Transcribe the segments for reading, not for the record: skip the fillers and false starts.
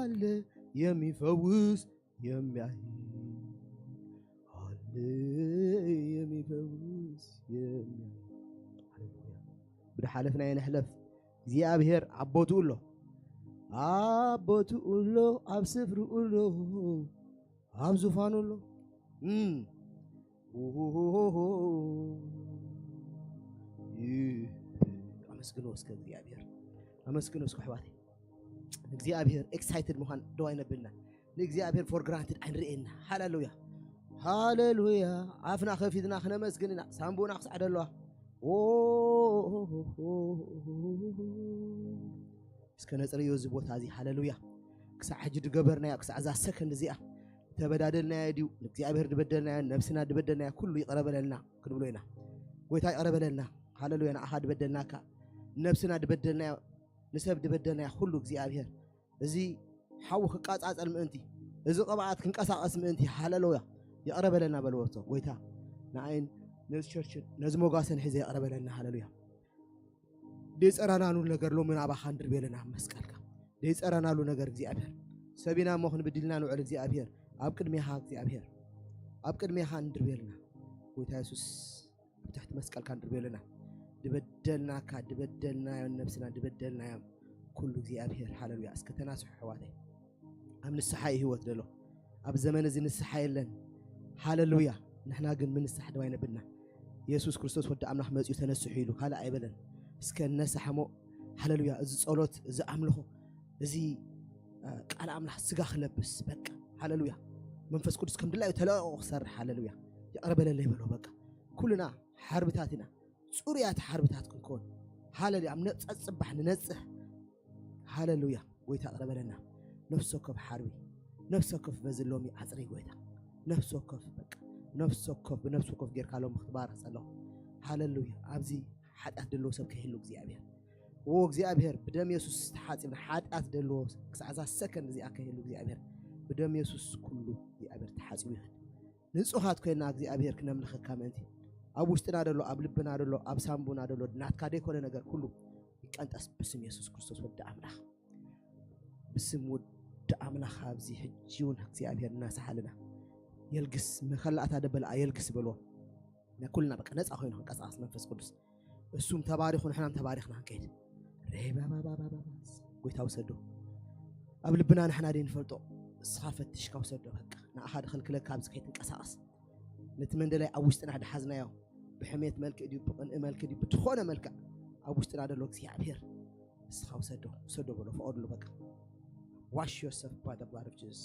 አለ የሚፈውስ የሚያይ አለ የሚፈውስ የሚያይ ብድሓለፍና የነሕለፍ እግዚአብሔር አቦቱ ሎ ኣብ ስፍሩ ሎ ኣብ ዙፋኑ ሎ አመስግኖ እስከ እግዚአብሔር አመስግኖ እስከ ሕዋቴ እግዚአብሔር ኤክሳይትድ መሆን ደው አይነብልና ለእግዚአብሔር ፎር ግራንትድ አንርኤና ሃሌሉያ ሃሌሉያ አፍና ከፊትና ክነመስግንና ሳምቦና ክሳዕደለዋ እስከ ነጽሪዮ እዚ ቦታ እዚ ሃሌሉያ ክሳዕ ሕጂ ድገበርና ያ ክሳዕ ዛ ሰከንድ እዚኣ ተበዳደልና ያዲው እግዚአብሔር ድበደልና ነፍስና ድበደልና ኩሉ ይቀረበለና ክድብሎ ኢና ጎይታ ይቀረበለና ሃሌሉያ ና አሃድ በደልናካ ነፍስና ድበደልና ንሰብ ድበደልና ሁሉ እግዚአብሔር እዚ ሓው ክቃጻጸል ምእንቲ እዚ ቅብዓት ክንቀሳቀስ ምእንቲ ሃሌሉያ ይቀረበለና በልወቶ ጎይታ ናይን ነዚ ቸርች ነዚ ሞጋሰን ሒዘ ይቀረበለና ሃሌሉያ ደጸራናኑ ነገር ሎምን አባኻ እንድርቤለና መስቀልካ ደጸራናሉ ነገር እግዚአብሔር ሰቢና ሞኽን ብድልና ንውዕል እግዚአብሔር ኣብ ቅድሜኻ እግዚአብሔር ኣብ ቅድሜኻ እንድርቤለና ጎይታ ኢየሱስ ብታሕቲ መስቀልካ እንድርቤለና ድበደልናካ ድበደልና ነፍስና ድበደልና ኩሉ እግዚአብሔር ሃሌሉያ እስከ ተናስሑ ሕዋተይ ኣብ ንስሓ ህይወት ደሎ ኣብ ዘመን እዚ ንስሓ የለን ሃሌሉያ ንሕና ግን ምን ንስሓ ደው አይነብልና ኢየሱስ ክርስቶስ ወዲ አምላኽ መጽኡ ተነስሑ ኢሉ ካላ አይበለን እስከ ነስሓሞ ሃሌሉያ እዚ ጸሎት እዚ አምልኾ እዚ ቃል አምላኽ ስጋ ክለብስ በቃ ሃሌሉያ መንፈስ ቅዱስ ከም ድላዩ ተለቆ ክሰርሕ ሃሌሉያ ይቀርበለለ ይበሎ በቃ ኩልና ሓርብታትና ጹርያት ሓርብታት ክንኮን ሃሌሉያ ምነጽጽ ጽባሕ ንነጽህ ሃሌሉያ ጎይታ ቀረበለና ነፍስ ወከፍ ሓርቢ ነፍስ ወከፍ በዝሎሚ ዓጽሪ ጎይታ ነፍስ ወከፍ በቃ ነፍስ ወከፍ በነፍስ ወከፍ ጌርካሎም ምኽትባረኽ ጸለኹ ሃሌሉያ ኣብዚ ሓጢአት ደልዎ ሰብ ከሂሉ እግዚአብሔር እግዚአብሔር ብደም ኢየሱስ ተሓጺብና ሓጢአት ደልዎ ክሳዕዛ ሰከንድ እዚኣ ከሂሉ እግዚአብሔር ብደም ኢየሱስ ኩሉ እግዚአብሔር ተሓጺቡ ይኽእል ንጹሃት ኮይና እግዚአብሔር ክነምልኸካ ምእንቲ ኣብ ውሽጥና ደሎ ኣብ ልብና ደሎ ኣብ ሳምቡና ደሎ ናትካ ደይኮነ ነገር ኩሉ ይቀንጠስ ብስም ኢየሱስ ክርስቶስ ወዲ አምላኽ ብስም ወዲ አምላኽ ኣብዚ ሕጂውን እግዚአብሔር እናሰሓልና የልግስ መኸላእታ ደበልኣ የልግስ በልዎ ነኩልና በቃ ነፃ ኮይኑ ክንቀሳቀስ መንፈስ ቅዱስ እሱም ተባሪኹ ንሕናም ተባሪኽና ክንከይድ ሬባባባባባስ ጎይታ ውሰዶ ኣብ ልብና ንሕና ደይንፈልጦ እስኻ ፈትሽካ ውሰዶ በቃ ንኣኻ ድኽልክለካ ኣብዚ ከይትንቀሳቀስ ነቲ መንደላይ ኣብ ውሽጥና ድሓዝናዮ ብሕሜት መልክዕ ድዩ ብቕንኢ መልክዕ ድዩ ብትኾነ መልክዕ ኣብ ውሽጥና ደሎ እግዚአብሔር እስኻ ውሰዶ በሎ ፈቐድሉ በቃ wash yourself by the blood of Jesus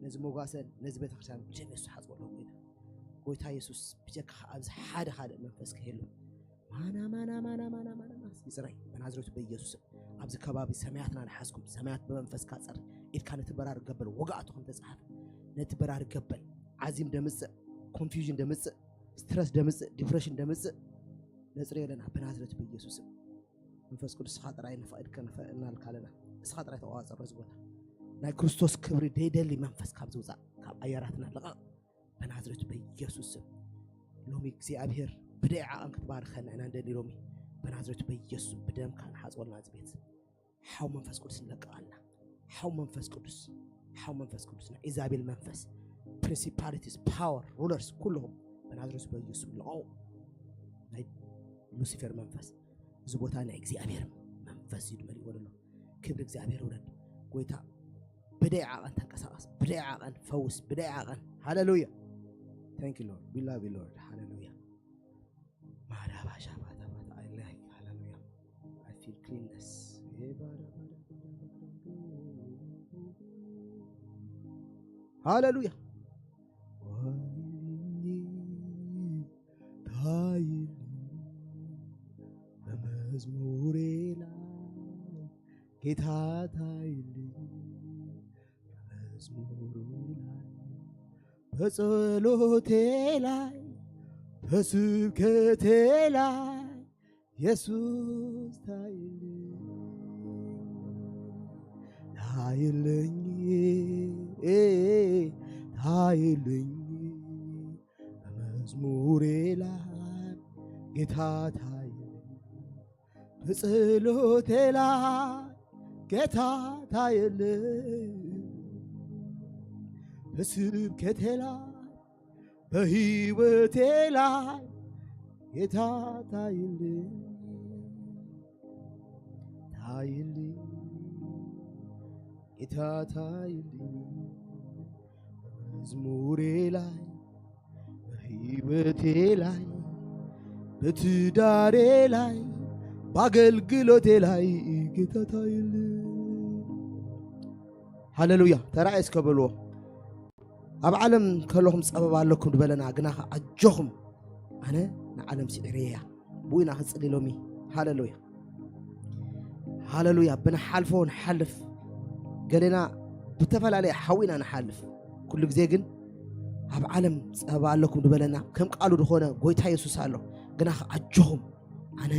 ነዚ ሞጋሰን ነዚ ቤተክርስቲያን ብደም ኢየሱስ ሓጽበሎ ጎይታ ኢየሱስ ብጀካ ኣብዚ ሓደ መንፈስ ከሄሉ ማና ይጽረይ በናዝሬቱ በኢየሱስ ኣብዚ ከባቢ ሰማያትና ንሓስኩም ሰማያት በመንፈስ ካጸር ኢድካ ነቲ በራር ገበል ወጋእትኩም ተጻሓፍ ነቲ በራር ገበል ዓዚም ደምጽእ ኮንፊውዥን ደምጽእ ስትረስ ደምጽእ ዲፕሬሽን ደምጽእ ነጽሬ ለና በናዝሬቱ በኢየሱስ መንፈስ ቅዱስ ኻጥራይ ንፈቅድ ከናልካለና እስኻጥራይ ተዋጸረ ዝቦታ ናይ ክርስቶስ ክብሪ ደይደሊ መንፈስ ካብ ዝውፃእ ካብ ኣየራትና ለቐቕ በናዝሬቱ በኢየሱስ ሎሚ እግዚአብሔር بدأ عن كتبار خلنا أنا ندري رومي بنازرت بيسوع بدم كان حاز ولا نازبيت حاو منفس قدس لك الله حاو منفس قدس إزابيل منفس principalities power rulers كلهم بنازرت بيسوع لا ناي لوسيفر منفس زبوتنا إكزابير منفس يدمري ولا لا كبر إكزابير ولا قويتا بدأ عن تكساس بدأ عن فوز بدأ عن hallelujah thank you Lord we love you Lord hallelujah hallelujah I feel cleanness hallelujah በመዝሙሬ ላይ ጌታ ታይልኝ በመዝሙሩ ላይ በጸሎቴ ላይ በስብከቴ ላይ ኢየሱስ ታይልኝ በመዝሙሬ ላይ ጌታ ታይልኝ በጸሎቴ ላይ ጌታ ታይልኝ በስብከቴ ላይ በሕይወቴ ላይ ጌታ ታይልኝ ታይልኝ ጌታ ታይልኝ በመዝሙሬ ላይ በሕይወቴ ላይ በትዳሬ ላይ በአገልግሎቴ ላይ ጌታ ታይልኝ ሃሌሉያ ተራእይስ ከበልዎ ኣብ ዓለም ከለኹም ፀበብ ኣለኩም ድበለና ግና ኣጆኹም ኣነ ንዓለም ስዒረያ ብኡና ክፅልሎሚ ሃሌሉያ ሃሌሉያ ብንሓልፎ ንሓልፍ ገሌና ብተፈላለየ ሓዊና ንሓልፍ ኩሉ ግዜ ግን ኣብ ዓለም ፀበብ ኣለኩም ድበለና ከም ቃሉ ድኾነ ጎይታ ኢየሱስ ኣሎ ግና ኣጆኹም ኣነ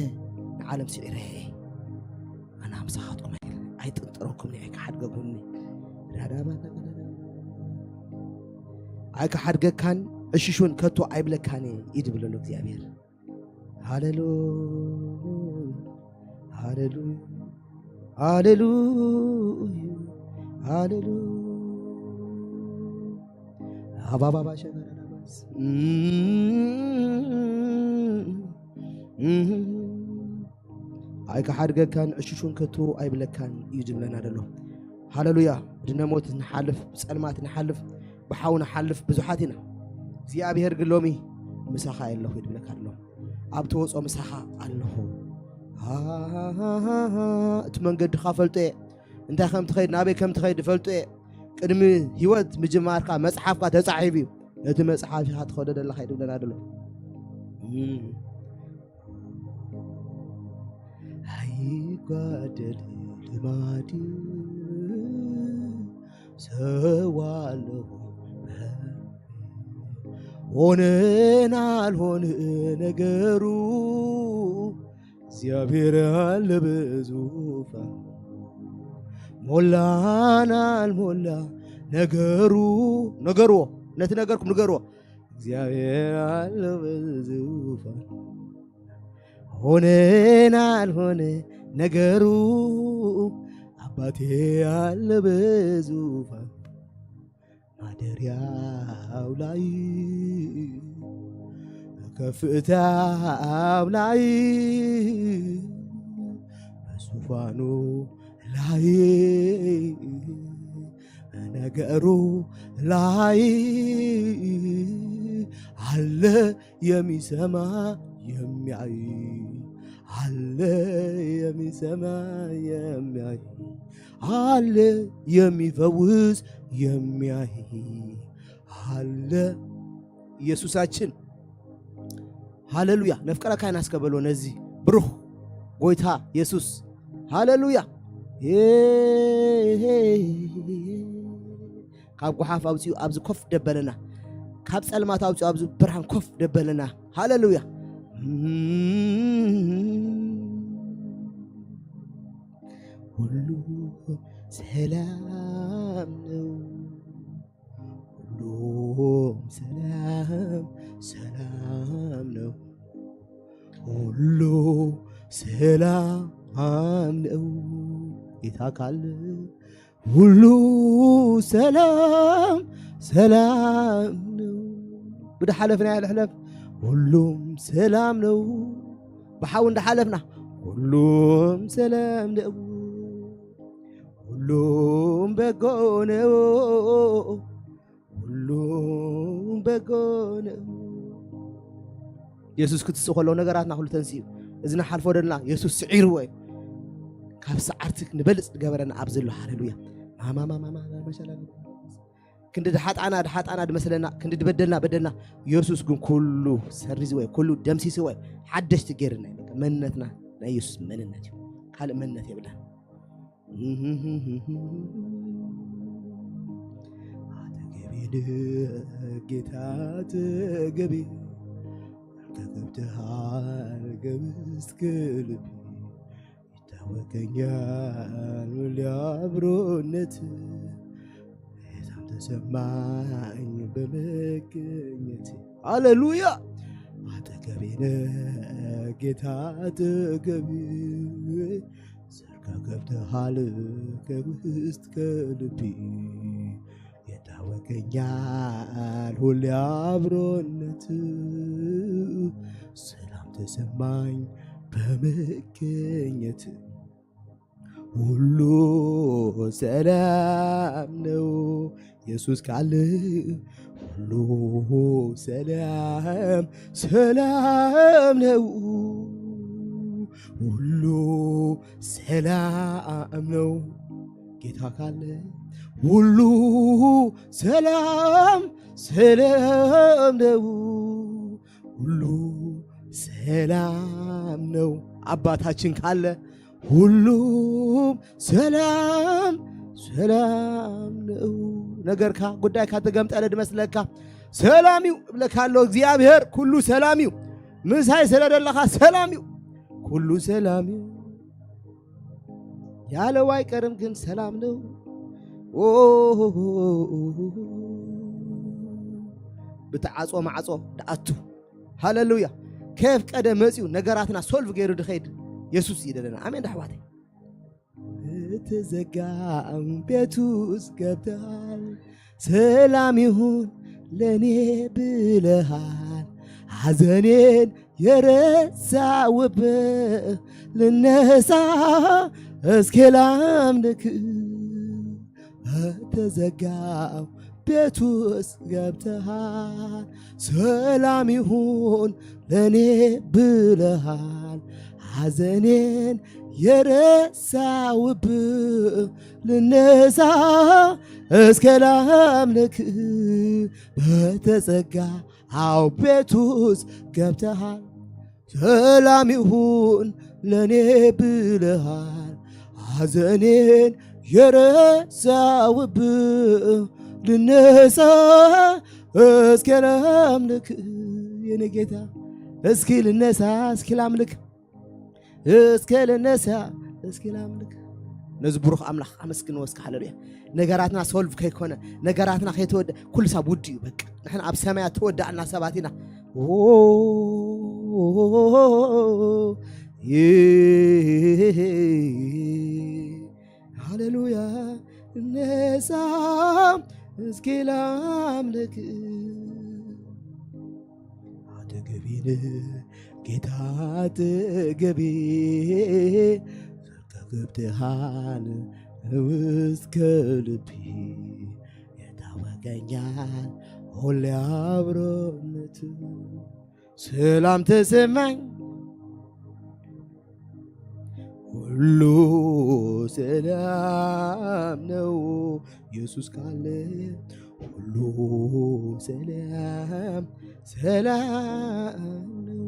ንዓለም ስዒረያ ኣነ ምሳኻጦም ኣይጥንጥረኩም ንዓይ ክሓድገጉኒ ኣይከሓድገካን እሽሹን ከቶ ኣይብለካን ይድብለሉ እግዚአብሔር ሃሌሉያ ሃሌሉያ ሃሌሉያ ሃሌሉያ አባባባ ሸገረናስ ኣይከሓድገካን እሽሹን ከቶ ኣይብለካን ይድብለና ደሎ ሃሌሉያ ድነሞት ንሓልፍ ብፀልማት ንሓልፍ ብሓው ንሓልፍ ብዙሓት ኢና እግዚአብሔር ግን ሎሚ ምሳኻ ኣለኹ ይድብለካ ኣሎ ኣብ ተወፆ ምሳኻ ኣለኹ እቲ መንገድኻ ፈልጦ እየ እንታይ ከም ትኸይድ ናበይ ከም ትኸይድ ፈልጦ እየ ቅድሚ ህይወት ምጅማርካ መፅሓፍካ ተፃሒፍ እዩ ነቲ መፅሓፍ ኢኻ ትኸዶ ዘለኻ ይድብለና ደሎ ኣይጓደል ልማዲ ሰዋለሁ ሆነን አልሆነ ነገሩ እግዚአብሔር አለ በዙፋን ሞላን አልሞላ ነገሩ ነት ነገርኩም ንገሩ እግዚአብሔር አለ በዙፋን ሆነን አልሆነ ነገሩ አባቴ አለ በዙፋን ማደሪያው ላይ ከፍታው ላይ በዙፋኑ ላይ ነገሩ ላይ አለ የሚሰማ የሚያይ አለ የሚሰማ የሚያይ አለ የሚፈውስ የሚያይ አለ ኢየሱሳችን ሃሌሉያ ነፍቀራ ካይናስ ከበሎ ነዚህ ብሩህ ጎይታ ኢየሱስ ሃሌሉያ ካብ ጉሓፍ አውፂኡ ኣብዚ ኮፍ ደበለና ካብ ፀልማት አውፂኡ ኣብዚ ብርሃን ኮፍ ደበለና ሃሌሉያ ሁሉ ሰላም ነው ሁሉም ሰላም ነው ሁሉ ሰላም ነው ጌታ ካለ ሁሉ ሰላም ነው ብደ ሓለፍና ያልሕለፍ ሁሉም ሰላም ነው በሓው እንደ ሓለፍና ሁሉም ሰላም ነው ሁሉም በጎ ነው ሁሉም በጎ ነው ኢየሱስ ክትስእ ከሎ ነገራትና ሁሉ ተንስኡ እዝና ሓልፎ ደልና ኢየሱስ ስዒር ወይ ካብ ሰዓርትክ ንበልፅ ገበረና ኣብዘሎ ሃሌሉያ ማማማማማ መሸላ ክንዲ ድሓጣና ድመስለና ክንዲ ድበደልና ኢየሱስ ግን ኩሉ ሰሪዝ ወይ ኩሉ ደምሲስ ወይ ሓደሽቲ ገይርና መንነትና ናይ ኢየሱስ መንነት እዩ ካልእ መንነት የብለን ጌታ ተገቢ ከገብተሃል ገብስት ከልቢ ይታወቀኛል ሊያብሮነት በጣም ተሰማኝ በመገኘት ሃሌሉያ አጠገቤነ ጌታ አጠገቤ ዘርጋ ገብተሃል ከውስጥ ከልቢ ይታወቀኛል ሁሌ አብሮነት ሰላም ተሰማኝ በመገኘት ሁሉ ሰላም ነው ኢየሱስ ካለ ሁሉ ሰላም ሰላም ነው ሁሉ ሰላም ነው ጌታ ካለ ሁሉ ሰላም ሰላም ነው ሁሉ ሰላም ነው አባታችን ካለ ሁሉም ሰላም ሰላም ነው ነገርካ ጉዳይካ ተገምጠለ ድመስለካ ሰላሚው ብለካለው እግዚአብሔር ሁሉ ሰላሚው ምሳይ ስለደለኻ ሰላሚው ሁሉ ሰላሚው ያለው አይቀርም ግን ሰላም ነው ብትዓጾ ማዓጾ ዳአቱ ሃሌሉያ كيف قدم مزيو ነገራትና ሶልቭ ገይሩ ድኸይድ ኢየሱስ ይደለና አሜን ዳህዋቴ ተዘጋም ቤቱስ ገብታል ሰላም ይሁን ለኔ ብለሃል ሐዘኔን የረሳውብ ልነሳ እስኪ ላምልክ ተዘጋም ቤቱስ ገብተሃል ሰላም ይሁን ለኔ ብለሃል ሐዘኔን የረሳውብ ልነሳ እስከ ላምልክ በተዘጋ አው ቤቱስ ገብተሃል ሰላም ይሁን ለኔ ብለሃል ሐዘኔን የረሳውብ ልነሳ እስኪ ላምልክ የኔ ጌታ እስኪ ልነሳ እስኪ ላምልክ እስኪ ልነሳ እስኪ ላምልክ ነዝብሩኽ አምላኽ አመስግን ወስካ ሃሌሉያ ነገራትና ሶልቭ ከይኮነ ነገራትና ከይተወደ ኩሉ ሰብ ውድ እዩ በቃ ንሕና ኣብ ሰማያት ተወዳእና ሰባት ኢና ሃሌሉያ ነሳ እስኪ ላምልክ አጠገቤን ጌታ አጠገቤ ገብተሃል እስከ ልቤ የታወቀኛል ሁሌ አብሮነት ሰላም ተሰማኝ ሁሉ ሰላም ነው ኢየሱስ ካለ ሁሉ ሰላም ሰላም ነው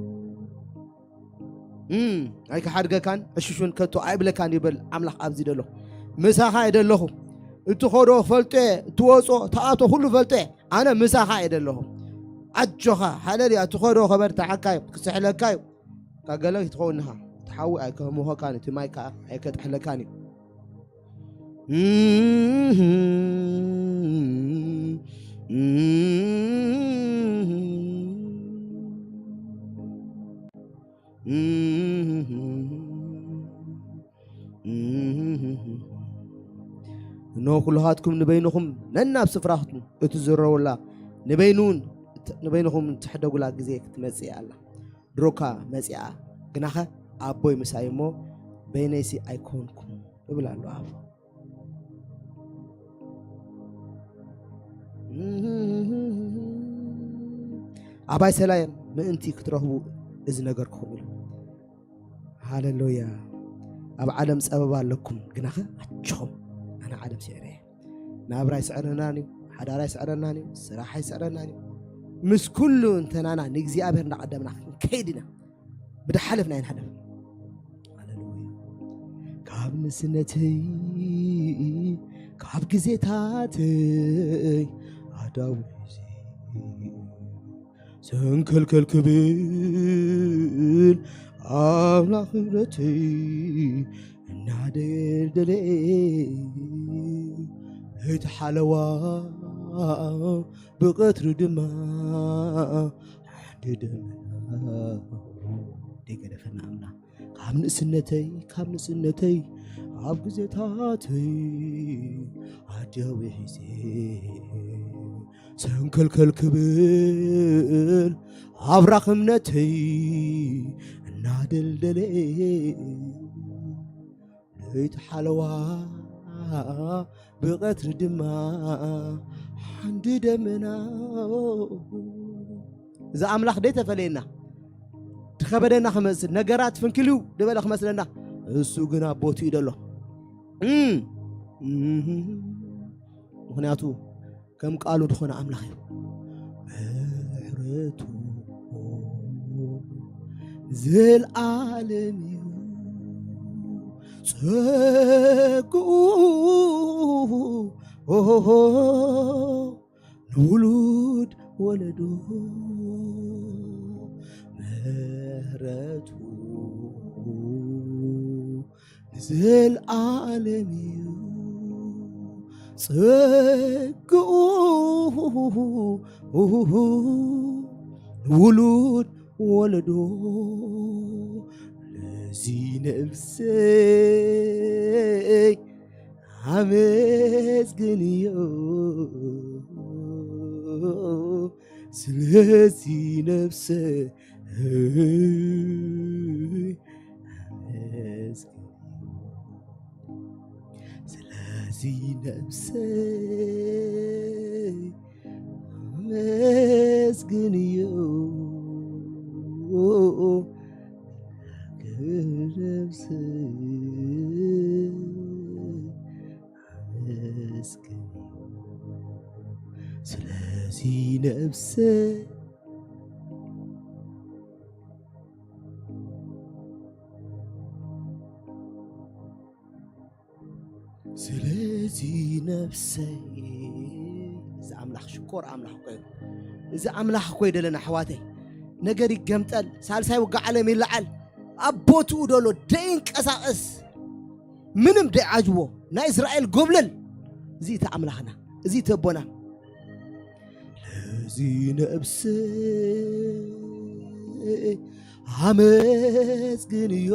አይከ ሓድገካን እሽሹን ከቶ አይብለካን ይበል አምላኽ ኣብዚ ደሎ ምሳኻ አይደለኹ እትኸዶ ፈልጤ እትወጾ ተኣቶ ሁሉ ፈልጤ ኣነ ምሳኻ አይደለኹ ኣጆኻ ሃሌሉያ እትኸዶ ኸበር ተዓካዮ ክስሕለካዮ ካገለ ይትኸውንኻ تحاول أكملها كانت مايكا هيك تحلى كاني إنه كلهاتكم نبينكم لنا بسفراتكم اتزروا ولا نبينكم تحدوا ولا جزيك تمسي الله دروكا مسيا جناها أبوي مسايمو بينيسي أيكونكم يبلا له أبو أباي سلايم ما أنتي كترهو إذن نجركم هاللويا أب عالم سبب لكم جناها أتشهم أنا عالم سعره نابراي سعرناني حدا راي سعرناني سراحي سعرناني مش كله انتنا نجزي أبهرنا قدامنا كيدنا بدي حلفنا ينحلف كاب نسنتي كاب جزيتاتي عداوزي سنكل كل كبير أملا خبرتي نادر دلي هيت حلوة بقطر دماء عندي دماء ديك دفنا أمنا كاب نسنتي عب جزيتاتي عداوزي ተንከልከል ክብል ኣብራኽ እምነተይ እናደልደለ ለይቲ ሓለዋ ብቐትሪ ድማ ሓንዲ ደመና እዛ ኣምላኽ ደይ ተፈለየና ትኸበደና ክመስል ነገራት ፍንክልዩ ድበለ ክመስለና እሱ ግን ኣቦቱ እዩ ደሎ ምክንያቱ ከም ቃሉ ድኾነ ኣምላኽ እዩ ምሕረቱ ዘለዓለም እዩ ጸጉኡ ንውሉድ ወለዱ ምሕረቱ ዘለዓለም እዩ ጸጉኡ ንውሉድ ወለዱ ለዚ ነፍሰይ አመስግንዮ ስለዚ ነፍሰይ ስለዚ ነፍሰይ አመስግንዮ ስለዚ ነፍሰይ ስለዚ ነፍሰይ እዚ ኣምላኽ ሽኮር ኣምላኽ ኮይኑ እዚ ኣምላኽ ኮይኑ ደለና ኣሕዋተይ ነገር ይገምጠል ሳልሳይ ውጋዕ ዓለም ይለዓል ኣቦቱ ደሎ ደይንቀሳቀስ ምንም ደይዓጅቦ ናይ እስራኤል ጎብለል እዚ ተኣምላኽና እዚ ተቦና ለዚ ነፍሰይ አመስግንዮ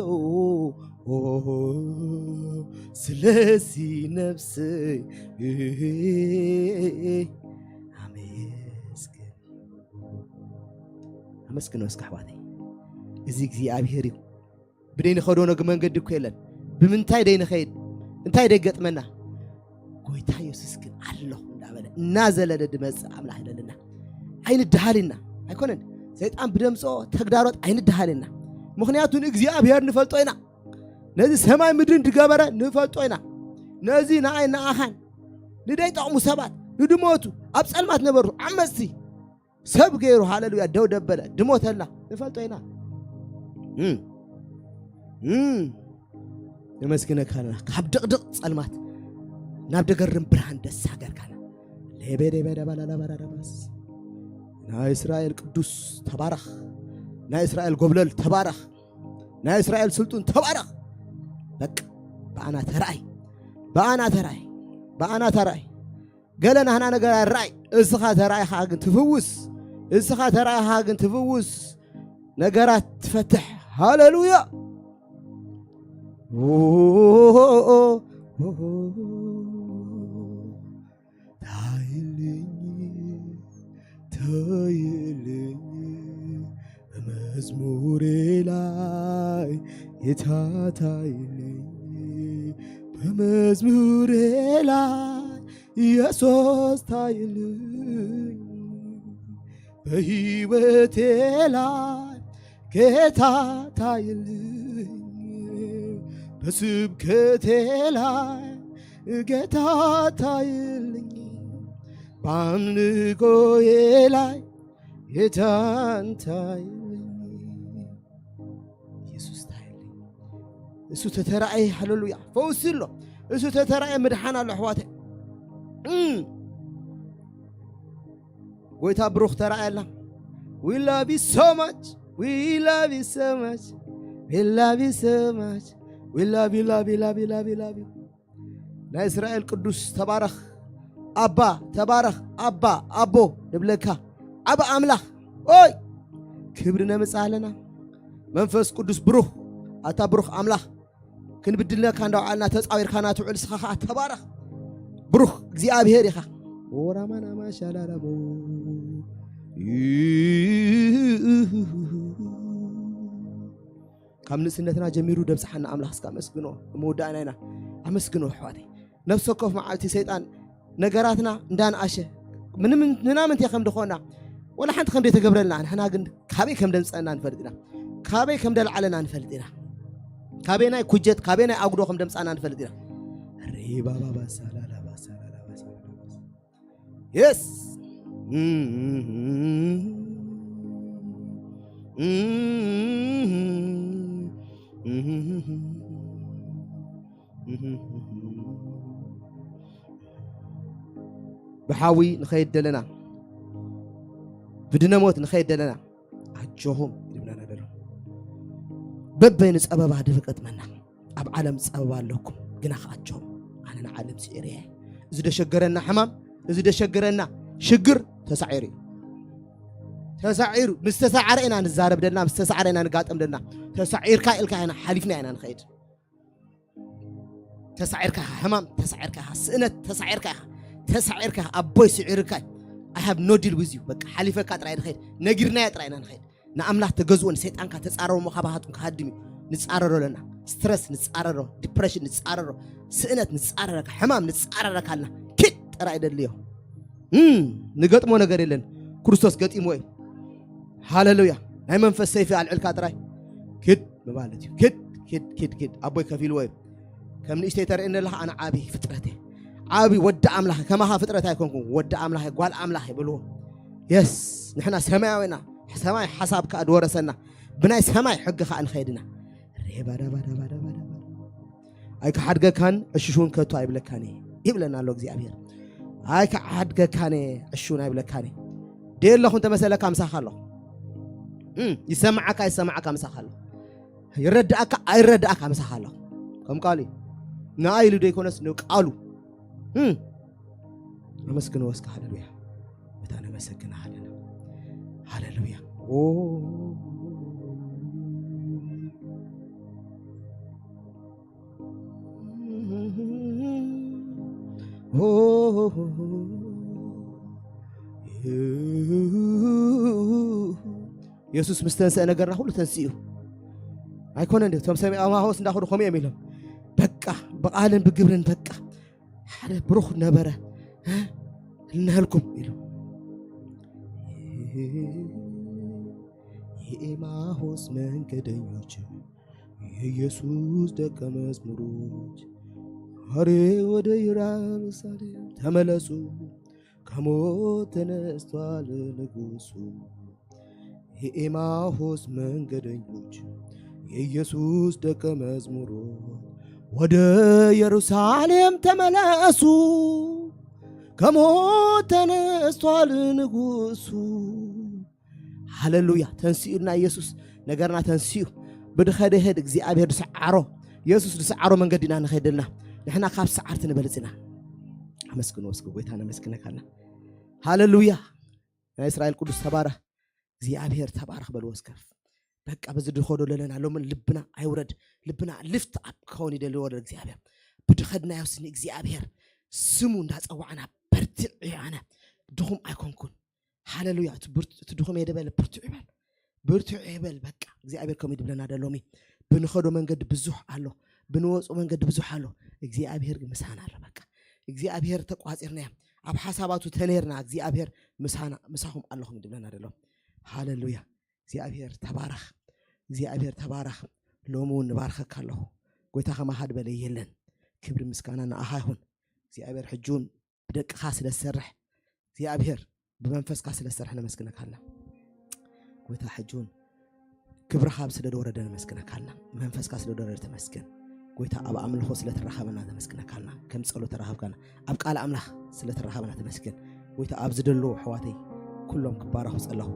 ስለዚ ነፍሰይ አመስግኖ እስከ ኣሕዋተይ እዚ እግዚኣብሔር እዩ ብደይን ኸዶኖ መንገዲ እኮ የለን ብምንታይ ደይን ኸይድ እንታይ ደይገጥመና ጎይታ ኢየሱስ ግን ኣሎ እንዳበለ እናዘለለ ድመጽእ ኣምላኽ ይለልና ኣይንድሃልና ኣይኮነን ሰይጣን ብደምጾ ተግዳሮት ኣይንድሃልና ምክንያቱን እግዚኣብሔር ንፈልጦ ኢና ነዚ ሰማይ ምድርን ድገበረ ንፈልጦ ኢና ነዚ ንኣይ ንኣኻን ንደይ ጠቕሙ ሰባት ንድሞቱ ኣብ ጸልማት ነበሩ ዓመፅቲ ሰብ ገይሩ ሃሌሉያ ደው ደበለ ድሞተላ ንፈልጦ ኢና ነመስግነካና ካብ ድቕድቕ ጸልማት ናብ ደገርም ብርሃን ደስ ሃገርካና ለበደበደባላላባራዳባስ ናይ እስራኤል ቅዱስ ተባረኽ ናይ እስራኤል ጎብለል ተባረኽ ናይ እስራኤል ስልጡን ተባረኽ በቃ በአና ተራይ ገለና ህና ነገር ራይ እስኻ ተራይ ሓግን ትፍውስ እስኻ ተራይ ሓግን ትፍውስ ነገራት ትፈትሕ ሃሌሉያ ታይልኝ በመዝሙሬ ላይ የታታይልኝ በመዝሙሬ ላይ ኢየሱስ ታይልኝ በሕይወቴ ላይ ጌታ ታይልኝ በስብከቴ ላይ ጌታ ታይልኝ በአምልኮዬ ላይ ጌታን ታይልኝ ኢየሱስ ታይልኝ እሱ ተተራእየ ሃሌሉያ ፈውስሎ እሱ ተተራእየ ምድሓን ኣሎ ኣሕዋተይ ጎይታ ብሩኽ ተራእየላ we love you so much we love you so much we love you so much we love you love you love you love you love you ናይ እስራኤል ቅዱስ ተባረኽ ኣባ ተባረኽ ኣባ ኣቦ ንብለካ ኣባ ኣምላኽ ኦይ ክብሪ ነምጻለና መንፈስ ቅዱስ ብሩኽ ኣታ ብሩኽ ኣምላኽ ክንብድልነካ እንዳውዓልና ተጻዊርካና ትውዕል ስኻ ተባረኽ ብሩኽ እግዚኣብሔር ኢኻ ورمانا ما شلالمو كم نسنتنا جميرو دبس حنا أملاح سكام مسكنو مودانا هنا أمسكنو حواتي نفس كوف معالتي سيطان نجاراتنا ندان عاشه من ننامن تيا خم دخونا ولا حد خم ديت قبرنا إحنا قن كابي كم دنس أنا نفردنا كابي كم دل علنا نفردنا كابي ناي كوجت كابي ناي أقدر خم دنس أنا نفردنا ريبا بابا سالا بابا سالا يس بحاوي نخيد دلنا بدنا موت نخيد دلنا عجوهم لبنانا دلهم ببين سأبا بعد فقط منا أب عالم سأبا لكم قنا خاتشهم أنا عالم سيريه إذا شجرنا حمام إذا شجرنا شجر تسعيري تسعير مستسعرنا نزارب دلنا مستسعرنا نقاتم دلنا تسعير كائل كائنا حليفنا أنا نخيد تسعيرك حمام تسعيرك سنة تسعيرك أبوي سعيرك I have no deal with you بق حليفك أترى خير نجرنا أترى أنا خير نعمله تجزون سيد أنك تسعره مخابهاتهم كهدمي نسعره لنا stress نسعره depression نسعره سنة نسعره حمام نسعره كنا كت أرى اليوم نقط مو نجريلن كريستوس قط إموي هاللويا هاي منفس سيف على الكاتراي كت مبالتي كت أبوي كفيل وين كم نشتيتر إن الله أنا عابي فطرته عابي ودع أملاح كما ها فطرته يكونكم ودع أملاح قال أملاح يبلوه يس نحنا سماوينا سماي حسابك أدور سنة بناي سماي حق خان خيدنا ريبا أيك حد كان الشون كتو يبلك كاني يبلنا لوك زي أبير أيك حد كان الشون يبلك كاني دير له أنت مثلا كم سخله يسمعك كم سخله يردك كم سخله كم قالي نايل ديكونس نوك قالوا نمسكن واسك هاللويا بتانا مسكن هاللويا يسوس مستنسى أنا قرنا هو تنسيه هيكون عندي توم سامي أما هو سنداخد خمية ميلهم بقالن بقبرن بقى حدا بروخ نبرة لنهلكم إلو يماهوس من كدنيوش يسوس دك مزمروج هري وديران سادي تملسو كموت نستوال نغوسو يماهوس من كدنيوش يسوس دك مزمروج ወደ ኢየሩሳሌም ተመለሱ ከሞት ተነስቷል ንጉሱ ሃሌሉያ ተንሲኡና ኢየሱስ ነገርና ተንሲኡ ብድኸደ ሄድ እግዚአብሔር ድስዓሮ ኢየሱስ ድስዓሮ መንገድና ንኸይደልና ንሕና ካብ ሰዓርት ንበልጽና አመስግኑ ወስኩ ጎይታና መስክነካልና ሃሌሉያ ናይ እስራኤል ቅዱስ ተባረኽ እግዚአብሔር ተባረኽ በልወስከፍ بقى بزد خدوا لنا لو من لبنا أيورد لبنا لفت أب كوني دلوا ورد إخزابير بدخدنا يوسني إخزابير سمون داس أو أنا برتع أنا دخم أكون هاللويا تدخم يدبل برتع يبل بقى إخزابير كم يدبلنا دلومي بنخدوا من قد بزح الله بنوز ومن قد بزح الله إخزابير مسحنا الله بقى إخزابير تقواز إرنام أب حساباتو تنيرنا إخزابير مسحهم اللهم يدبلنا دلوم هاللويا እግዚአብሔር ተባረኽ ሎሙን ባርከክ አለሁ ጎይታ ከማሃድ በላይ የለን ክብር ምስጋና ንአኻ ይሁን እግዚአብሔር ሕጁን በደቅኻ ስለሰርሕ እግዚአብሔር በመንፈስካ ስለሰርሕ ነመስግነካልና ጎይታ ሕጁን ክብርኻ ስለደወረደ ነመስግነካልና መንፈስካ ስለደወረደ ተመስገን ጎይታ አብ አምልኾ ስለተረኸበና ተመስግነካልና ከም ጸሎት ተረኸብካና አብ ቃል አምላኽ ስለተረኸበና ተመስገን ጎይታ አብ ዝደሎ ሕዋተይ ኩሎም ክባረኹ ጸለኹ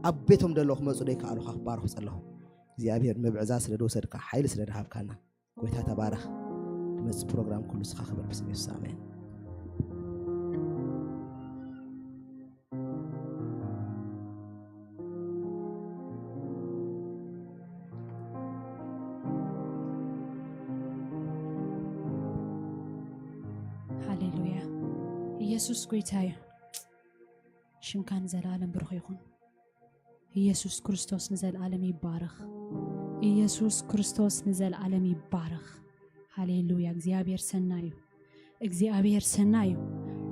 أبيتهم دلوخ مزودي كألوخ أخباره صلاه زيابير مبعزاز لدوسرك حيل سلدهاب كنا قويتها تبارك مز برنامج كل سخا خبر بسم الله آمين ኢየሱስ ጎይታዬ ሽምካን ዘላለም ብሩኽ ይኹን ኢየሱስ ክርስቶስ ንዘላለም ይባረኽ ኢየሱስ ክርስቶስ ንዘላለም ይባረኽ ሃሌሉያ እግዚአብሔር ሰናዩ እግዚአብሔር ሰናዩ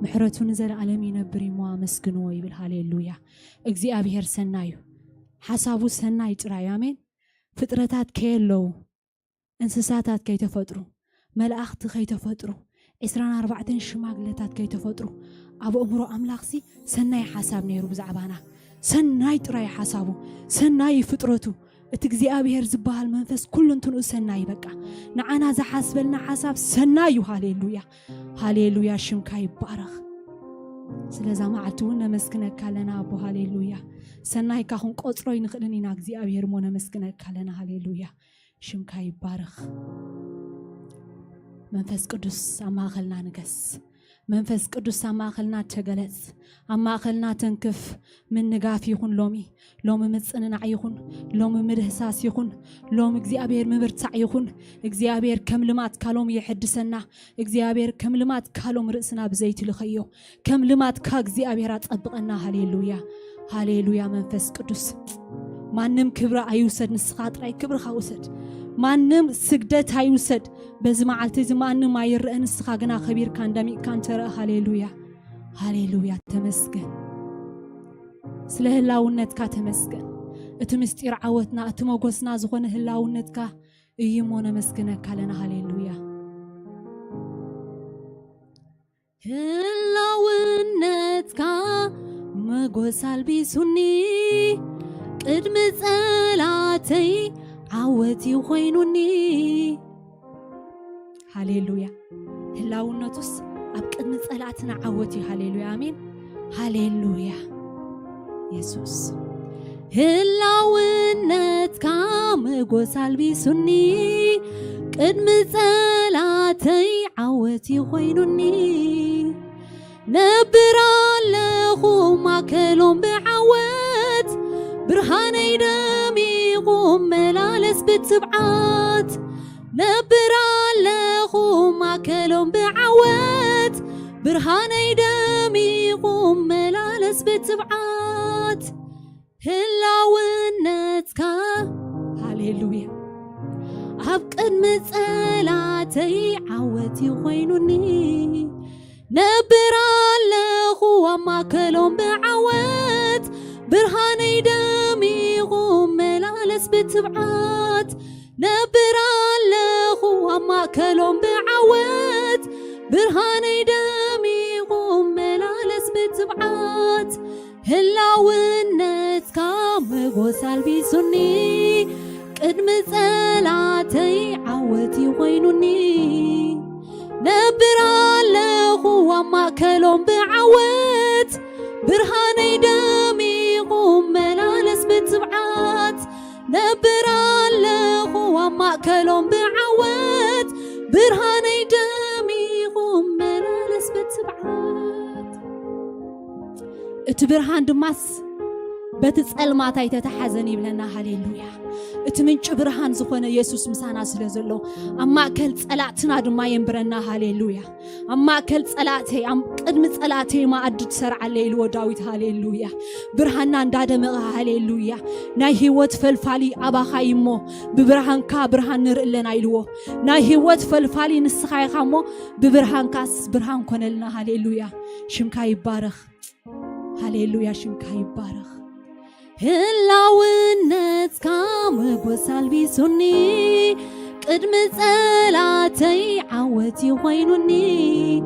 ምሕረቱ ንዘላለም ይነብር ይመስግኖ ይብል ሃሌሉያ እግዚአብሔር ሰናዩ ሐሳቡ ሰናይ ጥራይ አሜን ፍጥረታት ከየለው እንስሳታት ከይተፈጥሩ መላእክት ከይተፈጥሩ 24 ሽማግለታት ከይተፈጥሩ አብ እምሮ አምላኽሲ ሰናይ ሐሳብ ነይሩ ብዛዕባና ሰናይ ጥራይ ሐሳቡ ሰናይ ፍጥረቱ እቲ እግዚአብሔር ዝበሃል መንፈስ ኩሉንቱን ሰናይ በቃ ንዓና ዝሓስበልና ሐሳብ ሰናይ ሃሌሉያ ሃሌሉያ ሽምካ ይባረኽ ስለዛ ማዓልቱን ነመስግነካ ለና አቦ ሃሌሉያ ሰናይ ካኹን ቆጽሮ ይንኽልን ኢና እግዚአብሔር ሞ ነመስግነካ ለና ሃሌሉያ ሽምካ ይባረኽ መንፈስ ቅዱስ አማኸልና ንገስ መንፈስ ቅዱስ አማኸልና ተገለጽ አማኸልና ተንክፍ ምን ንጋፍ ይኹን ሎሚ ምጽንናዕ ይኹን ሎሚ ምድህሳስ ይኹን ሎሚ እግዚአብሔር ምብርታዕ ይኹን እግዚአብሔር ከም ልማት ካሎም ይሕድሰና እግዚአብሔር ከም ልማት ካሎም ርእስና በዘይት ልኸዮ ከም ልማት ካ እግዚአብሔር አጠብቀና ሃሌሉያ ሃሌሉያ መንፈስ ቅዱስ ማንም ክብራ አይውሰድ ንስኻ ጥራይ ክብርኻ ውሰድ ማንም ስግደት አይውሰድ በዚህ ማዓልቲ ማንም አይረእ ንስኻ ገና ኸቢር ካንዳሚ ካንተረ ሃሌሉያ ሃሌሉያ ተመስገን ስለ ህላውነትካ ተመስገን እቲ ምስጢር ዓወትና እቲ ሞገስና ዝኾነ ህላውነትካ እይሞነ መስገነካ ለና ሃሌሉያ ህላውነትካ መጎስ አልቢሱኒ ቅድም ጸላተይ عوتي وخينوني هاليلويا هلاونتوس أبقد نسألاتنا عوتي هاليلويا آمين هاليلويا يسوس هلاونت كام قوسال بيسوني قد مسألاتي عوتي وخينوني نبرا لخو ما كلهم بعوت برهاني دمي قوم ملالس بتبعات نبرا لخو ما كلهم بعوات برهاني دمي قوم ملالس بتبعات هلاونتكا هاليلويا أبقد مسألاتي عوتي وخينوني نبرا لخو ما كلهم بعوات برهاني دمي قوم ملالس بتبعات نبرا لخو ما كلهم بعوات برهاني دمي قوم ملالس بتبعات هلاونتكا مغوسال بيسوني قدم صلاتي عوتي وخينوني نبرا لخو ما كلهم بعوات برهاني دمي قوم ملالس بتبعات نبرا لخو ما كلهم بعوات برهاني دمي قوم ملالس بتبعات اتبرهان دماس بتسألمات يتتحزن يبلنا هاليلويا اتمنش برهان زخونا يسوس مسانا سلازلو أما كل صلاتنا دما ينبرنا هاليلويا أما كل صلاتي أم قدم صلاتي ما أدد سرع الليل وداويت هاليلويا برهاننا اندادم هاليلويا ناي هيوت فلفالي أبا خايمو ببرهان كا برهان نرقلنا يلوو ناي هيوت فلفالي نسخاي خامو ببرهان كاس برهان كونلنا هاليلويا شمكا يبارخ هاليلويا شمكا يبارخ هلاونتك مغوسال بيسوني قدم صلاتي عوتي وخينوني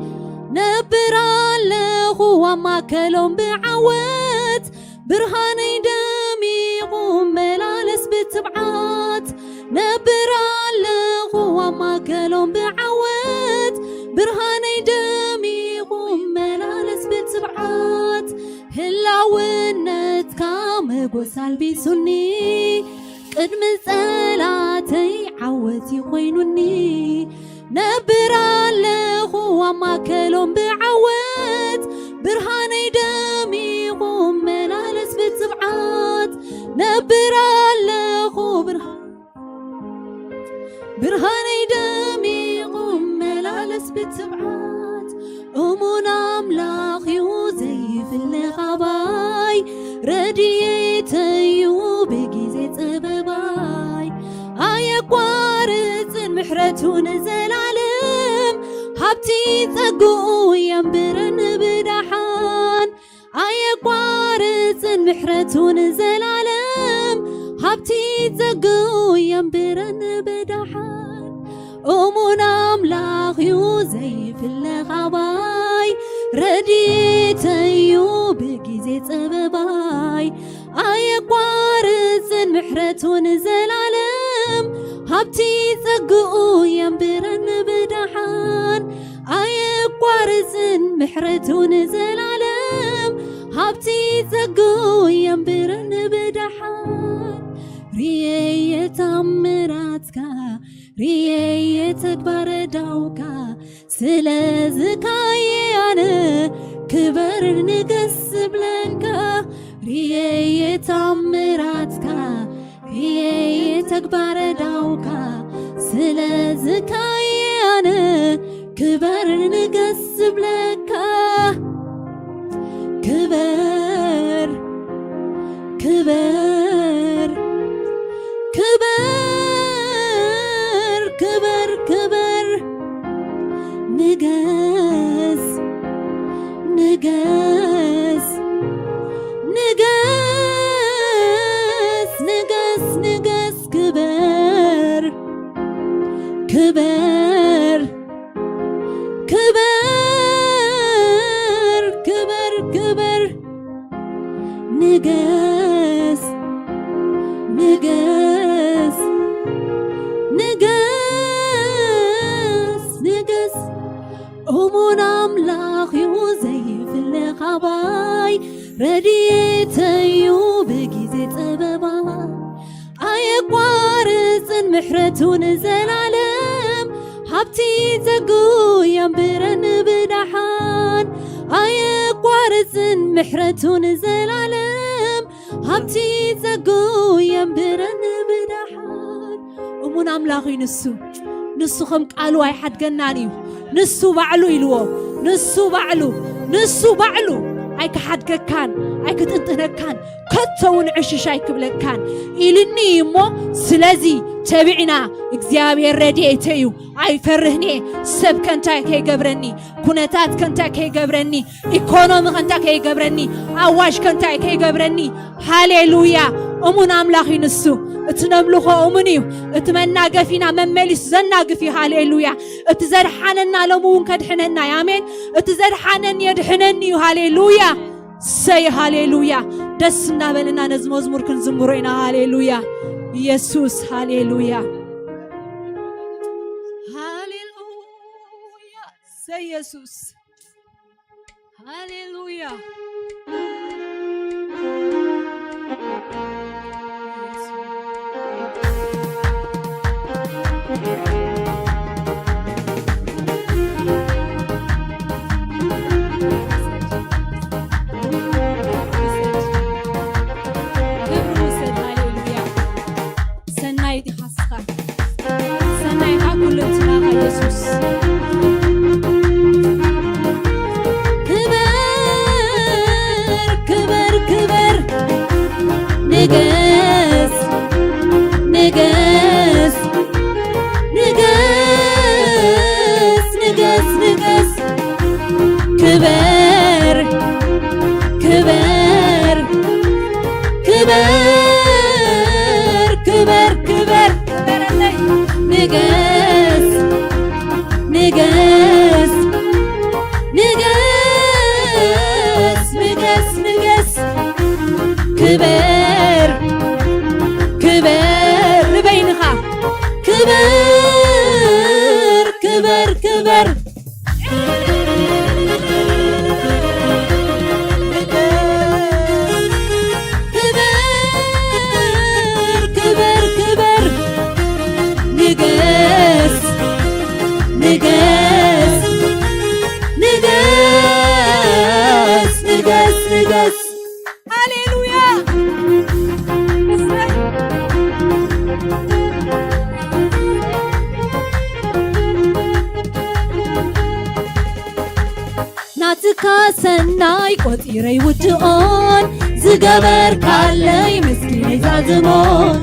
نبرا لخو ما كلهم بعوات برهاني دمي قوم ملالس بتبعات نبرا لخو ما كلهم بعوات برهاني دمي قوم ملالس بتبعات هلاونتك مغوسال بيسوني قدم صلاتي عوتي وخينوني نبرا لخو ما كلهم بعوات برهاني دمي قوم ملالس بتبعات نبرا لخو برهاني دمي قوم ملالس بتبعات أمون أملاك ኣየቋርፅን ምሕረቱን ዘላለም ሃብቲ ጸጉኡ የንብረን ብዳሓን ኣየቋርፅን ምሕረቱን ዘላለም ሃብቲ ጸጉኡ የንብረን ብዳሓን እሙን ኣምላኽ እዩ ዘይፍለኽ ኣባይ ረድኤተዩ ብጊዜ ፀበባይ ኣየቋርፅን ምሕረቱን ዘላለም ሃብቲ ጸጉኡ የንብረን ብዳሓን ኣየቋርፅን ምሕረቱን ዘላለም ሃብቲ ጸጉኡ የንብረን ብዳሓን ርየየ ተኣምራትካ ርየየ ተግባረ ዳውካ ስለዝካየ ኣነ ክበር ንገስ ብለንካ ርየየ ተኣምራትካ ርየየ ተግባረ ዳውካ ስለዝካየ ኣነ ክበር ንገስ ብለካ ክበር ክበር ክበር ክበር ክበር ንገስ ንገስ ንገስ ንገስ ንገስ ክበር ክበር ክበር ክበር ክበር ንገስ ንገስ ንገስ ንገስ እሙን ኣምላኽ እዩ ዘይፍለኽ ኣባይ ረድኤተዩ ብጊዜ ፀበባይ ኣየቋርፅን ምሕረቱን ዘላለም ሃብቲ ጸጉኡ የንብረን ብዳሓን ኣየቋርፅን ምሕረቱን ዘላለም ሃብቲ ጸጉኡ የንብረን ብዳሓን እሙን ኣምላኽ እዩ ንሱ ከም ቃሉ ኣይሓድገናን እዩ ንሱ ባዕሉ ኢልዎ ንሱ ባዕሉ ኣይክሓድገካን ኣይክጥንጥነካን ከቶውን ዕሽሽ ኣይክብለካን ኢልኒ እሞ ስለዚ ተቢዕና እግዚአብሔር ረድኤተዩ ኣይፈርህኒ ሰብ ከንታይ ከይገብረኒ ኩነታት ከንታይ ከይገብረኒ ኢኮኖሚ ከንታይ ከይገብረኒ ኣዋሽ ከንታይ ከይገብረኒ ሃሌሉያ እሙን ኣምላኽ ንሱ እትነምልኾ እሙን እዩ እትመናገፊና መመሊስ ዘናግፍ እዩ ሃሌሉያ እትዘድሓነና ለሙውን ከድሕነና ኣሜን እትዘድሓነን የድሕነኒ እዩ ሃሌሉያ ሰይ ሃሌሉያ ደስ እናበልና ነዚ መዝሙር ክንዝምሮ ኢና ሃሌሉያ ኢየሱስ ሃሌሉያ ሃሌሉያ ሰይ ኢየሱስ ሃሌሉያ ንገስ ንገስ ንገስ ንገስ ንገስ ክበር ክበር ክበር ክበር ክበር ንገስ ንገስ ንገስ ንገስ ንገስ ክበር ክበር በይንኻ ክበር ክበር ክበር ክበር ክበር ንገስ ንገስ ንገስ ንገስ ንገስ ሃሌሉያ ናትካ ሰናይ ቆጢረይ ውድኦን ዝገበርካለይ ምስኪነይ ዛዝሞን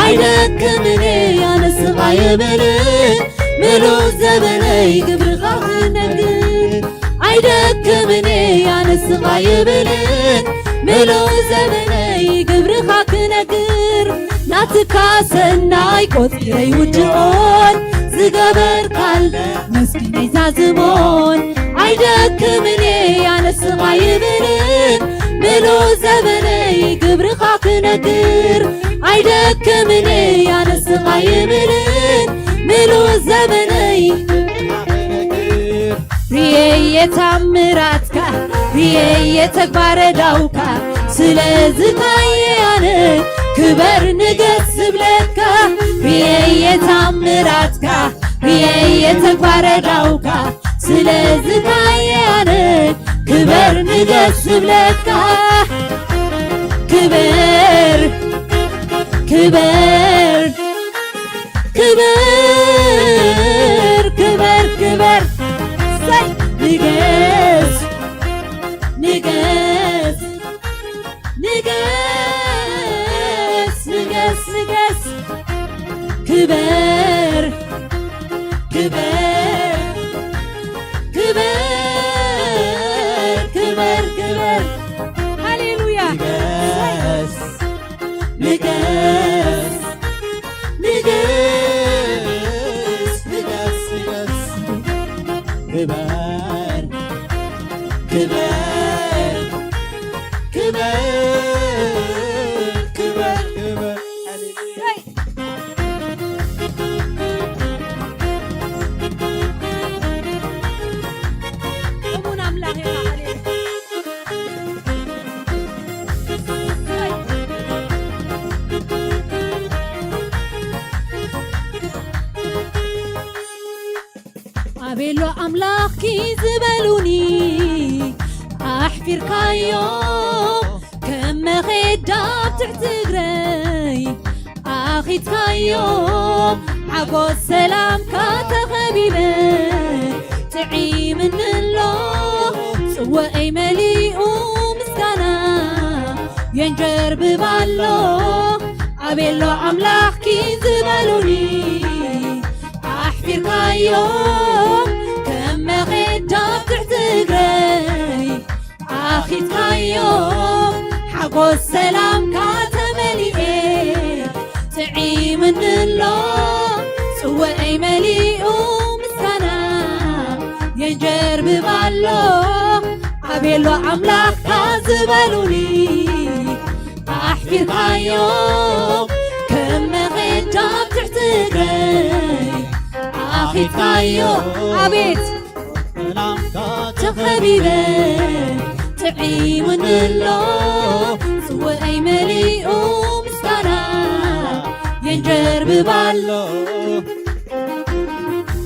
عيدكمني يا نسقى يبلن ملو زمني قبرخ نقر عيدكمني يا نسقى يبلن ملو زمني قبرخ نقر ناتكاسنا يقصري وجهون زقبر قلب مسكين يزازمون عيدكمني يا نسقى يبلن ملو زمني قبرخ نقر عيدكمني يا نسقى يبلن ملو زمني ريي تامراتك ريي تكبر داوكا سلازكاي انا كبر نقص بلك ريي تامراتك ريي تكبر داوكا سلازكاي انا كبر نقص بلك كبر كبر كبر كبر كبر سي نقص نقص نقص نقص نقص كبر كبر كبر كبر كبر هاليلويا نقص نقص نقص نقص نقص كبر كبر كبر كبر كبر أمون أملاك يا علي أبيلو أملاكي زبلوني أحفر كايوم كم خداب تعتقري أخيت كايوم عقو السلام كاتخبيبه تعي من الله سوى أي مليء مسكنا ينجر ببالله أبيلو أملاكي زبلوني أحفر كايوم كم خداب تعتقري أخيت كايوم حقو السلام كاتملئ تعي من الله سوى أي مليء مسكنا ينجر ببالله أبيلو أملاك كازبلوني أحفر كايوم كم خداب تعتقري أخيت كايوم أبيت تخبيبه تعي من الله سوى أي مليء مسكنا ينجر ببالله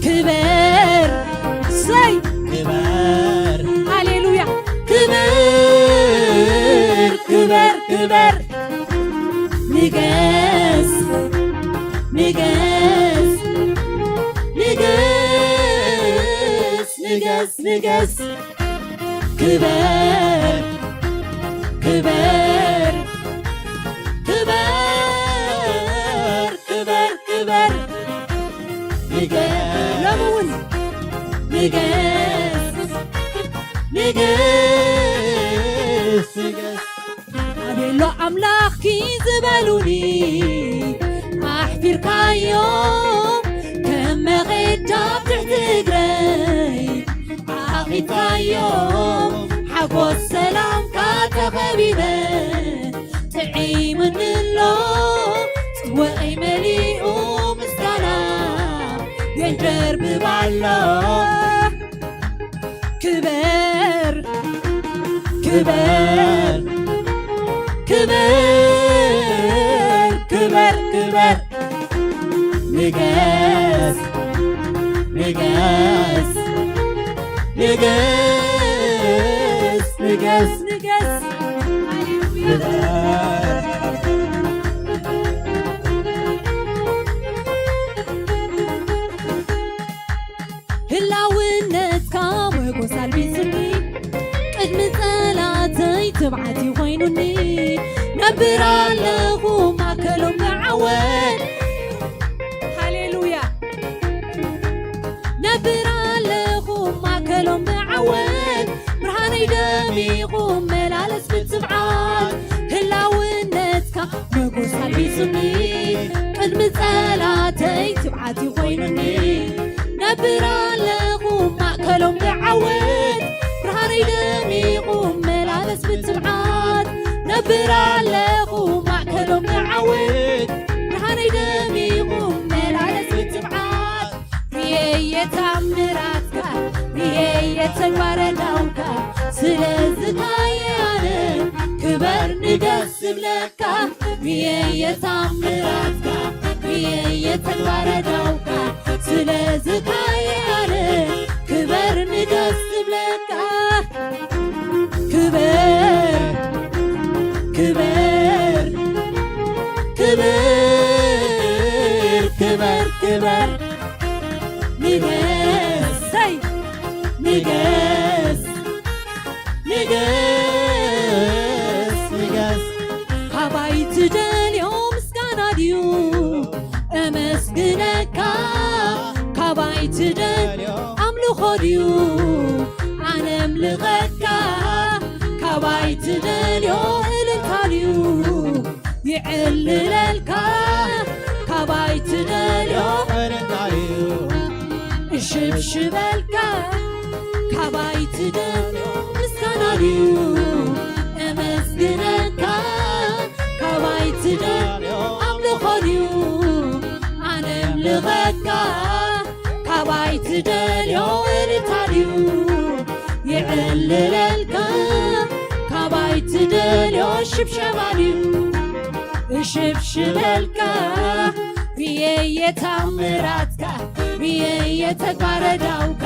كبر سي كبر هاليلويا كبر كبر كبر نقص نقص نقص نقص نقص كبر كبر كبر كبر كبر نقص لمون نقص نقص نقص أبيلو أملاكي زبلوني أحفر كايوم كم غداب تعتقري أخيت كايوم حقو السلام كاتخبيبه تعي من الله سوى أي مليء مسكنا ينجر ببالله كبر كبر كبر كبر كبر نقص نقص نقص نقص نقص هاليلويا هلاونتك وقو سالبي سني قدم صلاتي تبعتي وينوني نبر الله ما كلهم عواد ብርሃነይ ደሚቁም መላለስ ብፅብዓት ህላውነትካ መጎስ ኣልቢሱኒ ቅድሚ ጸላተይ ትብዓት ይኾይኑኒ ነብር ኣለኹ ማእከሎም ብዓወት ብርሃነይ ደሚቁም መላለስ ብፅብዓት ነብር ኣለኹ ማእከሎም ብዓወት ብርሃነይ ደሚቁም መላለስ ብፅብዓት ርየየ ታምራትካ ርየየ ተግባረዳውካ ስለዝታየኣነ ክበር ንገስ ብለካ ርየየ ታምራትካ ርየየ ተግባረዳውካ ስለዝታየኣነ ክበር ንገስ ብለካ ክበር ክበር ክበር ክበር ክበር ንገስ ንገስ ንገስ ንገስ ካባይ ትደልዮ ምስጋና ድዩ ኣመስግነካ ካባይ ትደልዮ ኣምልኾ ድዩ ኣነ ኣምልኸካ ካባይ ትደልዮ እልልታ ድዩ ይዕልለልካ ካባይ ትደልዮ እልልታ ድዩ እሽብሽበልካ ካባይ ትደልዮ ምስጋና ድዩ ኣመስግነካ ካባይ ትደልዮ ኣምልኾ ድዩ ኣነ ኣምልኸካ ካባይ ትደልዮ እልልታ ድዩ ይዕልለልካ ካባይ ትደልዮ ሽብሸባ ድዩ እሽብሽበልካ ርየየ ታምራትካ ርየየ ተግባረዳውካ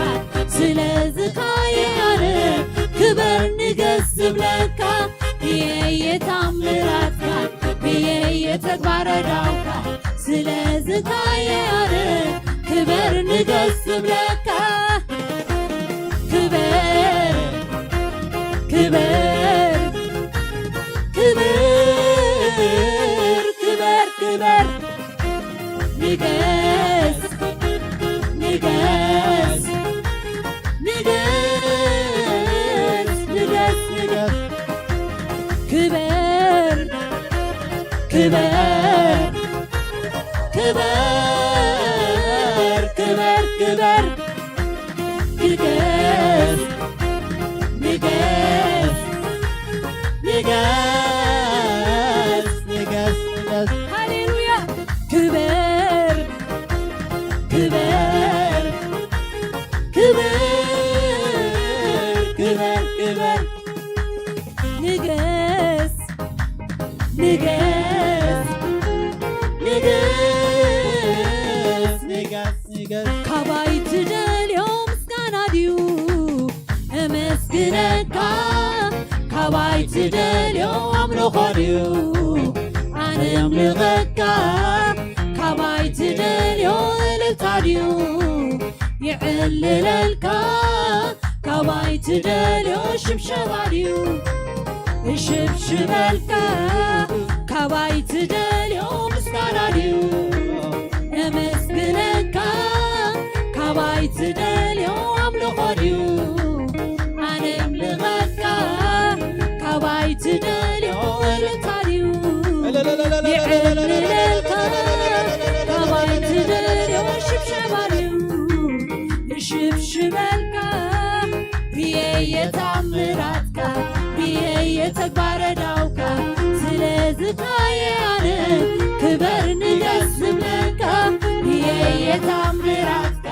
ስለዝካየኣነ ክበር ንገስ ብለካ ርየየ ታምራትካ ርየየ ተግባረዳውካ ስለዝካየኣነ ክበር ንገስ ብለካ ክበር ክበር ክበር ክበር ክበር ንገስ ንገስ ንገስ ንገስ ንገስ ክበር ክበር ክበር ክበር ክበር ንገስ ንገስ ንገስ ንገስ ንገስ ሃሌሉያ ክበር ክበር ክበር ክበር ክበር ንገስ ንገስ ንገስ ንገስ ንገስ ካባይ ትደልዮ ምስጋና ድዩ ኣመስግነካ ካባይ ትደልዮ ኣምልኾ ድዩ ኣነ ኣምልኸካ ካባይ ትደልዮ እልልታ ድዩ ይዕልለልካ ካባይ ትደልዮ ሽብሸባ ድዩ እሽብሽበልካ ካባይ ትደልዮ ምስጋና ድዩ ኣመስግነካ ካባይ ትደልዮ ኣምልኾ ድዩ ኣነ ኣምልኸካ ካባይ ትደልዮ እልልታ ድዩ ይዕልለልካ ካባይ ትደልዮ ሽብሸባ ድዩ እሽብሽበልካ ርየየ ታምራትካ ርየየ ተግባረዳውካ ስለዝታየኣነ ክበር ንገስ ብለካ ርየየ ታምራትካ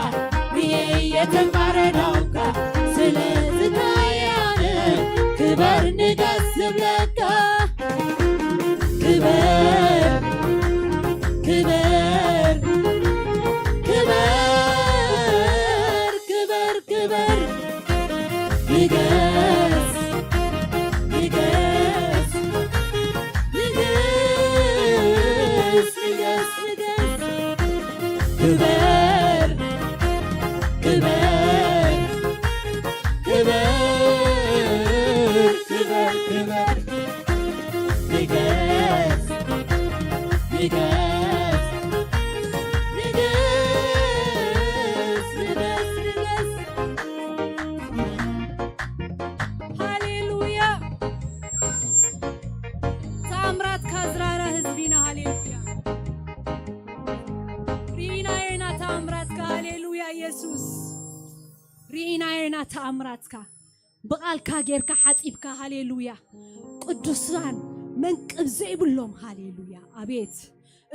ርየየ ተግባረዳውካ ስለዝታየኣነ ክበር ንገስ ብለካ ክበር ክበር ክበር ክበር ክበር ንገስ ንገስ ንገስ ንገስ ንገስ ክበር ክበር ክበር ክበር ክበር ንገስ ንገስ ንገስ ንገስ ንገስ هاليلويا يسوس رينا ينا تأمراتك بقالك غيرك حطيبك هاليلويا قدوسان منقب زيبلهم هاليلويا أبيت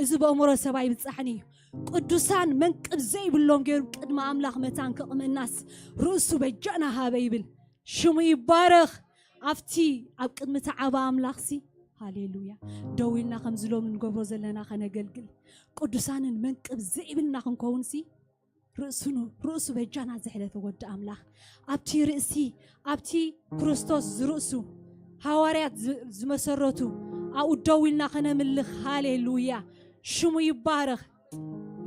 إذا بأمور سباي بتصحني قدوسان منقب زيبلهم غير قدم أملاك متان كقم الناس رؤسو بجانا هابيبل شمو يبارخ أفتي أبقد متعبا أملاكسي هاليلويا دويلنا خمزلو من قبرو زلنا خنقلقل قدوسان منقب زيبلنا خنكونسي رؤسو بجانا زحلة ود أملاك أبتي رئسي أبتي كريستوس رؤسو حواريات زمسرتو أو دويلنا خنملخ هاليلويا شمو يبارخ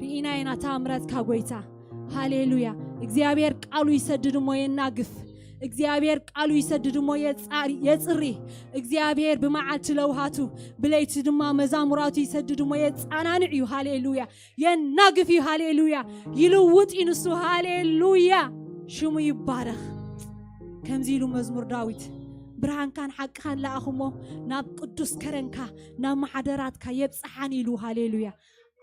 رئينا ينا تامرات كاقويتا هاليلويا እግዚአብሔር ቃሉ ይሰድድ ሞ የናግፍ እግዚአብሔር ቃሉ ይሰድድ ሞ የጽሪ እግዚአብሔር በመዓልት ለውሃቱ ብለይት ድማ መዛሙራቱ ይሰድድ ሞ የጻናንዑ ሃሌሉያ የናግፍ ሃሌሉያ ይልውጥ ይንሱ ሃሌሉያ ሽሙ ይባረክ ከምዚሉ መዝሙር ዳዊት ብርሃን ካን ሐቅ ካን ላአኹሞ ናብ ቅዱስ ከረንካ ናብ ማሕደራትካ የብጽሓን ይሉ ሃሌሉያ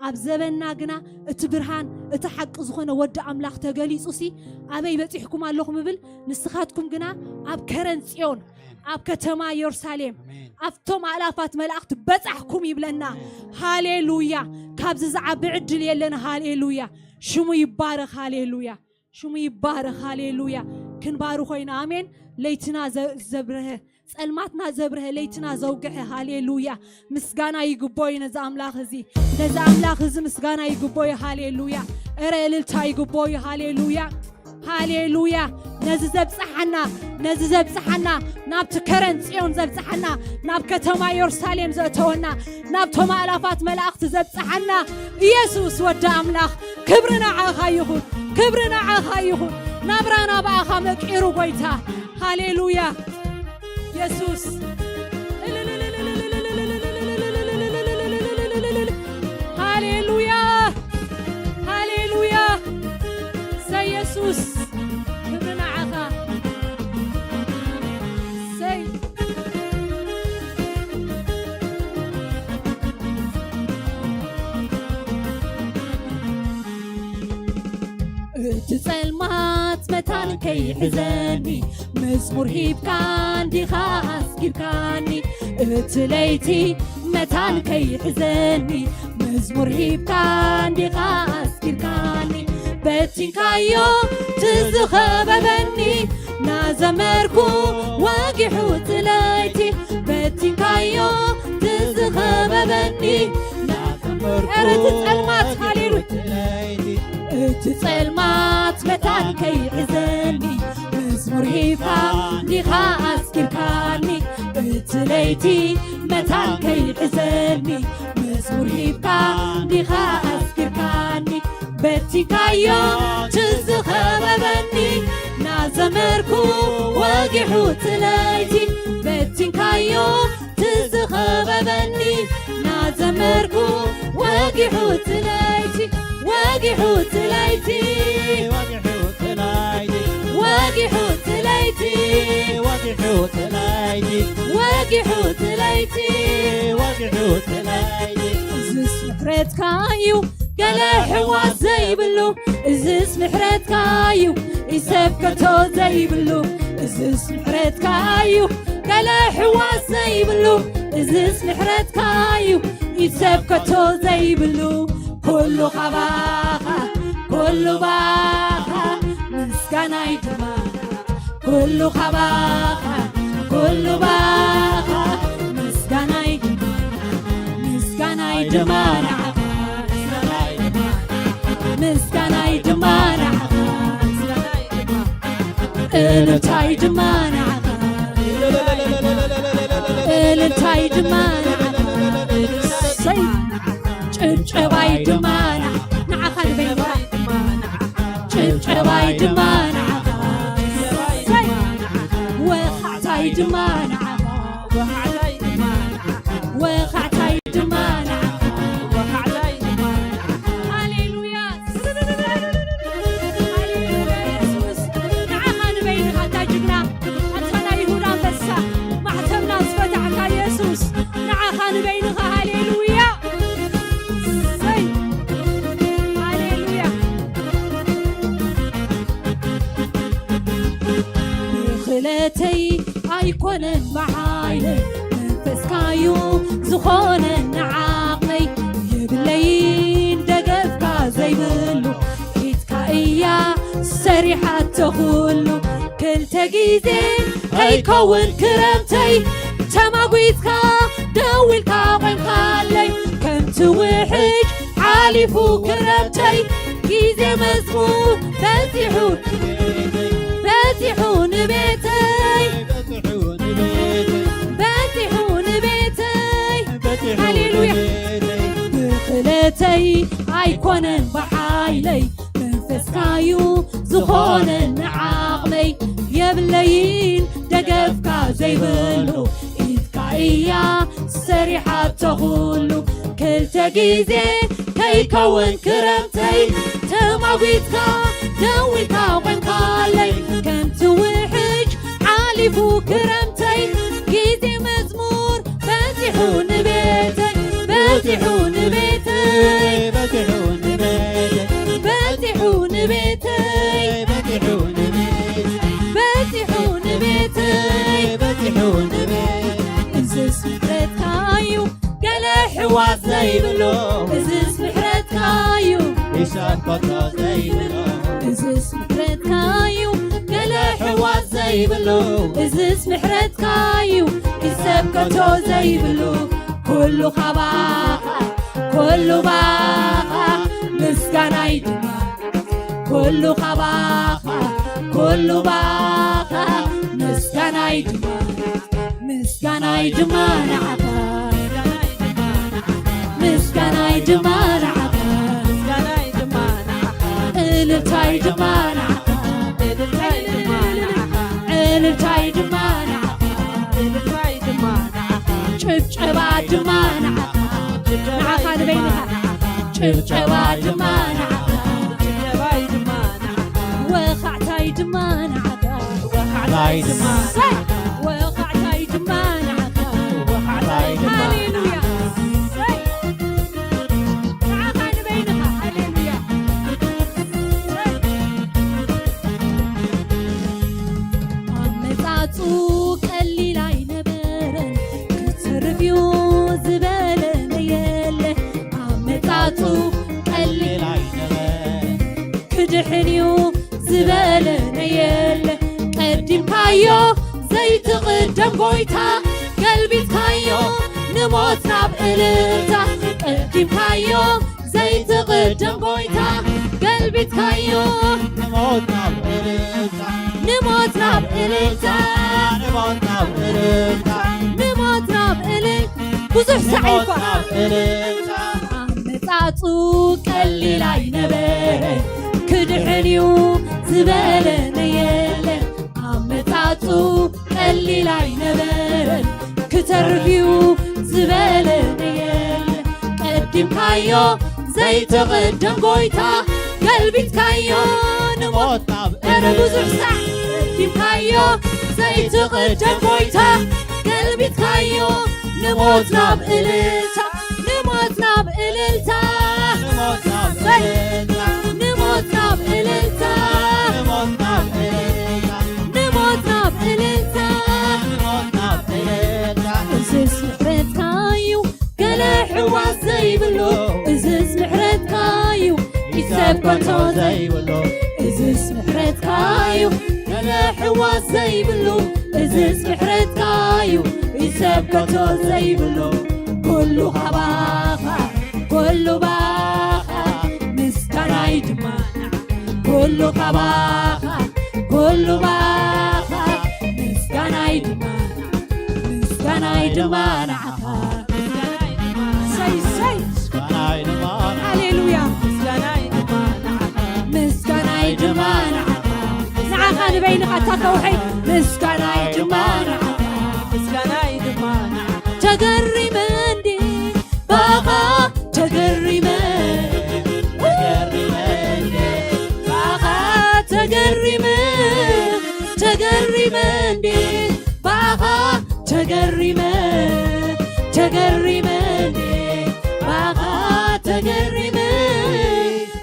أبزبنا جنا اتبرهان اتحق زخنا ود أملاك تجليسوسي أبي بتحكم اللهم بل نسخاتكم جنا أب كرنسيون أب كتما يرسالم أفتم آلافات ملاك بتحكم يبلنا هاليلويا كابز زعب عدل يلنا هاليلويا شمو يبارك هاليلويا شمو يبارك هاليلويا كن باروخين آمين ليتنا زبره سلماتنا زبره ليتنا زوجها هاليلويا مسجانا يجبوي نزا أملاك زي نزا أملاك زي مسجانا يجبوي هاليلويا إريل التاي يجبوي هاليلويا هاليلويا نزب صحنا ناب تكرنت يون زب صحنا ناب كتما يرسالم زتونا ناب توما آلافات ملاك زب صحنا يسوع ود أملاك كبرنا عخايهون كبرنا عخايهون نبرانا بأخامك إيرو بيتا هاليلويا يسوس هاليلويا هاليلويا سي يسوس كبرنا عخا سي تسلمات متان كي حزني مزمور هيب كان دي خاص كيركاني اتليتي متان كي حزني مزمور هيب كان دي خاص كيركاني بتين كايو تزخببني نازمركو واقحو تليتي بتين كايو تزخببني نازمركو تسلمات هاليلو تسلمات متان كي حزني مزمور هيفا دي خاص كيركاني اتليتي متان كي حزني مزمور هيفا دي خاص كيركاني بتي كايو تزخببني نازمركو واقحو تليتي بتي كايو تزخببني نازمركو واقحو تليتي واقحو تليتي واقحو تلايدي واقحو تليتي واقحو تلايدي واقحو تليتي واقحو تلايدي زس محرت كايو قال حواس زي بلو زس محرت كايو يسبكتو زي بلو زس محرت كايو قال حواس زي بلو زس محرت كايو يسبكتو زي بلو كله خباخة كله باخة مسكنا يجمعنا كله خباخة كله باخة مسكنا يجمعنا مسكنا يجمعنا التاي يجمعنا التاي يجمعنا ጭብጨባይ ድማና ንዓኻን በይንካ ጭብጨባይ ድማና ወኻዕታይ ድማና ወኻዕታይ ድማና ሃሌሉያ ሃሌሉያ ኢየሱስ ንዓኻን በይንካ ታጅግና ኣንፈና ይሁዳ አንበሳ ማሕተምና ዝፈታሕካ ኢየሱስ ንዓኻን በይንካ ሃሌሉያ ብክለተይ ኣይኮነን ብሓይለይ መንፈስካዩ ዝኾነ ንዓቕመይ የብለይን ደገፍካ ዘይብሉ ኢትካ እያ ሰሪሓቶ ኩሉ ክልተ ግዜ ከይከውን ክረምተይ ተማጒትካ ደዊልካ ቆምካለይ ከምቲ ውሕጅ ዓሊፉ ክረምተይ ግዜ መዝሙር በፂሑ ንቤተይ ሃሌሉያ ብክለተይ ኣይኮነን ብሓይለይ መንፈስካዩ ዝኾነ ንዓቕመይ የብለይን ደገፍካ ዘይብሉ ኢትካ እያ ሰሪሓቶ ኩሉ ክልተ ግዜ ከይከውን ክረምተይ ተማጒትካ ደዊልካ ቆምካለይ ከምቲ ውሕጅ ዓሊፉ ክረምተይ ግዜ መዝሙር በፂሑ ንቤተይ እዝስ ምሕረትካዩ ገለ ሕዋስ ዘይብሎ እዝስ ምሕረትካዩ إيشان كتا زي بلو እዝስ ምሕረትካዩ ገለ ሕዋስ ዘይብሉ እዝስ ምሕረትካዩ ይሰብከቶ ዘይብሉ ኩሉ ኻባኻ ኩሉ ባኻ ምስጋናይ ድማ ኩሉ ኻባኻ ኩሉ ባኻ ምስጋናይ ድማ ንዓኻ ምስጋናይ ድማ ንዓኻ እልልታይ ድማ ንዓኻ እልልታይ ድማ ንዓኻ ጭብጨባ ድማ ንዓኻ ንዓኻ ንበይንኻ ጭብጨባ ድማ ንዓኻ ወኻዕታይ ድማ ንዓኻ وخعتاي دما ወኻዕታይ ድማ ንዓኻ وخعتاي دما ሃሌሉያ ንዓኻ ንበይንኻ ሃሌሉያ ኣመፃፁ ቀሊል ኣይነበረን ክትርፍዩ ዝበለነ የለ ኣመፃፁ ቀሊል ክድሕንዩ ዝበለነ የለ ቀዲምካዮ ዘይትቕደም ጎይታ ገልቢትካዮ ንሞት ናብ እልልታ ቀዲምካዮ ዘይትቕደም ጎይታ ገልቢትካዮ نموت ناب إلتا ንሞት ናብ እልልታ نموت ناب إلتا ንሞት ናብ እልል ብዙሕ نموت ሳዒኳ ناب إلتا ኣመፃፁ ቀሊል ኣይነበረን ክድሕንዩ ዝበለነ የለ ኣመፃፁ ቀሊል ኣይነበረን ክተርፍዩ ዝበለነ የለ ቀዲምካዮ ዘይትቕደም ጎይታ ገልቢትካዮ ንሞት نموت ناب أنا بزح إلتا ساعة قدمكايو ዘይትቕደም ጎይታ ገልቢትካዮ ንሞት ናብ እልልታ ንሞት ናብ እልልታ نموت ناب إلتا ንሞት ናብ እልልታ نموت ناب إلتا ንሞት ናብ እልልታ نموت ناب إلتا እዝዝ ምሕረትካዩ ገለ ሕዋስ ዘይብሉ እዝዝ ምሕረትካዩ ይሰብከቶ ዘይብሉ እዝዝ ምሕረትካዩ ገለ ሕዋስ ዘይብሉ እዝዝ ምሕረትካዩ ይሰብከቶ ዘይብሉ ኩሉ ኻባኻ ኩሉ ባኻ ምስጋናይ ድማ ኩሉ ኻባኻ ኩሉ ባኻ ምስጋናይ ድማ ንዓኻ ሰይ كناي نمان ሃሌሉያ ምስጋናይ ድማ ንዓኻ ንበይንኻ ታተውሐይ ምስጋናይ ድማ ንዓኻ ተገሪመ እንዴ ባኻ ተገሪመ ባኻ ተገሪመ እንዴ ባኻ ተገሪመ እንዴ ባኻ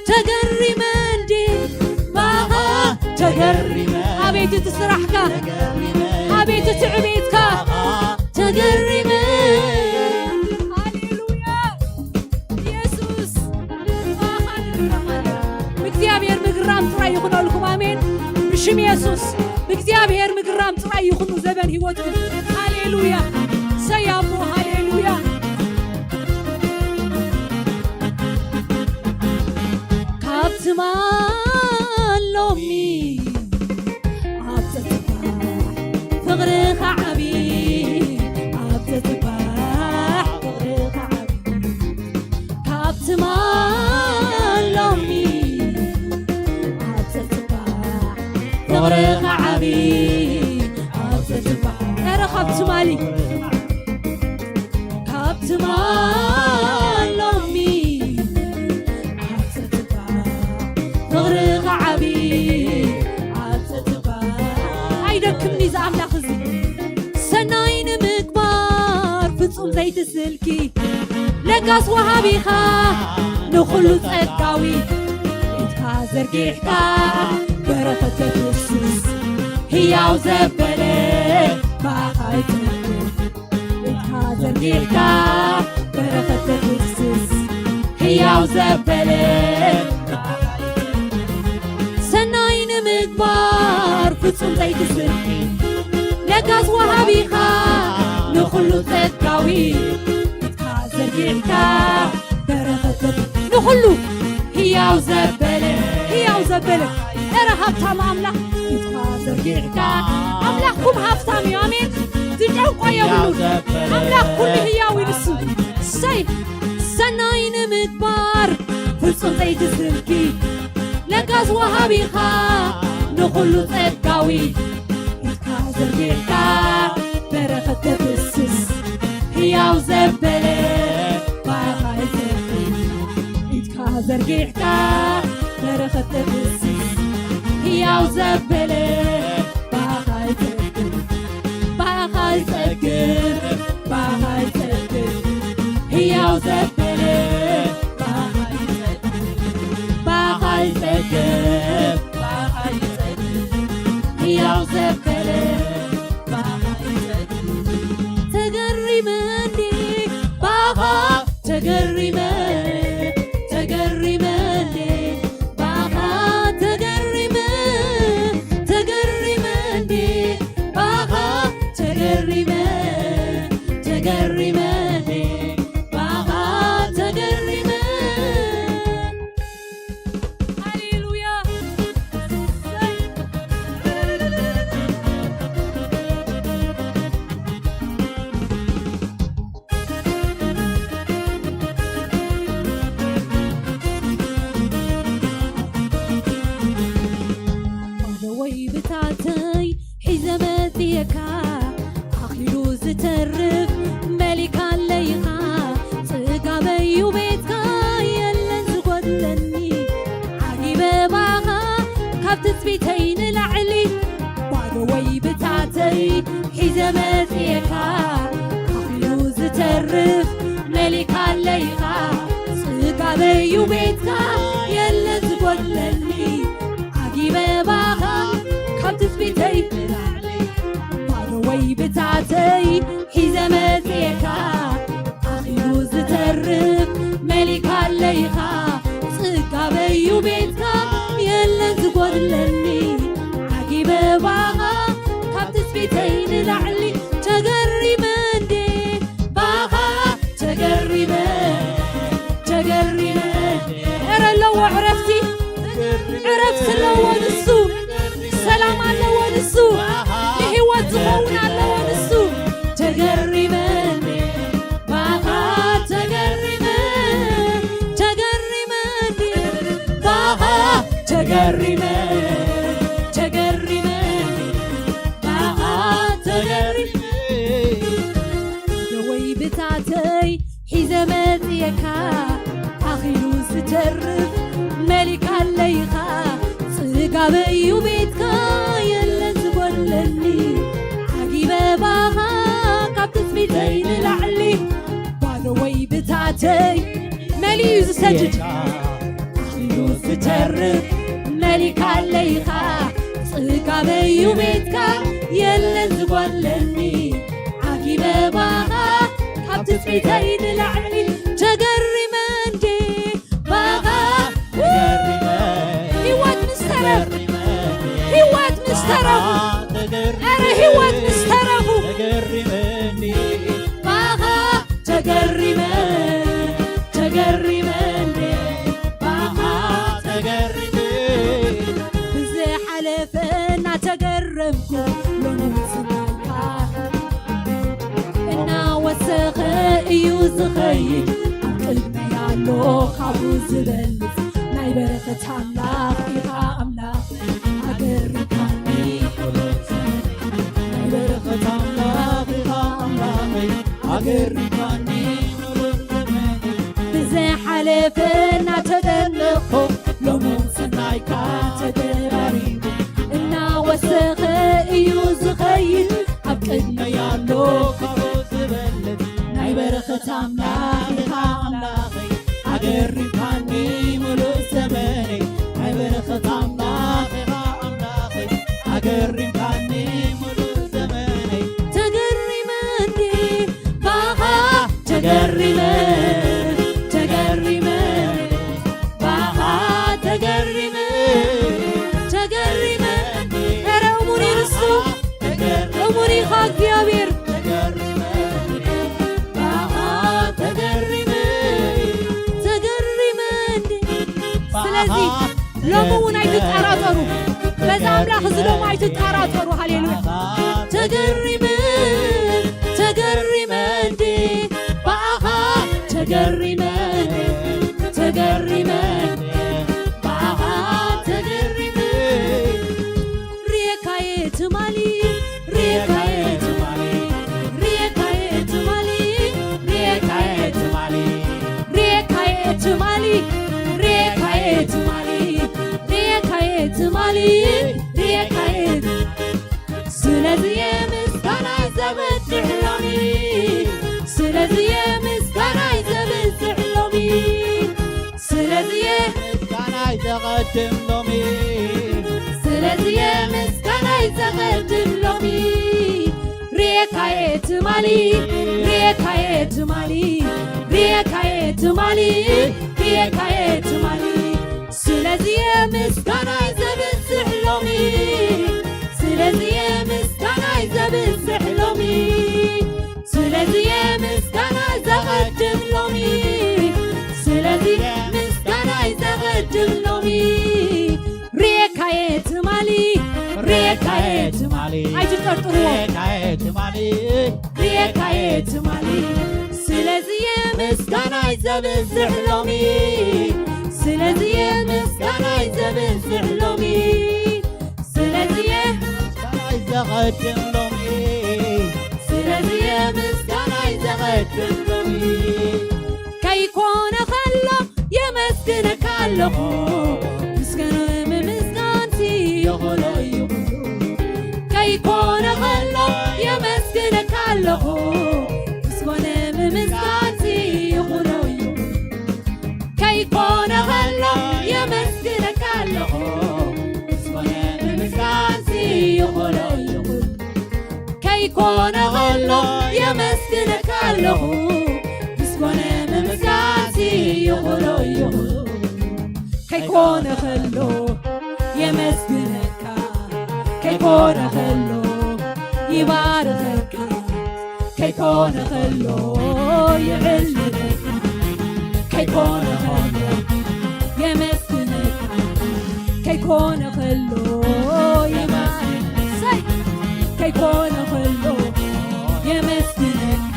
ተገሪመ እንዴ ባኻ ተገሪመ أبيت تسرحك أبيت تعبيتك تقرب هاليلويا يسوس بእግዚአብሔር مقرام ترى يخنوا لكم آمين بشم يسوس بእግዚአብሔር مقرام ترى يخنوا زبن هيوتكم هاليلويا سيابو هاليلويا كابتمان لومي عبتتباح فغرخ عبي عبتتباح فغرخ عبي كابتمان لومي عبتتباح فغرخ عبي عبتتباح أنا كابتمالي كابتمان لومي فغرق عبي عبتتباح هيدكمني زعم لاخزي سناين مكبار فتصوم زيت السلكي لقاس وهابيخا نخلو تقاوي إتكا زرقيحكا بركة تسوس هياو زبلي باقاي تنكر إتكا زرقيحكا بركة تسوس هياو زبلي سناين مكبار فتصوم زيت السلكي لقاس وهابيخا نخلو تقاوي إتكا زرقيحكا بركة نخلو هياو زبلة هبتام أملاك إتكا زرقيحكا أملاككم هبتام يا أمين تجعوا يقولون أملاك كل هياوي نسو سناين مكبار فتصوم زيت السلكي لقاس وهابيخا نخلو تقاوي إتكا زرقيحكا بركة تبسس هياو زبلة باقاي زبلة إتكا زرقيحكا بركة تبسس هياو زبلة باقاي زبلة باقاي زبلة باقاي زبلة هياو زبلة باقاي زبلة هياو زبلة تقرمني باقا تقرمني تقرمني باقا تقرمني باقا تقرمني تقرمني باقا تقرمني هاليلويا وي بتاعتي حزمتيكا أخيلو زترف ملك عليها تقابي وبيتكا يلا زغدلني عجيبة باغا كابت بيتين العلي وي بتاعتي حزمتيكا أخيلو زترف ملك عليها تقابي وبيتكا يلا زغدلني عجيبة باغا كابت بيتين العلي وي بتاعتي حزمتيكا أخيلو زترف ملك عليها تقابي وبيتكا يلا زغدلني عجيبة باغا كابت بيتين العلي تقرمني باغا تقرمني أرى لو عرفتي عرفت لو ونسو سلام على ونسو لهوات زغون على ونسو تقرمني باغا تقرمني باغا تقرمني باغا تقرمني لوي بتاعتي حزمتيكا أخيلو سترف ملك عليها تقابي وبيتكا يلا زبلني عجيبة باغا كابت بيتين العلي وي بتاعتي ملي سجد أخيلو سترف ملك عليها ጽጋበዩ ቤትካ የለን ዝጓለኒ ዓጊበ ባኻ ካብቲ ጽቤተይ ንላዕሊ ተገሪመ እንዴ ባኻ ህይወት ምስተረፉ ህይወት ምስተረፉ ኧረ ህይወት ምስተረፉ ባኻ ተገሪመ ተገሪመ እንዴ ባኻ ተገሪመ ብዝሓለፈና ተገረምኩ ሎንምስናካ እናወሰኸ እዩ ዝኸይድ ኣብ ቅድመያሎ ካብኡ ዝበልፅ ናይ በረኸት ኣምላኽ ኢኻ ኣምላኽ ኣገሪምካኒ ናይ በረኸት ኣምላኽ ኢኻ ኣምላኸይ ኣገሪምካኒ ብዝሓለፈና ተደነቕኩ ሎሞን ሰናይካ ተደራሪቡ እናወሰኸ እዩ ዝኸይድ ኣብ ቅድመያሎ ካብኡ ዝበልፅ ናይ በረኸት ኣምላኽ ኢኻ ኣምላኸይ ኣገሪምካኒ ሙሉእ ዘመነይ ናይ በረኸት ኣምላኽ ኢኻ ኣምላኸይ ኣገሪምካኒ ሙሉእ ዘመነይ ተገሪመ እንዴ ባኻ ተገሪመ ተገሪመ ባኻ ተገሪመ ተገሪመ ኧረ እሙኒ ንሱ እሙኒ ኢኻ እግዚኣብሔር ባኻ ተገሪመ ተገሪመ እንዴ ስለዚ ሎሚ እውን ኣይትጠራጠሩ በዛ ኣምላኽ እዚ ሎሚ ኣይትጠራጠሩ ሃሌሉያ ተገሪመ ተገሪመ እንዴ ባኻ ተገሪመ ተገሪመ ባኻ ተገሪመ ሪካዬ ትማሊ ሪካዬ ትማሊ ሪካዬ ትማሊ ሪካዬ ትማሊ ሪካዬ ትማሊ ሪካዬ ትማሊ ሪካዬ ትማሊ ሪካዬ ስለዚህ የምስጋና ዘበጽሕ ሎሚ ስለዚህ የምስጋና ዘበጽሕ ሎሚ ስለዚህ የምስጋና ዘቀድም ሎሚ ስለዚህ የምስጋና ዘቀድም ሎሚ ሪካዬ ትማሊ ሪካዬ ትማሊ ሪካዬ ትማሊ ሪካዬ ትማሊ ስለዚህ የምስጋና ዘበጽሕ ሎሚ ስለዚህ የምስጋና ዘበጽሕ ሎሚ ስለዚህ የምስጋና ዘቀድም ሎሚ ስለዚህ ምስጋና ዘቀድም ሎሚ ሪካዬ ትማሊ ሪካዬ ትማሊ አይትጠርጥሩ ሪካዬ ትማሊ ሪካዬ ትማሊ ስለዚህ የምስጋና ዘበጽሕ ሎሚ ስለዚህ የምስጋና ዘበጽሕ ሎሚ ስለዚህ የምስጋና ዘቀድም ሎሚ ስለዚህ የምስጋና ዘቀድም ሎሚ ከይኮነ ከሎ የመስግነካ ኣለኹ ምስጋና ምምስጋንቲ ይኹሎ ይኹሉ ከይኮነ ከሎ የመስግነካ ኣለኹ ምስጋና ምምስጋንቲ ይኹሎ ይኹሉ ከይኮነ ከሎ የመስግነካ ኣለኹ ምስጋና ምምስጋንቲ ይኹሎ ይኹሉ ከይኮነ ከሎ የመስግነካ ኣለኹ ምስጋና ምምስጋንቲ ይኹሎ ይኹሉ ከይኮነ ከሎ የመስግነካ ከይኮነ ከሎ ይባርከካ ከይኮነ ከሎ ይዕልለካ ከይኮነ ከሎ የመስግነካ ከይኮነ ከሎ ይባርከካ ከይኮነ ከሎ የመስግነካ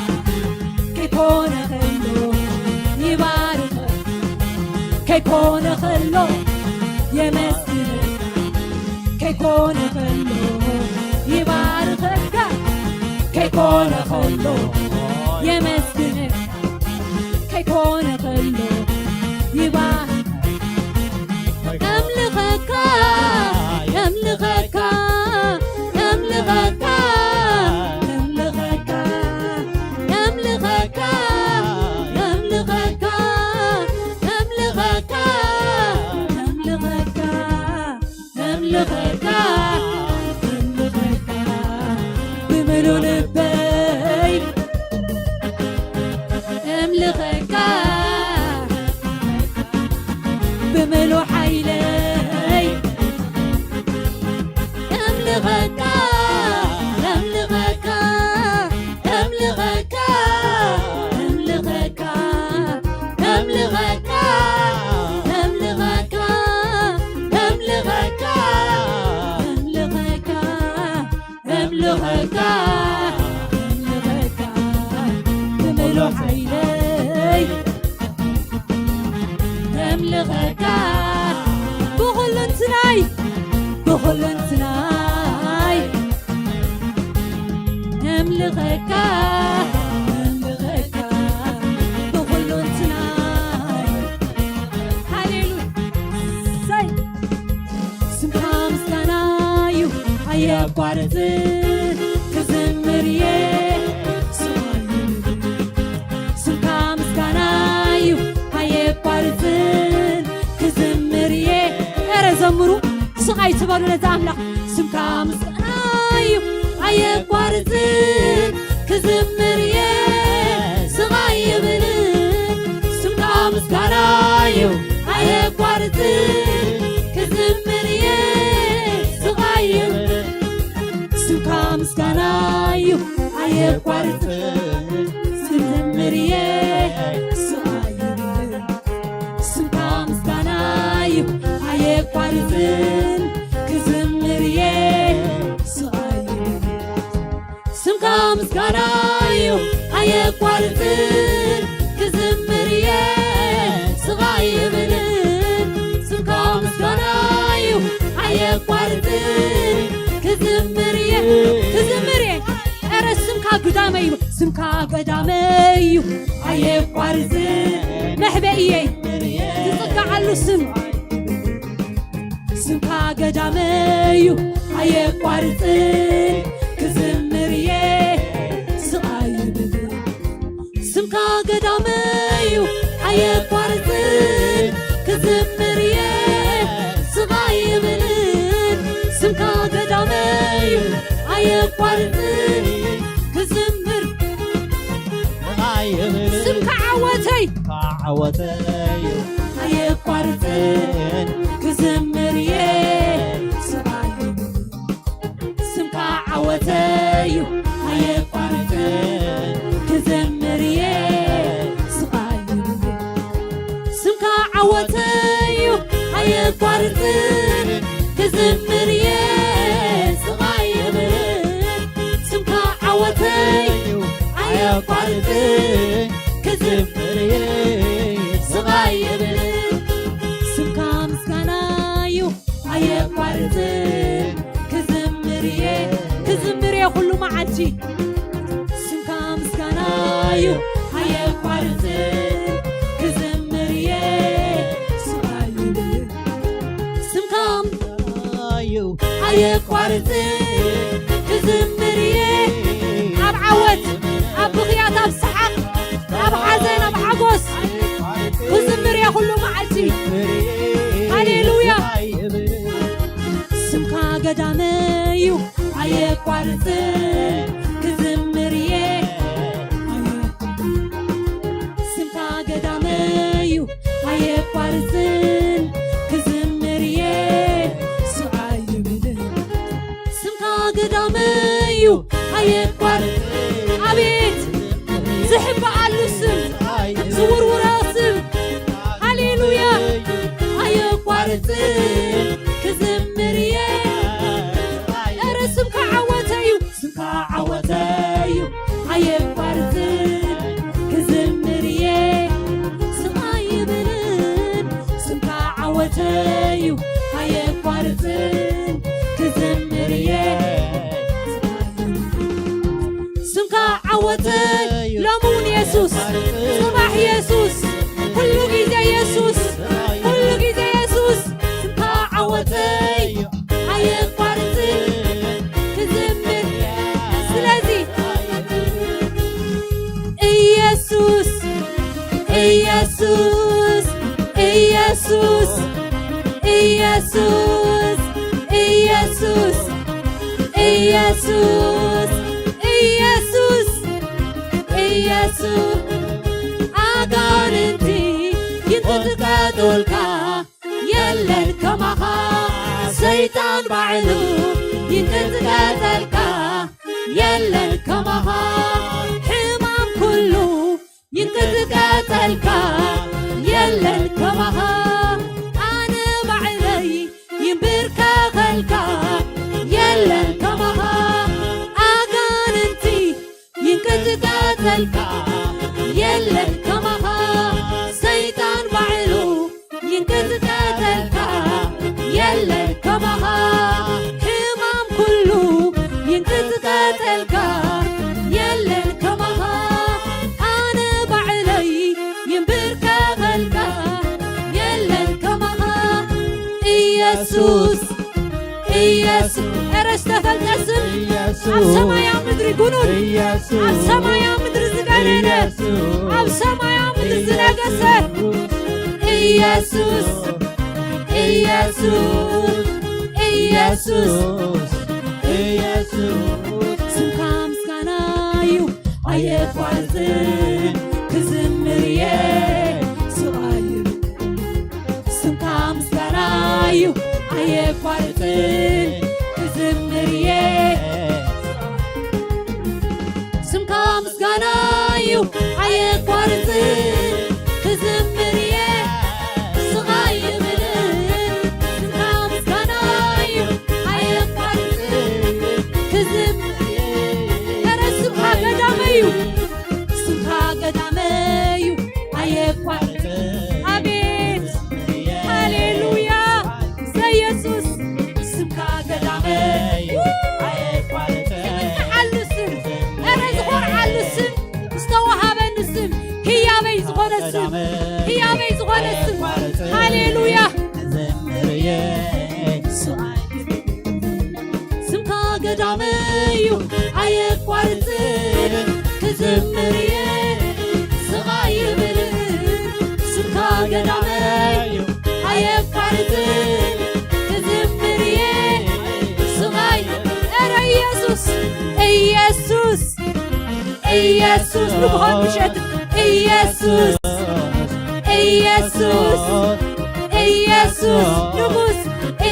ከይኮነ ከሎ ይባርከካ ከይኮነ ከሎ የመስግነካ ከይኮነ ከሎ ይባርከካ ከይኮነ ከሎ የመስግነካ ከይኮነ ከሎ ይባርከካ አምልኸካ አምልኸካ አምልኸካ አምልኸካ አምልኸካ አምልኸካ አምልኸካ አምልኸካ እንትናይ بكل እንትናይ نملغك بكل እንትናይ هاليلويا ساي سمكا مسكنايو أيقارت كزمريه سمكا مسكنايو أيقارت كزمريه أرزمرو سقاي تبارو لتعملق سمكا مسكنايو أيقارت كزمريه سقاي بلن سمكا مسكنايو أيقارت كزمريه سقاي بلن سمكا مسكنايو أيقارت كزمريه سقاي بلن سمكا مسكنايو أيقارت كزمريه سقاي بلن سمكا مسكنايو أيقارت كزمريه سقاي بلن سمكا مسكنايو أيقارت كزمريه أرى سمكا قدامي سمكا قدامي أيقارت محبئي تطقع على السم سمكا قدامي أيقارت كزمريه سقاي بلن سمكا قدامي أيقارت كزمريه سقاي بلن سمكا قدامي أيقارت كزمر سمكا عوتي أيقارت كزمريه سقاي بلن سمكا عوتي أيقارت كزمريه سقاي بلن سمكا عوتي أيقارت كزمريه سقاي بلن سمكا عوتي أيقارت كزمريه سقاي بلن سمكا مسكنايو أيقارت كزمريه كله معجي سمكا مسكنايو أيقارت كزمريه سقاي بلن سمكا أيقارت كزمريه أب عوت أب بغيات أب سحق أب حزن أب عقوس كزمريه كله معجي هاليلويا سمكا قدامي أيقارت كزمريه سمكا قدامي أيقارت كزمريه سقاي بلن سمكا قدامي أيقارت أبيت زحب على السم زور وراسم هاليلويا أيقارت كزمريه سمكا عوتي أيقارت كزمريه سقاي بلن سمكا عوتي أيقارت كزمريه سمكا عوتي لمون يسوس صباح يسوس كل جيزة يسوس كل جيزة يسوس سمكا عوتي أيقارت كزمر سلازي إيسوس إيسوس إيسوس إيسوس إيسوس إيسوس إيسوس إيسوس أغانتي ينتقدولك يلل كمها سيطان بعلو ينتقدلك يلل كمها حمام كله ينتقدلك يلل كمها أنا بعلي ينبرك خلك يلل كمها أغانتي ينتقدلك يلل كمها سيطان بعلو ينتقدلك يلل ኢየሱስ ኢየሱስ እረስተፈልተስም ኣብ ሰማያ ምድሪ ጉኑን ኣብ ሰማያ ምድሪ ዝገነነ ኣብ ሰማያ ምድሪ ዝነገሰ ኢየሱስ ኢየሱስ ኢየሱስ ስምካ ምስጋና እዩ ኣየቋርፅን ክዝምር እየ ስቓይብ ስምካ ምስጋና እዩ ኣየቋርፅን ክዝምር እየ ስምካ ምስጋና እዩ ኣየቋርፅን ክዝምር እየ ስቓይብን ስምካ ምስጋና እዩ ኣየቋርፅን ክዝምር ኧረ ስምካ ገዳመ እዩ ስምካ ገዳመ እዩ ኣየቋርፅን አቤት ሃሌሉያ ዘኢየሱስ ስምካ ገዳመ ዓሉስም ኧረ ዝኮርዓሉ ስም ዝተዋሃበኒ ስም ህያበይ ዝኾነ ስም ህያበይ ዝኾነ ስም ሃሌሉያ ስምካ ገዳመ እዩ ኣየቋርፅን ክዝምር እየ ስቓይብን ስምካ ገዳመ እዩ ኣየቋርፅን ክዝምር እየ ስቓይ ኧረ ኢየሱስ ኢየሱስ ኢየሱስ ንብኾን ምሸት ኢየሱስ ኢየሱስ ኢየሱስ ንጉስ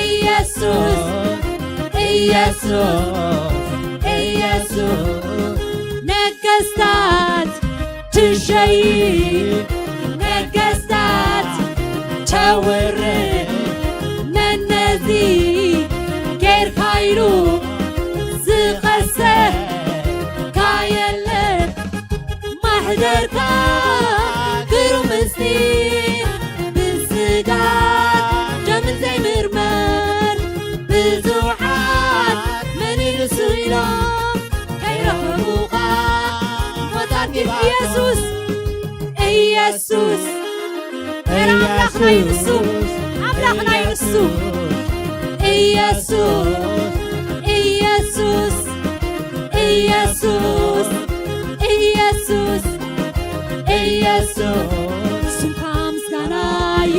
ኢየሱስ ኢየሱስ ኢየሱስ ነገስታት ትሸይድ ነገስታት ተውርድ መነዚ ጌርካ ኢሉ ዝቐሰ ካየለን ማሕደርካ ግሩም ምስጢር ብስጋት ደምን ዘይምርመር ብዙሓት መን ይንሱ ኢሎም ከይረኸቡኻ ሞታን ግን ኢየሱስ ኢየሱስ ኧረ ኣምላኽና ይንሱ ኣምላኽና ይንሱ ኢየሱስ ኢየሱስ ኢየሱስ ኢየሱስ ኢየሱስ ስምካ ምስጋና እዩ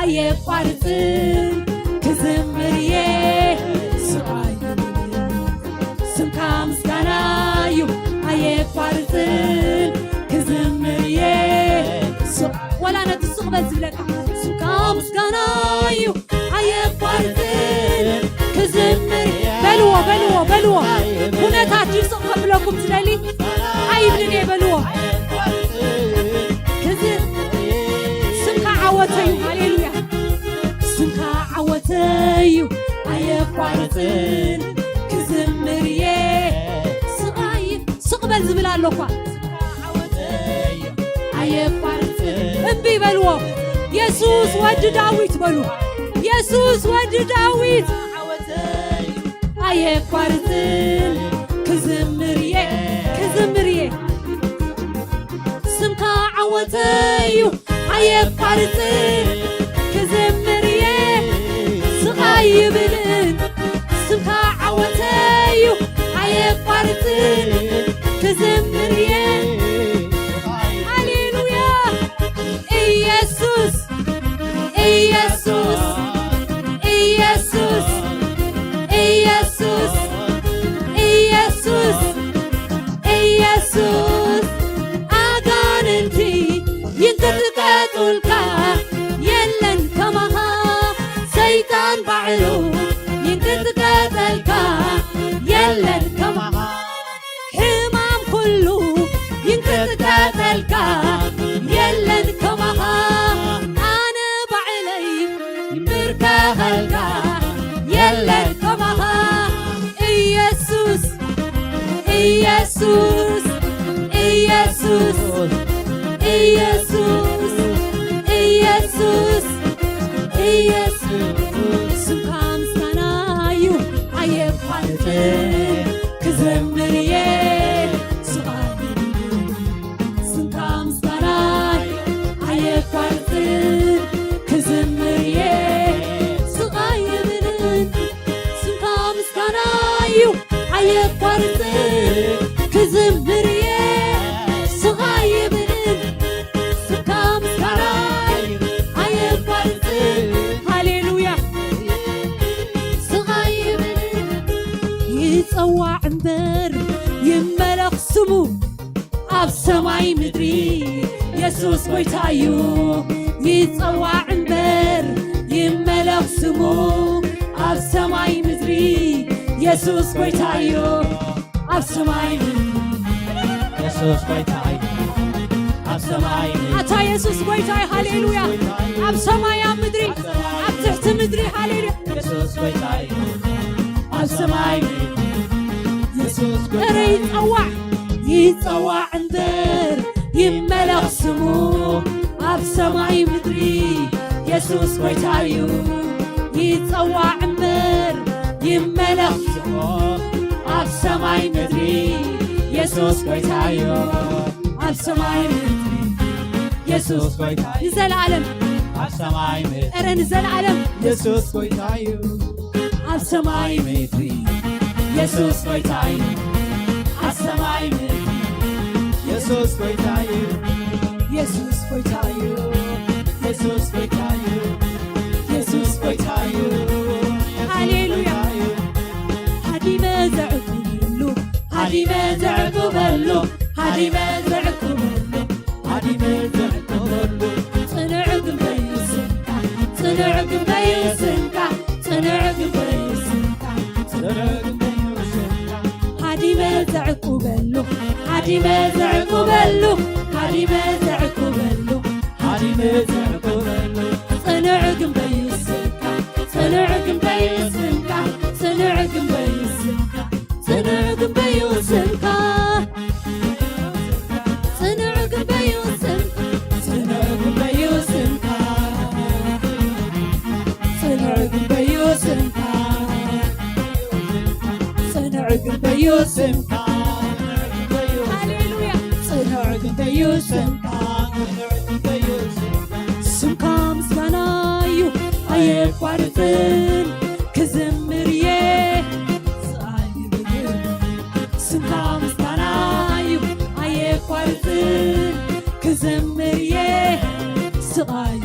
ኣየቋርፅን ክዝምር እየ ስቓይብን ስምካ ምስጋና እዩ ኣየቋርፅን ክዝምር እየ ወላ ነቲ ስቕበት ዝብለካ ስምካ ምስጋና እዩ ኣየቋርፅን ክዝምር በልዎ በልዎ በልዎ ኩነታት ይስቕ ከብለኩም ዝደሊ ኣይብልን እየ በልዎ ስምካ ዓወተዩ ሃሌሉያ ስምካ ዓወተዩ ኣየቋርፅን ክዝምር እየ ስቓይብ ስቕበል ዝብል ኣሎ እኳ ኣየቋርፅን እምቢ በልዎ ኢየሱስ ወዲ ዳዊት በሉ ኢየሱስ ወዲ ዳዊት ኣየቋርፅን ክዝምር እየ ክዝምር እየ ስምካ ዓወተዩ ኣየቋርፅን ክዝምር እየ ስቓይብን ስምካ ዓወተዩ ኣየቋርፅን ክዝምር እየ ሃሌሉያ ኢየሱስ ኢየሱስ ኢየሱስ ኢየሱስ ኢየሱስ ኢየሱስ ኣጋንንቲ ይንቅጥቀጡልካ የለን ከማኻ ሰይጣን ባዕሉ ይንቅጥቀጠልካ የለን ከማኻ ሕማም ኩሉ ይንቅጥቀጠልካ የለን ከማኻ ኣነ ባዕለይ ይምርከኸልካ የለን ከማኻ ኢየሱስ ኢየሱስ ኢየሱስ ኢየሱስ ኢየሱስ ኢየሱስ ስምካ ምስጋና እዩ ኣየቋርፅን ክዝምር እየ ስቓይብን ስምካ ምስጋና እዩ ኣየቋርፅን ክዝምር እየ ስቓይብን አየቋርጥ ክዝምርየ ስኻይብልን ስካ ምስጋና አየቋርጥ ሃሌሉያ ስኻይብልን ይጸዋዕ እምበር ይመለኽ ስሙ ኣብ ሰማይ ምድሪ ኢየሱስ ጐይታ እዩ ይጸዋዕ እምበር ይመለኽ ስሙ ኣብ ሰማይ ምድሪ ኢየሱስ ጐይታ እዩ ኣብ ሰማይ ኢየሱስ ጐይታ እዩ ኣብ ሰማይ ኣታ ኢየሱስ ጐይታ እዩ ሃሌሉያ ኣብ ሰማይ ኣብ ምድሪ ኣብ ትሕቲ ምድሪ ሃሌሉያ ኢየሱስ ጐይታ እዩ ኣብ ሰማይ ኢየሱስ ጐይታ እረ ይጸዋዕ እምበር ይመለኽ ስሙ ኣብ ሰማይ ምድሪ ኢየሱስ ጐይታ እዩ ይጸዋዕ እምበር ይመለኽ ስሙ ኣብ ሰማይ ምድሪ ኢየሱስ ጐይታ እዩ ኣብ ሰማይ ምድሪ ኢየሱስ ጐይታ እዩ ንዘለዓለም ኣብ ሰማይ ምድሪ እረ ንዘለዓለም ኢየሱስ ጐይታ እዩ ኣብ ሰማይ ምድሪ ኢየሱስ ጐይታ እዩ ኣብ ሰማይ ምድሪ ኢየሱስ ጐይታ እዩ ኢየሱስ ጐይታ እዩ ኢየሱስ ጐይታ እዩ ኢየሱስ ጐይታ እዩ ሃሌሉያ ሃዲመ ዘዕቁበሉ ሃዲመ ዘዕቁበሉ ሃዲመ ዘዕቁበሉ ሃዲመ ዘዕቁበሉ ጽኑዕ ግንበይ ይስንካ ጽኑዕ ግንበይ ይስንካ ጽኑዕ ግንበይ ይስንካ ሃዲመ ዘዕቁበሉ ሃዲመ ዘዕቁበሉ ሃዲመ ዘዕቁበሉ ሃዲመ ዘዕቁበሉ ጽኑዕ ግንበይ ይስንካ ጽኑዕ ግንበይ ይስንካ ጽኑዕ ግንበይ ይስንካ ጽኑዕ ግንበይ ይስንካ ጽኑዕ ግንበይ ይስንካ ጽኑዕ ግንበይ ይስንካ ጽኑዕ ግንበይ ይስንካ ጽኑዕ ግንበይ ይስንካ ሃሌሉያ ጽኑዕ ግንበይ ይስንካ ስምካ ምስጋና እዩ ኣየቋርጥን ክዝምርየ ስምካ ምስጋና እዩ ኣየቋርጥን ክዝምርየ ስቓይ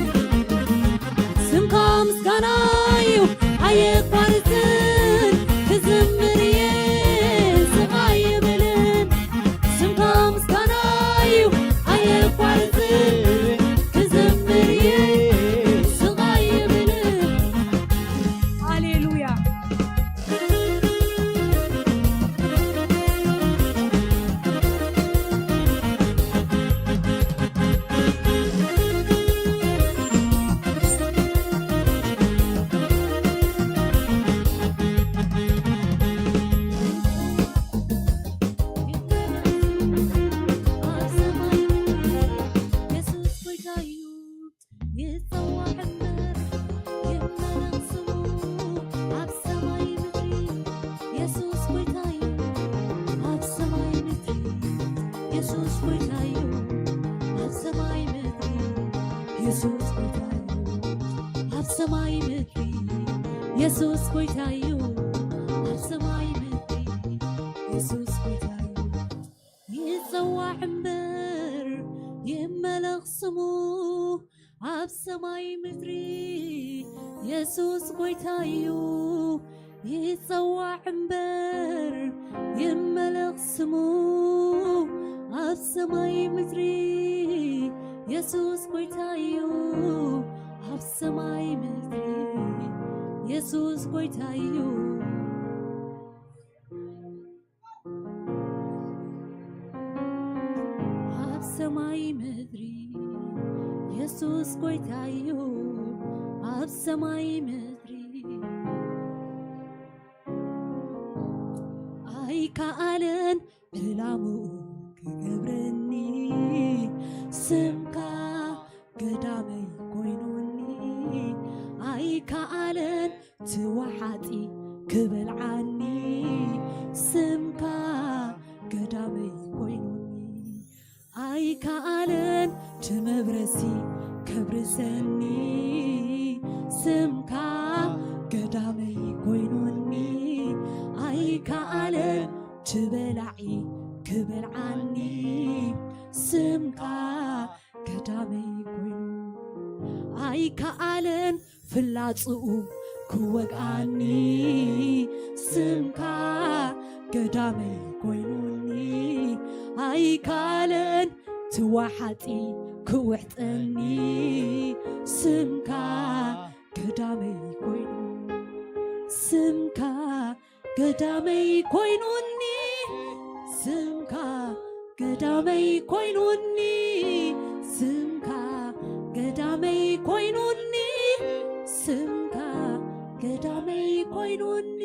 ስምካ ምስጋና እዩ ኣየቋርጥን ክዝምርየ ስቓይ ይብልን ስምካ ምስጋና እዩ ኣየቋርጥን ክዝምርየ ስቓይ ይብልን ሃሌሉያ ኢየሱስ ጐይታ እዩ ኣብ ሰማይ ምድሪ ኢየሱስ ጐይታ እዩ ይጸዋዕ እምበር ይመለኽ ስሙ ኣብ ሰማይ ምድሪ ኢየሱስ ጐይታ እዩ ይጸዋዕ እምበር ይመለኽ ስሙ ኣብ ሰማይ ምድሪ ኢየሱስ ጐይታ እዩ ኣብ ሰማይ ምድሪ ኢየሱስ ጐይታ እዩ ኣብ ሰማይ ምድሪ ኢየሱስ ጐይታ እዩ ኣብ ሰማይ ምድሪ ኣይከኣለን ዕላምኡ ክገብረኒ ስምካ ገዳመይ ኮይኑኒ ኣይከኣለን ትዋሓጢ ክበልዓኒ ስምካ ገዳመይ ኮይኑኒ ኣይከኣለን ትመብረሲ ከብርሰኒ ስምካ ገዳመይ ኮይኑኒ ኣይከኣለን ትበላዒ ክበልዓኒ ስምካ ቀዳመይ ኮይኑ ኣይከኣለን ፍላጽኡ ክወግኣኒ ስምካ ቀዳመይ ኮይኑኒ ኣይከኣለን ትዋሓጢ ክውሕጠኒ ስምካ ቀዳመይ ኮይኑ ስምካ ቀዳመይ ኮይኑኒ ስምካ ቀዳመይ ኮይኑኒ ስምካ ቀዳመይ ኮይኑኒ ስምካ ቀዳመይ ኮይኑኒ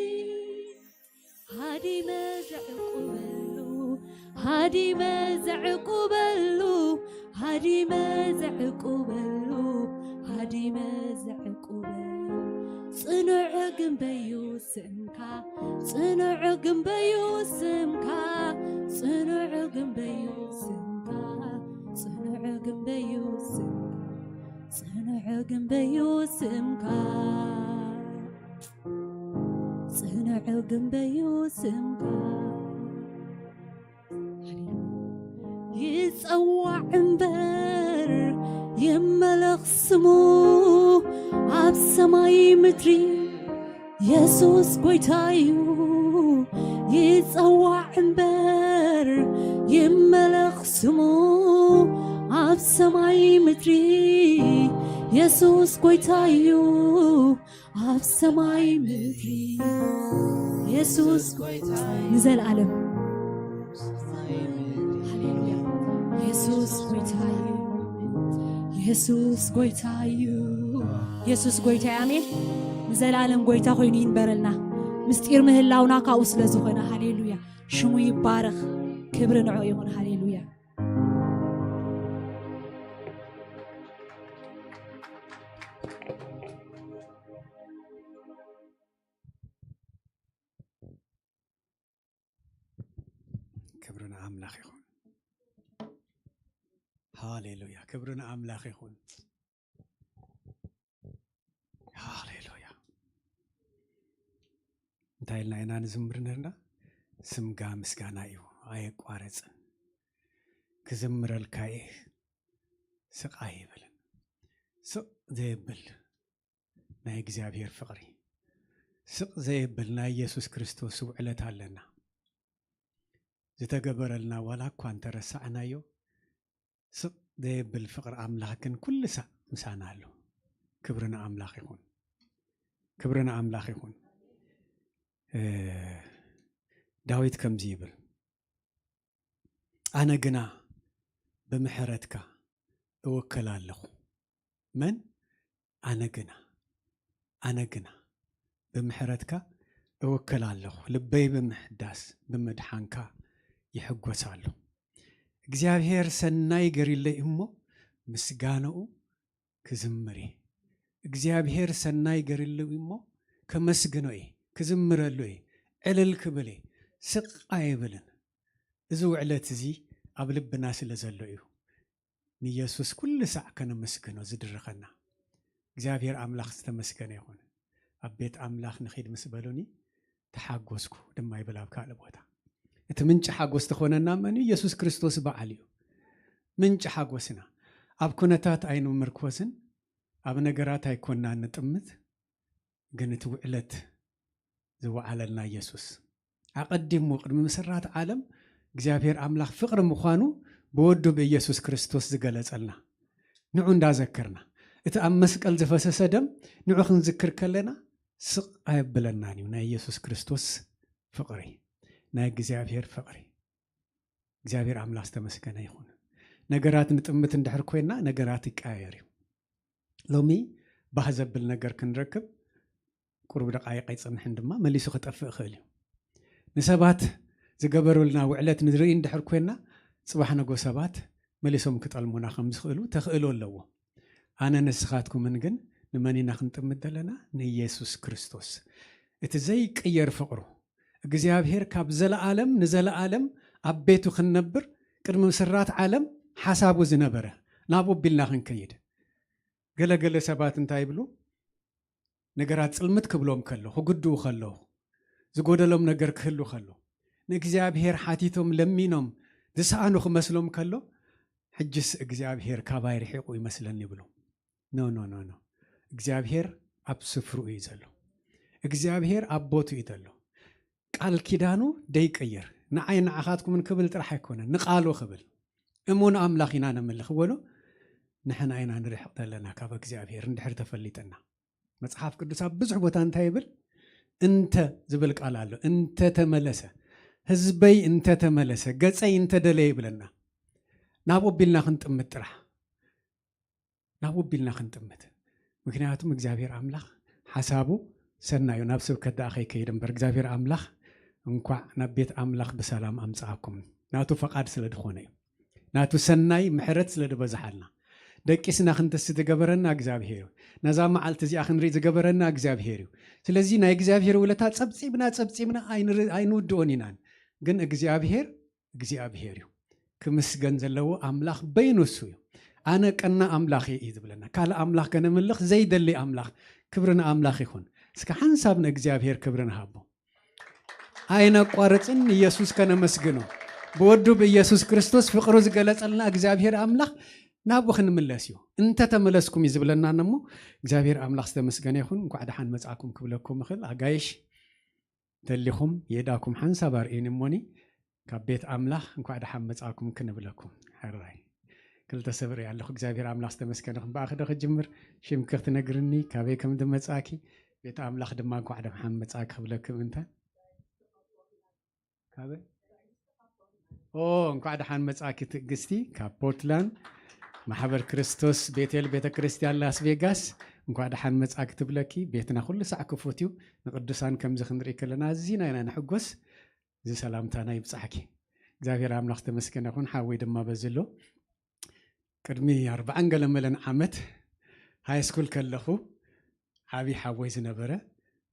ሃዲመ ዘዕቁበሉ ሃዲመ ዘዕቁበሉ ሃዲመ ዘዕቁበሉ ሃዲመ ዘዕቁበሉ ጽኑዕ ግንበዩ ስምካ ጽኑዕ ግንበዩ ስምካ ጽኑዕ ግንበዩ ስምካ ጽኑዕ ግንበዩ ስምካ ጽኑዕ ግንበዩ ስምካ ጽኑዕ ግንበዩ ስምካ ይጸዋዕ እምበር ይመለኽ ስሙ ኣብ ሰማይ ምድሪ ኢየሱስ ጐይታ እዩ ይጸዋዕ እምበር ይመለኽ ስሙ ኣብ ሰማይ ምድሪ ኢየሱስ ጐይታ እዩ ኣብ ሰማይ ምድሪ ኢየሱስ ጐይታ ንዘለዓለም ሃሌሉያ ኢየሱስ ጐይታ እዩ ኢየሱስ ጐይታ እዩ ኢየሱስ ጐይታ እዩ ኣሜን ንዘለዓለም ጐይታ ኮይኑ ይንበረልና ምስጢር ምህላውና ካብኡ ስለ ዝኾነ ሃሌሉያ ሽሙ ይባረኽ ክብሪ ንዑ ይኹን ሃሌሉያ ክብርን ኣምላኽ ይኹን ሃሌሉያ ክብርን ኣምላኽ ይኹን ሃሌሉያ እንታይ ኢልና ኢና ንዝምር ነርና ስምጋ ምስጋና እዩ ኣየቋረፅን ክዝምረልካ እየ ስቕ ኣይብልን ስቕ ዘየብል ናይ እግዚኣብሔር ፍቕሪ ስቕ ዘየብል ናይ ኢየሱስ ክርስቶስ ውዕለት ኣለና ዝተገበረልና ዋላ እኳ እንተረሳዕናዮ ስቕ ዘየብል ፍቕሪ ኣምላኽ ግን ኩሉ ሳዕ ምሳና ኣሎ ክብርና ኣምላኽ ይኹን ክብርና ኣምላኽ ይኹን ዳዊት ከምዚ ይብል ኣነ ግና ብምሕረትካ እወከል ኣለኹ መን ኣነ ግና ብምሕረትካ እወከል ኣለኹ ልበይ ብምሕዳስ ብምድሓንካ ይሕጐስ ኣሎ እግዚኣብሔር ሰናይ ገሪለይ እሞ ምስጋንኡ ክዝምር እየ እግዚኣብሔር ሰናይ ገሪለይ እሞ ከመስግኖ እየ ክዝምረሉ እየ ዕልል ክብል እየ ስቕ ኣይብልን እዚ ውዕለት እዚ ኣብ ልብና ስለ ዘሎ እዩ ንኢየሱስ ኩሉ ሳዕ ከነመስግኖ ዝድርኸና እግዚኣብሔር ኣምላኽ ዝተመስገነ ይኹን ኣብ ቤት ኣምላኽ ንኺድ ምስ በሉኒ ተሓጐስኩ ድማ ይብል ኣብ ካልእ ቦታ እቲ ምንጭ ሓጐስ ተኾነና መን ኢየሱስ ክርስቶስ በዓል እዩ ምንጭ ሓጐስና ኣብ ኩነታት ኣይንምርኮስን ኣብ ነገራት ኣይኮንና ንጥምት ግን እቲ ውዕለት ዝወዓለልና ኢየሱስ ኣቐዲሙ ቅድሚ ምስራት ዓለም እግዚኣብሔር ኣምላኽ ፍቕሪ ምዃኑ ብወዱ ብኢየሱስ ክርስቶስ ዝገለጸልና ንዑ እንዳዘከርና እቲ ኣብ መስቀል ዝፈሰሰ ደም ንዑ ክንዝክር ከለና ስቕ ኣየብለናን እዩ ናይ ኢየሱስ ክርስቶስ ፍቕሪ ናይ እግዚኣብሔር ፍቕሪ እግዚኣብሔር ኣምላኽ ዝተመስገነ ይኹን ነገራት ንጥምት እንድሕር ኮይና ነገራት ይቀያየር እዩ ሎሚ ባህ ዘብል ነገር ክንረክብ ቁርብ ደቃይቅ ኣይፀንሕን ድማ መሊሱ ክጠፍእ ክእል እዩ ንሰባት ዝገበሩልና ውዕለት ንርኢ እንድሕር ኮይና ጽባሕ ነጎ ሰባት መሊሶም ክጠልሙና ከም ዝኽእሉ ተኽእሎ ኣለዎ ኣነ ንስኻትኩምን ግን ንመን ኢና ክንጥምት ዘለና ንኢየሱስ ክርስቶስ እቲ ዘይቅየር ፍቕሩ እግዚኣብሔር ካብ ዘለዓለም ንዘለዓለም ኣብ ቤቱ ክንነብር ቅድሚ ምስራት ዓለም ሓሳቡ ዝነበረ ናብኡ ቢልና ክንከይድ ገለገለ ሰባት እንታይ ይብሉ ነገራት ጽልምት ክብሎም ከሎ ክግድኡ ከለዉ ዝጎደሎም ነገር ክህሉ ከሎ ንእግዚአብሔር ሓቲቶም ለሚኖም ዝሰኣኑ ክመስሎም ከሎ ሕጅስ እግዚአብሔር ካባይ ርሒቁ ይመስለኒ ይብሉ ኖ ኖ ኖ ኖ እግዚአብሔር ኣብ ስፍሩ እዩ ዘሎ እግዚአብሔር ኣብ ቦቱ እዩ ዘሎ ቃል ኪዳኑ ደይቀይር ንዓይ ንዓኻትኩምን ክብል ጥራሕ ኣይኮነን ንቃሉ ክብል እሙን ኣምላኽ ኢና ነምልኽ በሎ ንሕና ኢና ንርሕቕ ዘለና ካብ እግዚአብሔር እንድሕር ተፈሊጠና መጽሓፍ ቅዱስ ኣብ ብዙሕ ቦታ እንታይ ይብል እንተ ዝብል ቃል ኣሎ እንተ ተመለሰ ህዝበይ እንተ ተመለሰ ገጸይ እንተ ደለየ ይብለና ናብ ወቢልና ክንጥምት ጥራሕ ናብ ወቢልና ክንጥምት ምክንያቱም እግዚአብሔር ኣምላኽ ሓሳቡ ሰናዩ ናብ ስብከት ዳኣ ከይከይድ እምበር እግዚአብሔር ኣምላኽ እንኳዕ ናብ ቤት ኣምላኽ ብሰላም ኣምጽኣኩም ናቱ ፈቃድ ስለ ድኾነ እዩ ናቱ ሰናይ ምሕረት ስለ ድበዝሓልና ደቂስና ክንተስ ዝገበረና እግዚአብሔር እዩ ነዛ መዓልቲ እዚኣ ክንርኢ ዝገበረና እግዚአብሔር እዩ ስለዚ ናይ እግዚአብሔር ውለታ ጸብጺብና ኣይንውድኦን ኢናን ግን እግዚአብሔር እዩ ክምስገን ዘለዎ ኣምላኽ በይኑሱ እዩ ኣነ ቀና ኣምላኽ እዩ ዝብለና ካልእ ኣምላኽ ከነምልኽ ዘይደሊ ኣምላኽ ክብርና ኣምላኽ ይኹን እስከ ሓንሳብ ንእግዚአብሔር ክብርና ሃቦ ኣይነቋርጽን ኢየሱስ ከነመስግኖ ብወዱ ብኢየሱስ ክርስቶስ ፍቅሩ ዝገለጸልና እግዚአብሔር ኣምላኽ ናብኡ ክንምለስ እዩ እንተ ተመለስኩም እዩ ዝብለና እሞ እግዚአብሔር ኣምላኽ ዝተመስገነ ይኹን እንኳዕ ደሓን መጽኣኩም ክብለኩም እኽእል ኣጋይሽ ደሊኹም የዳኩም ሓንሳብ ኣርኢን እሞኒ ካብ ቤት ኣምላኽ እንኳዕ ደሓን መጽኣኩም ክንብለኩም ሕራይ ክልተ ሰብሪ ኣለኹ እግዚአብሔር ኣምላኽ ዝተመስገነ ይኹን ብኣኽደ ክጅምር ሽምክ ክትነግርኒ ካበይ ከም ድመጻኪ ቤት ኣምላኽ ድማ እንኳዕ ደሓን መጽኣኪ ክብለኩም እንተ ካበይ እንኳዕ ደሓን መጽኣኪ ትዕግስቲ ካብ ፖርትላንድ ማሕበር ክርስቶስ ቤቴል ቤተ ክርስቲያን ላስ ቬጋስ እንኳዕ ደሓን መጽኣኪ ትብለኪ ቤትና ኩሉ ሳዕ ክፉት እዩ ንቅዱሳን ከምዚ ክንርኢ ከለና እዚና ኢና ንሕጎስ እዚ ሰላምታና ይብጻሕኪ እግዚአብሔር ኣምላኽ ተመስገነ ይኹን ሓወይ ድማ በዝሎ ቅድሚ 40 ገለመለን ዓመት ሃይ ስኩል ከለኹ ዓብይ ሓወይ ዝነበረ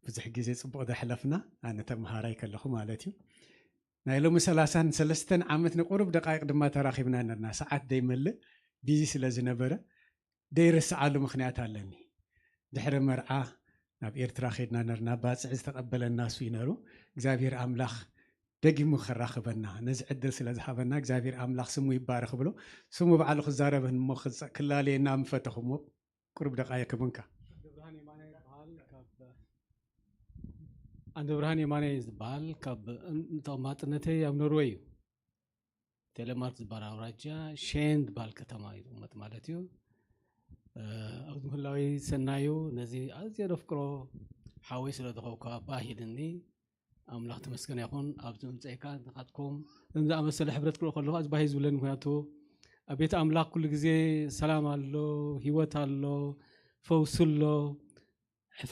ብዙሕ ግዜ ጽቡቕ ዘሕለፍና ኣነ ተምሃራይ ከለኹ ማለት እዩ ናይ ሎሚ 33 ዓመት ንቁሩብ ደቃይቅ ድማ ተራኺብና ነርና ሰዓት ደይመልእ ቢዚ ስለ ዝነበረ ደይርስዓሉ ምክንያት ኣለኒ ድሕሪ መርዓ ናብ ኤርትራ ኸድና ነርና ባፅዕ ዝተቐበለና እሱ ይነሩ እግዚአብሔር ኣምላኽ ደጊሙ ክራኽበና ነዚ ዕድል ስለ ዝሃበና እግዚአብሔር ኣምላኽ ስሙ ይባረኽ ብሎ ስሙ በዓሉ ክዛረበን እሞ ክላለየና ምፈተኹሞ ቁሩብ ደቃይቅ ክብንካ አንድ ብርሃን የማነ ዝበሃል ካብ እንተማጥነተይ ኣብ ኖርዌይ እዩ ቴሌማርክ ዝበሃል ኣውራጃ ሼን ዝበሃል ከተማ እዩ ዝቕመጥ ማለት እዩ ኣብዚ ምህላዊ ሰናዩ ነዚ ኣዝየ ደፍቅሮ ሓወይ ስለ ዝኸብካ ባሂልኒ ኣምላኽ ተመስገነ ይኹን ኣብዚ ምፅኢካ ንኻትኩም ዝኣመሰለ ሕብረት ክሪኦ ከለኹ ኣዚ ባሂል ዝብለኒ ምክንያቱ ኣብ ቤተ ኣምላኽ ኩሉ ግዜ ሰላም ኣሎ ሂወት ኣሎ ፈውሲ ኣሎ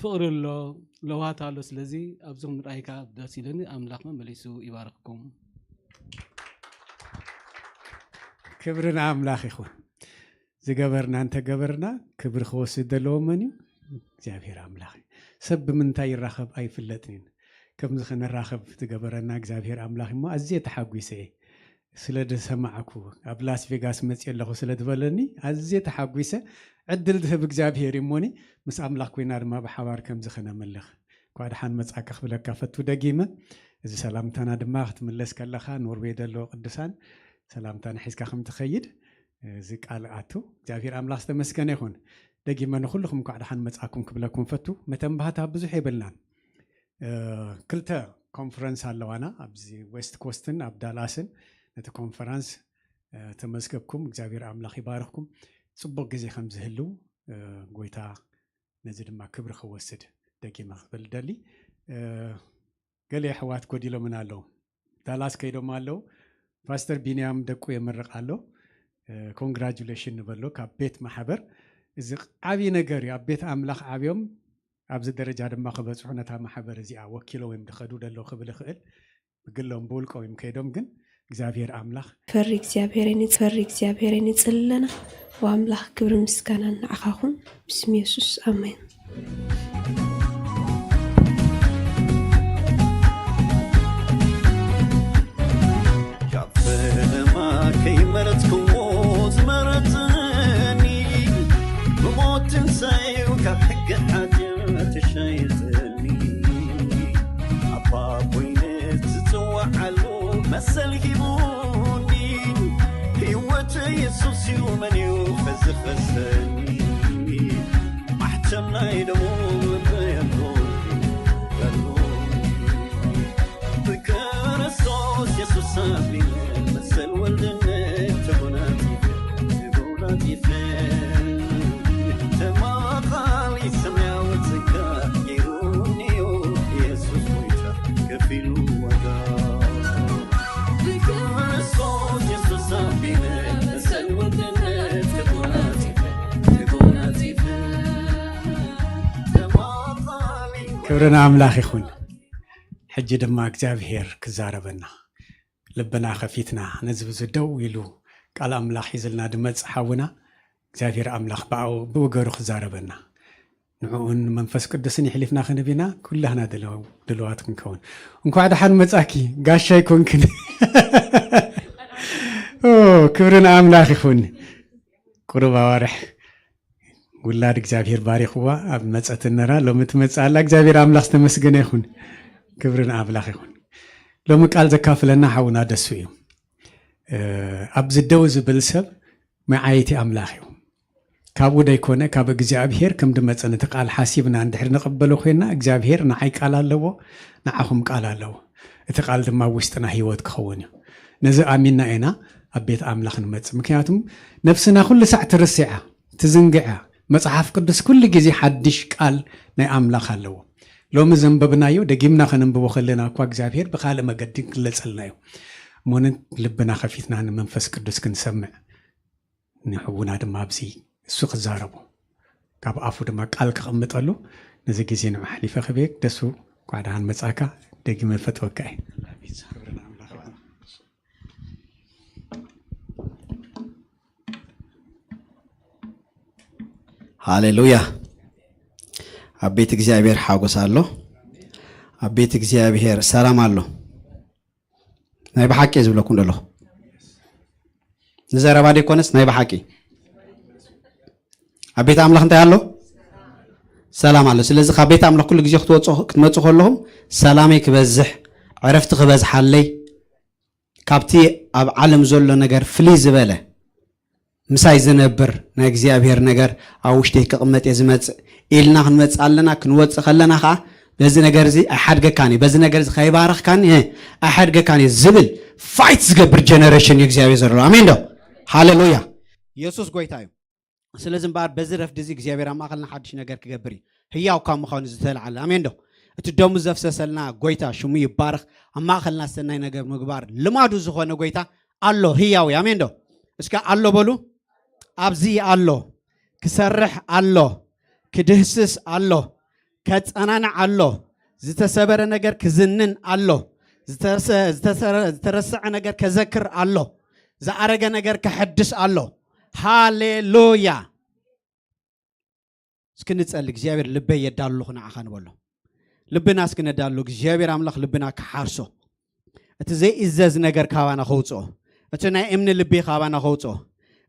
ፍቅሪ ኣሎ ለዋት ኣሎ ስለዚ ኣብዚኹም ንራእይካ ደስ ኢለኒ ኣምላኽ መመሊሱ ይባርክኩም ክብርና ኣምላኽ ይኹን ዝገበርና እንተገበርና ክብሪ ክወስድ ዘለዎ መን እዩ እግዚአብሔር ኣምላኽ ሰብ ብምንታይ ይራኸብ ኣይፍለጥን ከምዚ ክንራኸብ ዝገበረና እግዚአብሔር ኣምላኽ እሞ ኣዝየ ተሓጒሰ ስለ ዝሰማዕኩ ኣብ ላስ ቬጋስ መፅእ ኣለኹ ስለ ዝበለኒ ኣዝየ ተሓጒሰ ዕድል ዝህብ እግዚአብሔር እሞኒ ምስ ኣምላኽ ኮይና ድማ ብሓባር ከምዚ ክነምልኽ እንኳዕ ደሓን መጽኣኪ ክብለካ ፈቱ ደጊመ እዚ ሰላምታና ድማ ክትምለስ ከለኻ ኖርዌይ ዘለዎ ቅዱሳን ሰላምታና ሒዝካ ከም ትኸይድ እዚ ቃል ኣቱ እግዚአብሔር ኣምላኽ ዝተመስገነ ይኹን ደጊመ ንኩልኩም እንኳዕ ደሓን መጽኣኩም ክብለኩም ፈቱ መተንባህታ ብዙሕ የብልናን ክልተ ኮንፈረንስ ኣለዋና ኣብዚ ዌስት ኮስትን ኣብ ዳላስን ነቲ ኮንፈረንስ ተመዝገብኩም እግዚአብሔር ኣምላኽ ይባርኽኩም ጽቡቕ ግዜ ከም ዝህልው ጎይታ ነዚ ድማ ክብሪ ክወስድ ደጊመ ክብል ደሊ ገለ ኣሕዋት ጎዲሎምን ኣለዉ ዳላስ ከይዶም ኣለዉ ፓስተር ቢንያም ደቁ የመርቕ ኣሎ ኮንግራጁሌሽን ንበሎ ካብ ቤት ማሕበር እዚ ዓብይ ነገር እዩ ኣብ ቤት ኣምላኽ ዓብዮም ኣብዚ ደረጃ ድማ ክበፅሑ ነታ ማሕበር እዚኣ ወኪሎ ወይም ድኸዱ ደለው ክብል ይኽእል ብግሎም ብውልቆ ወይም ከይዶም ግን እግዚአብሔር ኣምላኽ ፈሪ እግዚአብሔር ይጽለና ወአምላኽ ክብሪ ምስጋና ንዓኻኹም ብስም ኢየሱስ አሜን ካፈማ ከይመረትኩሞ ዝመረትኒ ብሞትን ሳይው ካብ ሕጊ ሓጢአት ተሻይተኒ ኣባ ኮይነት ዝፅዋዓሉ مسل هيبوني هيوت يسوس يومن يوفز فزني محتمنا يدمون بيدون بكرسوس يسوس سابي مسل ولدنا تبوناتي تبوناتي تما قالي سمع وتزكى يروني يسوس ويتا كفيلو ودا بكرسوس يسوس سابي مسل ولدنا تبوناتي تبوناتي تما قالي ክብርና አምላኽ ይኹን ሕጂ ድማ እግዚአብሔር ክዛረበና ልብና ከፊትና ነዝብ ዝደው ኢሉ ቃል አምላኽ ይዝልና ድመጽ ሓውና እግዚአብሔር አምላኽ ብወገሩ ክዛረበና ንዑን መንፈስ ቅዱስን ይሕሊፍና ክንቢና ኩላህና ድልዋት ክንከውን እንኳዕ ደሓን መጻኪ ጋሻ ይኮንክን ክብርና አምላኽ ይኹን ቁሩብ አዋርሕ ውላድ እግዚአብሔር ባሪኽዋ ኣብ መጸት ነራ ሎሚ ትመጽኣላ እግዚአብሔር አምላኽ ተመስገነ ይኹን ክብርን አምላኽ ይኹን ሎሚ ቃል ዘካፍለና ሓውና ደሱ እዩ ኣብ ዝደው ዝብል ሰብ መዓይቲ አምላኽ እዩ ካብኡ ደይኮነ ካብ እግዚአብሔር ከም ድመፀን እቲ ቃል ሓሲብና እንድሕር ንቕበሎ ኮይና እግዚአብሔር ንዓይ ቃል ኣለዎ ንዓኹም ቃል ኣለዎ እቲ ቃል ድማ ውሽጥና ህይወት ክኸውን እዩ ነዚ ኣሚንና ኢና ኣብ ቤት ኣምላኽ ንመፅእ ምክንያቱም ነፍስና ኩሉ ሳዕ ትርስዓ ትዝንግዓ መጽሐፍ ቅዱስ ኩሉ ግዜ ሓድሽ ቃል ናይ ኣምላኽ ኣለዎ ሎሚ ዘንበብናዮ ደጊምና ከነንብቦ ከለና እኳ እግዚአብሔር ብካልእ መገዲ ክግለፀልና እዩ እሞንን ልብና ከፊትና ንመንፈስ ቅዱስ ክንሰምዕ ንሕውና ድማ ኣብዚ እሱ ክዛረቡ ካብ ኣፉ ድማ ቃል ክቕምጠሉ ነዚ ግዜ ንማሕሊፈ ክቤክ ደሱ ኳዳን መጻካ ደጊመ ፈትወካ ሃሌሉያ ኣብ ቤት እግዚአብሔር ሓጎስ ኣሎ ኣብ ቤት እግዚአብሔር ሰላም ኣሎ ናይ ብሓቂ ዝብለኩም ደሎ ንዘረባ ደይኮነስ ናይ ብሓቂ ኣብ ቤት ኣምላኽ እንታይ ኣሎ ሰላም ኣሎ ስለዚ ካብ ቤት ኣምላኽ ኩሉ ግዜ ክትመፁ ከለኹም ሰላመይ ክበዝሕ ዕረፍቲ ክበዝሓለይ ካብቲ ኣብ ዓለም ዘሎ ነገር ፍልይ ዝበለ ምሳይ ዝነብር ናይ እግዚአብሔር ነገር ኣብ ውሽጢ ክቕመጥ ዝመጽእ ኢልና ክንመጽእ ኣለና ክንወጽእ ከለና ከዓ በዚ ነገር እዚ ኣይሓድገካኒ በዚ ነገር እዚ ከይባረኽካኒ ኣይሓድገካኒ ዝብል ፋይት ዝገብር ጀነሬሽን እዩ እግዚአብሔር ዘሎ ኣሜን ዶ ሃሌሉያ ኢየሱስ ጎይታ እዩ ስለዚ እምበር በዚ ረፍዲ እዚ እግዚአብሔር ኣብ ማእኸልና ሓድሽ ነገር ክገብር እዩ ህያው ካብ ምዃኑ ዝተልዓለ ኣሜን ዶ እቲ ደሙ ዘፍሰሰልና ጎይታ ሽሙ ይባረኽ ኣብ ማእኸልና ሰናይ ነገር ምግባር ልማዱ ዝኾነ ጎይታ ኣሎ ህያው እዩ ኣሜን ዶ እስካ ኣሎ በሉ ኣብዚ ኣሎ ክሰርሕ ኣሎ ክድህስስ ኣሎ ከጸናንዕ ኣሎ ዝተሰበረ ነገር ክዝንን ኣሎ ዝተረስዐ ነገር ከዘክር ኣሎ ዝኣረገ ነገር ከሐድስ ኣሎ ሃሌሉያ እስክንጸል እግዚአብሔር ልበይ የዳሉ ንዓኻ ንበሎ ልብና እስክነዳሉ እግዚአብሔር አምላኽ ልብና ክሓርሶ እቲ ዘይእዘዝ ነገር ካባና ከውፅኦ እቲ ናይ እምኒ ልቢ ካባና ከውፅኦ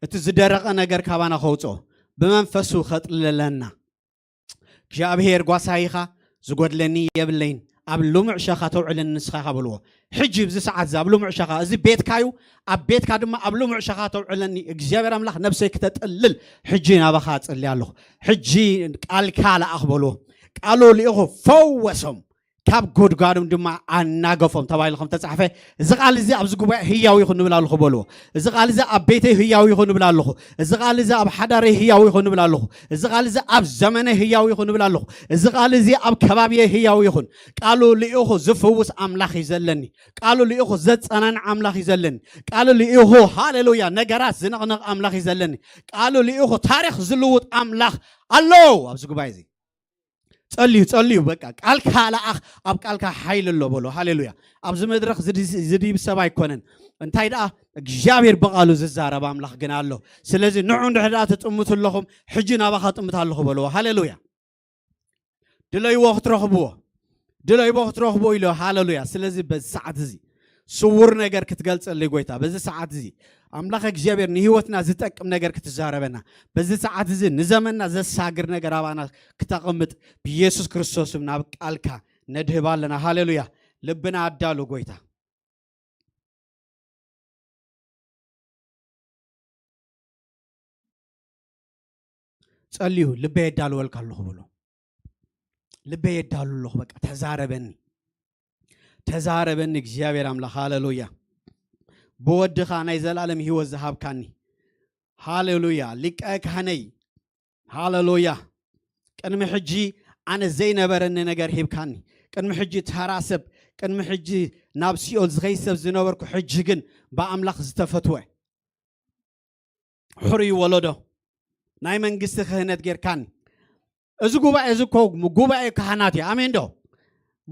እቲ ዝደረቐ ነገር ካባና ከውፅኦ ብመንፈሱ ከጥልለና እግዚአብሔር ጓሳይኻ ዝጎድለኒ የብለይን ኣብ ልሙዕ ሸኻ ተውዕልን ንስኻ በልዎ ሕጂ ብዚ ሰዓት ዛ ኣብ ልሙዕ ሸኻ እዚ ቤትካዩ ኣብ ቤትካ ድማ ኣብ ልሙዕ ሸኻ ተውዕለኒ እግዚአብሔር አምላኽ ነብሰይ ክተጥልል ሕጂ ናባኻ ጽልይ ኣለኹ ሕጂ ቃልካ ለኣኽ በልዎ ቃሉ ልኢኹ ፈወሶም ካብ ጎድጓዶም ድማ ኣናገፎም ተባሂልኩም ተጻሕፈ እዚ ቃል እዚ ኣብዚ ጉባኤ ህያው ይኹን ንብል ኣለኹ በልዎ እዚ ቃል እዚ ኣብ ቤተይ ህያው ይኹን ንብል ኣለኹ እዚ ቃል እዚ ኣብ ሓዳረይ ህያው ይኹን ንብል ኣለኹ እዚ ቃል እዚ ኣብ ዘመነይ ህያው ይኹን ንብል ኣለኹ እዚ ቃል እዚ ኣብ ከባቢየ ህያው ይኹን ቃሉ ልኢኹ ዝፍውስ ኣምላኽ ይዘለኒ ቃሉ ልኢኹ ዘጸናንዕ ኣምላኽ ይዘለኒ ቃሉ ልኢኹ ሃሌሉያ ነገራት ዝነቕነቕ ኣምላኽ ይዘለኒ ቃሉ ልኢኹ ታሪኽ ዝልውጥ ኣምላኽ ኣሎ ኣብዚ ጉባኤ እዚ ጸልዩ በቃ ቃልካ ለኣኽ ኣብ ቃልካ ሓይል ኣሎ በሎ ሃሌሉያ ኣብዚ መድረኽ ዝድይብ ሰብ ኣይኮነን እንታይ ደኣ እግዚአብሔር በቃሉ ዝዛረብ ኣምላኽ ግን ኣሎ ስለዚ ንዑ እንድሕር ደኣ ትጥምቱ ኣለኹም ሕጂ ናባኻ ጥምት ኣለኹ በልዎ ሃሌሉያ ድለይዎ ክትረኽብዎ ኢሎ ሃሌሉያ ስለዚ በዚ ሰዓት እዚ ስውር ነገር ክትገልጸልይ ጎይታ በዚ ሰዓት እዚ አምላኽ እግዚአብሔር ንህይወትና ዝጠቅም ነገር ክትዛረበና በዚ ሰዓት እዚ ንዘመንና ዘሳግር ነገር አባና ክተቀምጥ በኢየሱስ ክርስቶስ ናብ ቃልካ ነድህባለና ሃሌሉያ ልብና አዳሉ ጎይታ ጸልዩ ልበይ የዳልወልካ ኣለኹ ብሎ ልበይ የዳሉ ኣለኹ በቃ ተዛረበኒ እግዚአብሔር አምላክ ሃሌሉያ በወድኻ ናይ ዘላለም ህይወት ዝሃብካኒ ሃሌሉያ ሊቀ ካህነይ ሃሌሉያ ቅድሚ ሕጂ ኣነ ዘይነበረኒ ነገር ሂብካኒ ቅድሚ ሕጂ ተራሰብ ቅድሚ ሕጂ ናብ ሲኦል ዝኸይሰብ ዝነበርኩ ሕጂ ግን ብኣምላኽ ዝተፈትወ ሕሩይ ወለዶ ናይ መንግስቲ ክህነት ጌርካኒ እዚ ጉባኤ እዚ ኮ ጉባኤ ካህናት እዩ ኣሜን ዶ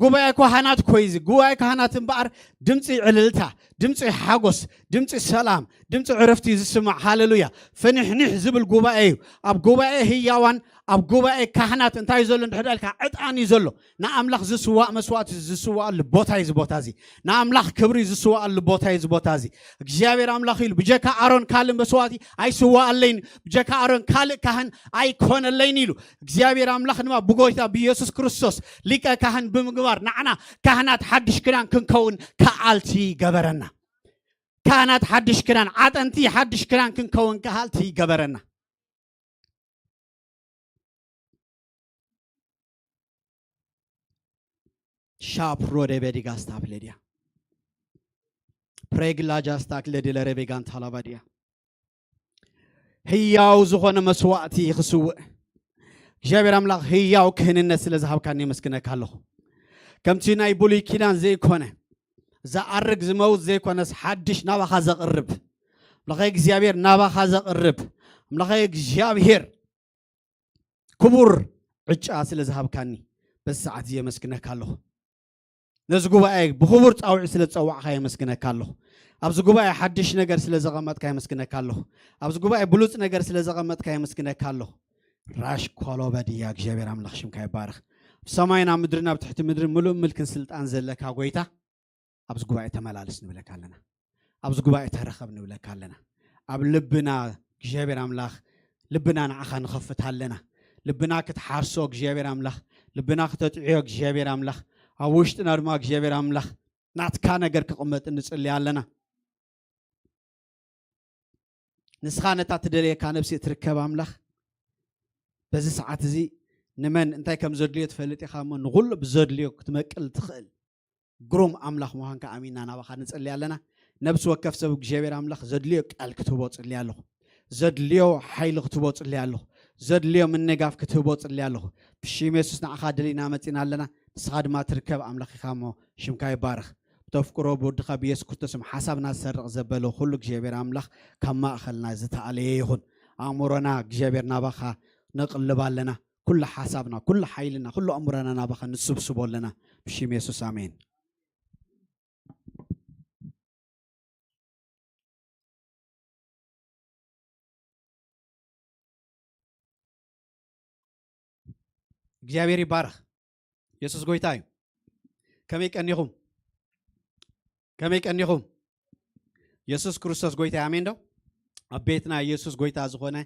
ጉባኤ ካህናት ኮይዚ ጉባኤ ካህናት እምበኣር ድምፂ ዕልልታ ድምፂ ሓጎስ ድምፂ ሰላም ድምፂ ዕረፍቲ ዝስማዕ ሃሌሉያ ፈኒሕኒሕ ዝብል ጉባኤ እዩ ኣብ ጉባኤ ህያዋን ኣብ ጉባኤ ካህናት እንታይ ዘሎ እንድሕዳልካ ዕጣን እዩ ዘሎ ንኣምላኽ ዝስዋዕ መስዋዕቲ ዝስዋዕሉ ቦታ እዩ እዚ ቦታ እዚ ንኣምላኽ ክብሪ ዝስዋዕሉ ቦታ እዩ እዚ ቦታ እዚ እግዚኣብሔር ኣምላኽ ኢሉ ብጀካ ኣሮን ካልእ መስዋዕቲ ኣይስዋዕለይን ብጀካ ኣሮን ካልእ ካህን ኣይኮነለይን ኢሉ እግዚኣብሔር ኣምላኽ ድማ ብጎይታ ብኢየሱስ ክርስቶስ ሊቀ ካህን ብምግባር ንዓና ካህናት ሓድሽ ክዳን ክንከውን ከዓልቲ ገበረና ካህናት ሓድሽ ክዳን ዓጠንቲ ሓድሽ ክዳን ክንከውን ከዓልቲ ገበረና ሻፕሮ ደበዲጋ ስታፕለዲያ ፕሬግላጃ ስታክለዲ ለረቤጋን ታላባዲያ ህያው ዝኾነ መስዋዕቲ ይኽስውዕ እግዚአብሔር አምላኽ ህያው ክህንነት ስለ ዝሃብካኒ መስክነካ ኣለኹ ከምቲ ናይ ብሉይ ኪዳን ዘይኮነ ዝኣርግ ዝመውት ዘይኮነስ ሓድሽ ናባኻ ዘቕርብ ኣምላኸ እግዚአብሔር ናባኻ ዘቕርብ ኣምላኸ እግዚአብሔር ክቡር ዕጫ ስለ ዝሃብካኒ በዚ ሰዓት እየ መስክነካ ኣለኹ ነዚ ጉባኤ ብክቡር ፃውዒ ስለ ዝፀዋዕካ የመስክነካ ኣለኹ ኣብዚ ጉባኤ ሓድሽ ነገር ስለ ዘቐመጥካ የመስክነካ ኣለኹ ኣብዚ ጉባኤ ብሉፅ ነገር ስለ ዘቐመጥካ የመስክነካ ኣለኹ ራሽ ኮሎበድያ እግዚአብሔር አምላኽ ሽምካ ይባረኽ ብሰማይና ምድርና ብትሕቲ ምድሪ ምሉእ ምልክን ስልጣን ዘለካ ጎይታ ኣብዚ ጉባኤ ተመላለስ ንብለካ ኣለና ኣብዚ ጉባኤ ተረኸብ ንብለካ ኣለና ኣብ ልብና እግዚአብሔር አምላኽ ልብና ንዓኻ ንኸፍት ኣለና ልብና ክትሓርሶ እግዚአብሔር አምላኽ ልብና ክተጥዕዮ እግዚአብሔር አምላኽ ኣብ ውሽጥና ድማ እግዚአብሔር አምላኽ ናትካ ነገር ክቕመጥ ንጽልይ ኣለና ንስኻ ነታ ትደልየካ ነብሲ እትርከብ ኣምላኽ በዚ ሰዓት እዚ ንመን እንታይ ከም ዘድልዮ ትፈልጥ ኢኻ እሞ ንኹሉ ብዘድልዮ ክትመቅል ትኽእል ግሩም ኣምላኽ ምዃንካ ኣሚንና ናባኻ ንጽልይ ኣለና ነብሲ ወከፍ ሰብ እግዚአብሔር ኣምላኽ ዘድልዮ ቃል ክትህቦ ጽልይ ኣለኹ ዘድልዮ ሓይሊ ክትህቦ ጽልይ ኣለኹ ዘድልዮ ምንጋፍ ክትህቦ ጽልይ ኣለኹ ብሽም የሱስ ንዓኻ ደሊና መፂና ኣለና ንስኻ ድማ ትርከብ ኣምላኽ ኢኻ እሞ ሽምካ ይባረኽ ብተፍቅሮ ብወድኻ ብኢየሱስ ክርስቶስም ሓሳብና ዝሰርቕ ዘበለ ኩሉ እግዚአብሔር ኣምላኽ ካብ ማእኸልና ዝተኣለየ ይኹን ኣእምሮና እግዚአብሔር ናባኻ ነቕልብ ኣለና ኩሉ ሓሳብና ኩሉ ሓይልና ኩሉ ኣእምሮና ናባኻ ንስብስቦ ኣለና ብሽም የሱስ ኣሜን እግዚአብሔር ይባረኽ ኢየሱስ ጎይታ እዩ ከመይ ቀኒኹም ኢየሱስ ክርስቶስ ጎይታ ኣሜን ዶ ኣብ ቤትና ኢየሱስ ጎይታ ዝኾነ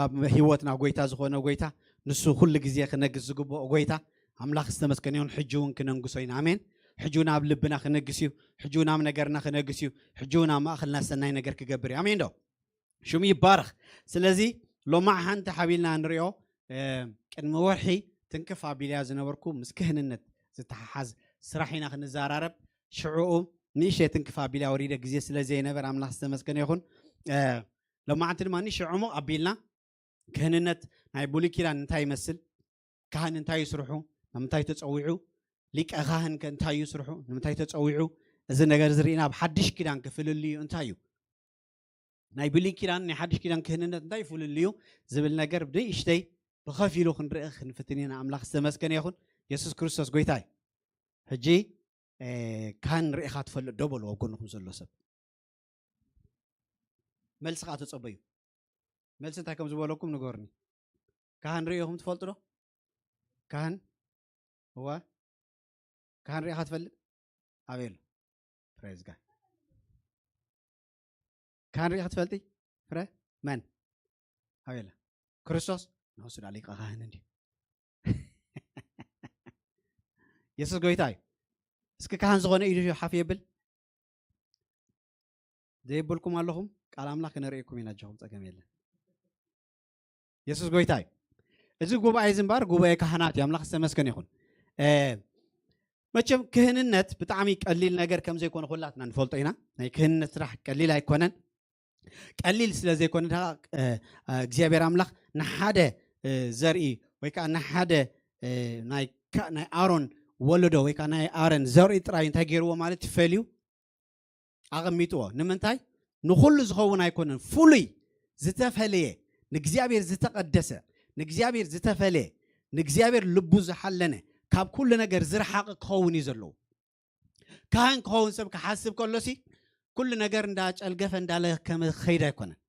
ኣብ ህይወትና ጎይታ ዝኾነ ጎይታ ንሱ ኩሉ ግዜ ክነግስ ዝግብኦ ጎይታ ኣምላኽ ዝተመስገነ ይሁን ሕጂ እውን ክነንግሶ ኢና ኣሜን ሕጂ እውን ኣብ ልብና ክነግስ እዩ ሕጂ እውን ኣብ ነገርና ክነግስ እዩ ሕጂ እውን ኣብ ማእኸልና ሰናይ ነገር ክገብር እዩ ኣሜን ዶ ሽሙ ይባረኽ ስለዚ ሎማዕ ሓንቲ ሓቢልና ንሪኦ ቅድሚ ወርሒ ትንክፍ ኣቢልያ ዝነበርኩ ምስ ክህንነት ዝተሓሓዝ ስራሕ ኢና ክንዘራረብ ሽዑኡ ንእሽተይ ትንክፍ ኣቢልያ ወሪደ ግዜ ስለ ዘይነበረ ኣምላኽ ዝተመስገነ ይኹን ሎማዓንቲ ድማ ንእሽተይ ዕሙቕ ኣቢልና ክህንነት ናይ ብሉይ ኪዳን እንታይ ይመስል ካህን እንታይ ይስርሑ ንምንታይ ተፀዊዑ ሊቀ ካህን እንታይ ይስርሑ ንምንታይ ተፀዊዑ እዚ ነገር ዝርኢና ኣብ ሓድሽ ኪዳን ክፍልል እዩ እንታይ እዩ ናይ ብሉይ ኪዳን ናይ ሓድሽ ኪዳን ክህንነት እንታይ ይፍልል እዩ ዝብል ነገር ብንእሽተይ ብኸፊሉ ክንርኢ ክንፍትን ኢና ኣምላኽ ዝተመስገነ ይኹን ኢየሱስ ክርስቶስ ጎይታ እዩ ሕጂ ካህን ርኢኻ ትፈልጥ ዶ በልዎ ኣብ ጎንኩም ዘሎ ሰብ መልሲ ካ ተፀበዩ መልሲ እንታይ ከም ዝበለኩም ንገርኒ ካህን ርኢኹም ትፈልጡ ዶ ካህን እዋ ካህን ርኢኻ ትፈልጥ ኣበየሎ ፕሬዝ ጋድ ካህን ርኢኻ ትፈልጢ ፍረ መን ኣበየሎ ክርስቶስ نوصل عليك أغاني يسوع قويتاي اسكي كهان زغوني يجي حافي يبل زي يبلكم اللهم قال أملاك نريكم ينجهم تجميل يسوع قويتاي እዚ ጉባኤ ዝምባር ጉባኤ ካህናት ያምላኽ ዝተመስገን ይኹን መቸም ክህንነት ብጣዕሚ ቀሊል ነገር ከም ዘይኮነ ኩላትና ንፈልጦ ኢና ናይ ክህንነት ስራሕ ቀሊል ኣይኮነን ቀሊል ስለ ዘይኮነ እግዚአብሔር አምላኽ ንሓደ ዘርኢ ወይ ከዓ ንሓደ ናይ ኣሮን ወለዶ ወይ ከዓ ናይ ኣሮን ዘርኢ ጥራይ እንታይ ገይርዎ ማለት ይፈልዩ ኣቐሚጥዎ ንምንታይ ንኹሉ ዝኸውን ኣይኮነን ፍሉይ ዝተፈለየ ንእግዚአብሔር ዝተቀደሰ ንእግዚአብሔር ዝተፈለየ ንእግዚአብሔር ልቡ ዝሓለነ ካብ ኩሉ ነገር ዝረሓቕ ክኸውን እዩ ዘለዎ ካህን ክኸውን ሰብ ክሓስብ ከሎሲ ኩሉ ነገር እንዳጨልገፈ እንዳለከመ ከይድ ኣይኮነን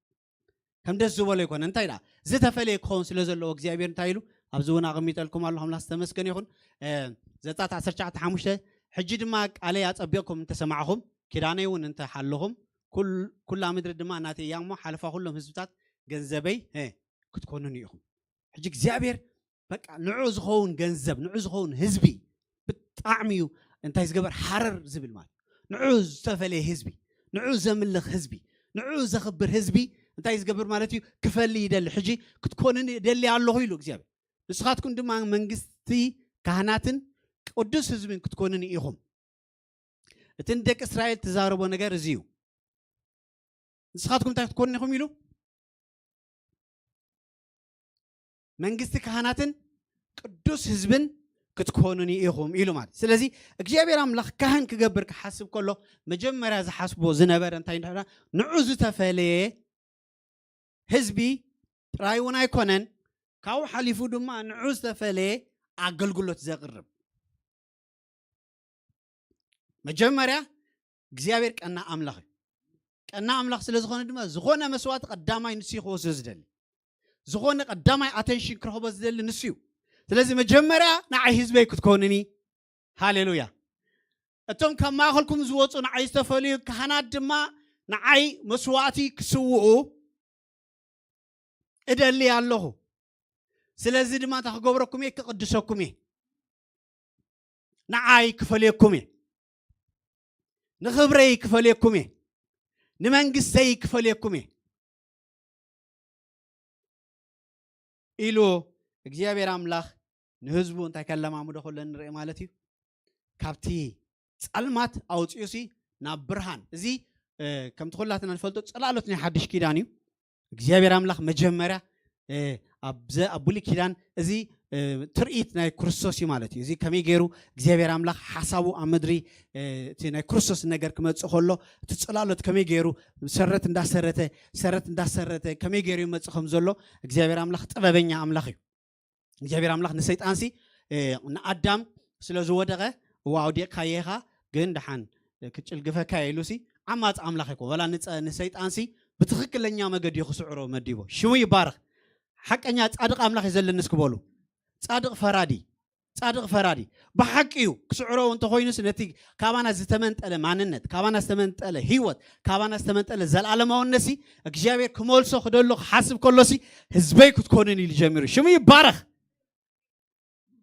ከም ደስ ዝበሎ ይኮነ እንታይ ዳ ዝተፈለየ ክኸውን ስለ ዘለዎ እግዚአብሔር እንታይ ኢሉ ኣብዚ እውን ኣቐሚጠልኩም ኣለኹም ላስ ተመስገን ይኹን ዘጣት 19:5 ሕጂ ድማ ቃለይ ኣፀቢቕኩም እንተሰማዕኹም ኪዳነይ እውን እንተሓለኹም ኩላ ምድሪ ድማ ናተይ እያ እሞ ሓለፋ ኩሎም ህዝብታት ገንዘበይ ክትኮኑን ኢኹም ሕጂ እግዚአብሔር በቃ ንዑ ዝኸውን ገንዘብ ንዑ ዝኸውን ህዝቢ ብጣዕሚ እዩ እንታይ ዝገበር ሓረር ዝብል ማለት ንዑ ዝተፈለየ ህዝቢ ንዑ ዘምልኽ ህዝቢ ንዑ ዘኽብር ህዝቢ እንታይ ዝገበር ማለት እዩ ክፈሊ ይደሊ ሕጂ ክትኮኑን ደሊ ኣለኹ ኢሉ እግዚአብሔር ንስኻትኩም ድማ መንግስቲ ካህናትን ቅዱስ ህዝብን ክትኮኑን ኢኹም እቲ ንደቂ እስራኤል ተዛረቦ ነገር እዚ እዩ ንስኻትኩም እንታይ ክትኮኑን ኢኹም ኢሉ መንግስቲ ካህናትን ቅዱስ ህዝብን ክትኮኑን ኢኹም ኢሉ ማለት ስለዚ እግዚአብሔር አምላኽ ካህን ክገብር ክሓስብ ከሎ መጀመርያ ዝሓስቦ ዝነበረ እንታይ እንደሆነ ንዑ ዝተፈለየ ህዝቢ ጥራይ እውን ኣይኮነን ካብኡ ሓሊፉ ድማ ንዑ ዝተፈለየ ኣገልግሎት ዘቕርብ መጀመርያ እግዚአብሔር ቀና አምላኽ ቀና አምላኽ ስለ ዝኾነ ድማ ዝኾነ መስዋዕት ቀዳማይ ንሱ ክወስዶ ዝደሊ ዝኾነ ቀዳማይ ኣቴንሽን ክረኽቦ ዝደሊ ንሱ እዩ ስለዚ መጀመርያ ንዓይ ህዝበይ ክትኮኑኒ ሃሌሉያ እቶም ካብ ማእኸልኩም ዝወፁ ንዓይ ዝተፈልዩ ካህናት ድማ ንዓይ መስዋዕቲ ክስውኡ እደሊ ኣለኹ ስለዚ ድማ ታክገብረኩም እየ ክቅድሰኩም እየ ንዓይ ክፈልየኩም እየ ንኽብረይ ክፈልየኩም እየ ንመንግስተይ ክፈልየኩም እየ ኢሉ እግዚአብሔር አምላኽ ንህዝቡ እንታይ ከለማምዶ ከሎ ንርኢ ማለት እዩ ካብቲ ጸልማት ኣውፅዩሲ ናብ ብርሃን እዚ ከምቲ ኩላትና ንፈልጦ ጽላሎት ናይ ሓድሽ ኪዳን እዩ እግዚአብሔር አምላኽ መጀመርያ ኣብ ብሉይ ኪዳን እዚ ትርኢት ናይ ክርስቶስ እዩ ማለት እዩ እዚ ከመይ ገይሩ እግዚአብሔር አምላኽ ሓሳቡ ኣብ ምድሪ እቲ ናይ ክርስቶስ ነገር ክመጽእ ከሎ እቲ ጽላሎት ከመይ ገይሩ ሰረት እንዳሰረተ ከመይ ገይሩ ይመጽእ ከም ዘሎ እግዚአብሔር አምላኽ ጥበበኛ አምላኽ እዩ እግዚአብሔር አምላኽ ንሰይጣንሲ ንኣዳም ስለ ዝወደቐ ዋውዲቕካ የኻ ግን ድሓን ክጭልግፈካ ኢሉሲ ዓማፅ አምላኽ ይኮ ወላ ንሰይጣንሲ ብትክክለኛ መገዲ ክስዕሮ መዲቦ ሽሙ ይባረኽ ሓቀኛ ጻድቕ አምላኽ ዘለንስ ክበሉ ጻድቕ ፈራዲ በሐቂዩ ክስዕሮ እንተኾይኑስ ነቲ ካባና ዝተመንጠለ ማንነት ካባና ዝተመንጠለ ህይወት ካባና ዝተመንጠለ ዘላለማውነሲ እግዚአብሔር ክመልሶ ክደሎ ክሓስብ ከሎሲ ህዝበይ ክትኮኑን ኢሉ ጀሚሩ ሽሙ ይባረኽ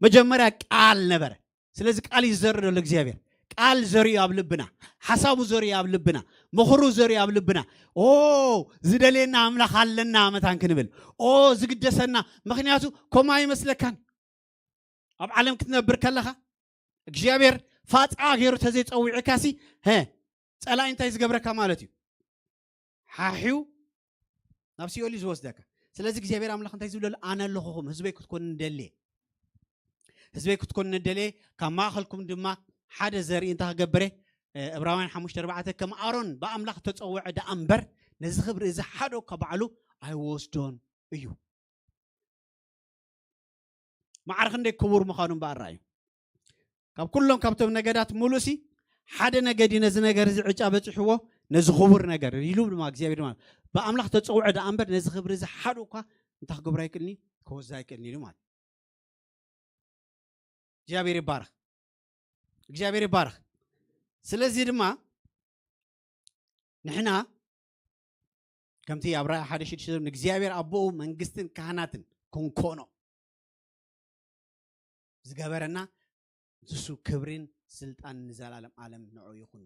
መጀመርያ ቃል ነበረ ስለዚ ቃል ይዘርእ ዘሎ እግዚአብሔር ቃል ዘርኡ ኣብ ልብና ሓሳቡ ዘርኡ ኣብ ልብና ምኽሩ ዘርኡ ኣብ ልብና ዝደልየና አምላኽ ኣለና መታን ክንብል ዝግደሰና ምክንያቱ ኮማ ይመስለካን ኣብ ዓለም ክትነብር ከለኻ እግዚአብሔር ፋፃ ገይሩ ተዘይፀዊዕካሲ ፀላኢ እንታይ ዝገብረካ ማለት እዩ ሓሒው ናብ ሲኦል ዝወስደካ ስለዚ እግዚአብሔር አምላኽ እንታይ ዝብለሉ ኣነ ኣለኹም ህዝበይ ክትኮኑ እንደልየ ህዝበይ ክትኮኑ እንደልየ ካብ ማእኸልኩም ድማ ሓደ ዘርኢ እንታይ ክገብረ ዕብራውያን 5:4 ከም ኣሮን ብኣምላኽ ተፀውዐ ዳ እምበር ነዚ ክብሪ እዚ ሓደ ከባዕሉ ኣይወስዶን እዩ ማዕርኽ እንደ ክቡር ምዃኑ በኣራ እዩ ካብ ኩሎም ካብቶም ነገዳት ሙሉሲ ሓደ ነገዲ ነዚ ነገር እዚ ዕጫ በፂሕዎ ነዚ ክቡር ነገር ኢሉ ድማ እግዚአብሔር ድማ ብኣምላኽ ተፀውዐ ዳ እምበር ነዚ ክብሪ እዚ ሓደ እኳ እንታይ ክገብሮ ኣይክእልኒ ክወስዶ ኣይክእልኒ ኢሉ ማለት እግዚአብሔር ይባረኽ ስለዚ ድማ ንሕና ከምቲ ኣብ ራእይ 1:6 ንእግዚአብሔር ኣቦኡ መንግስትን ካህናትን ክንኮኖ ዝገበረና ንሱ ክብርን ስልጣን ንዘላለም ዓለም ንዑ ይኹን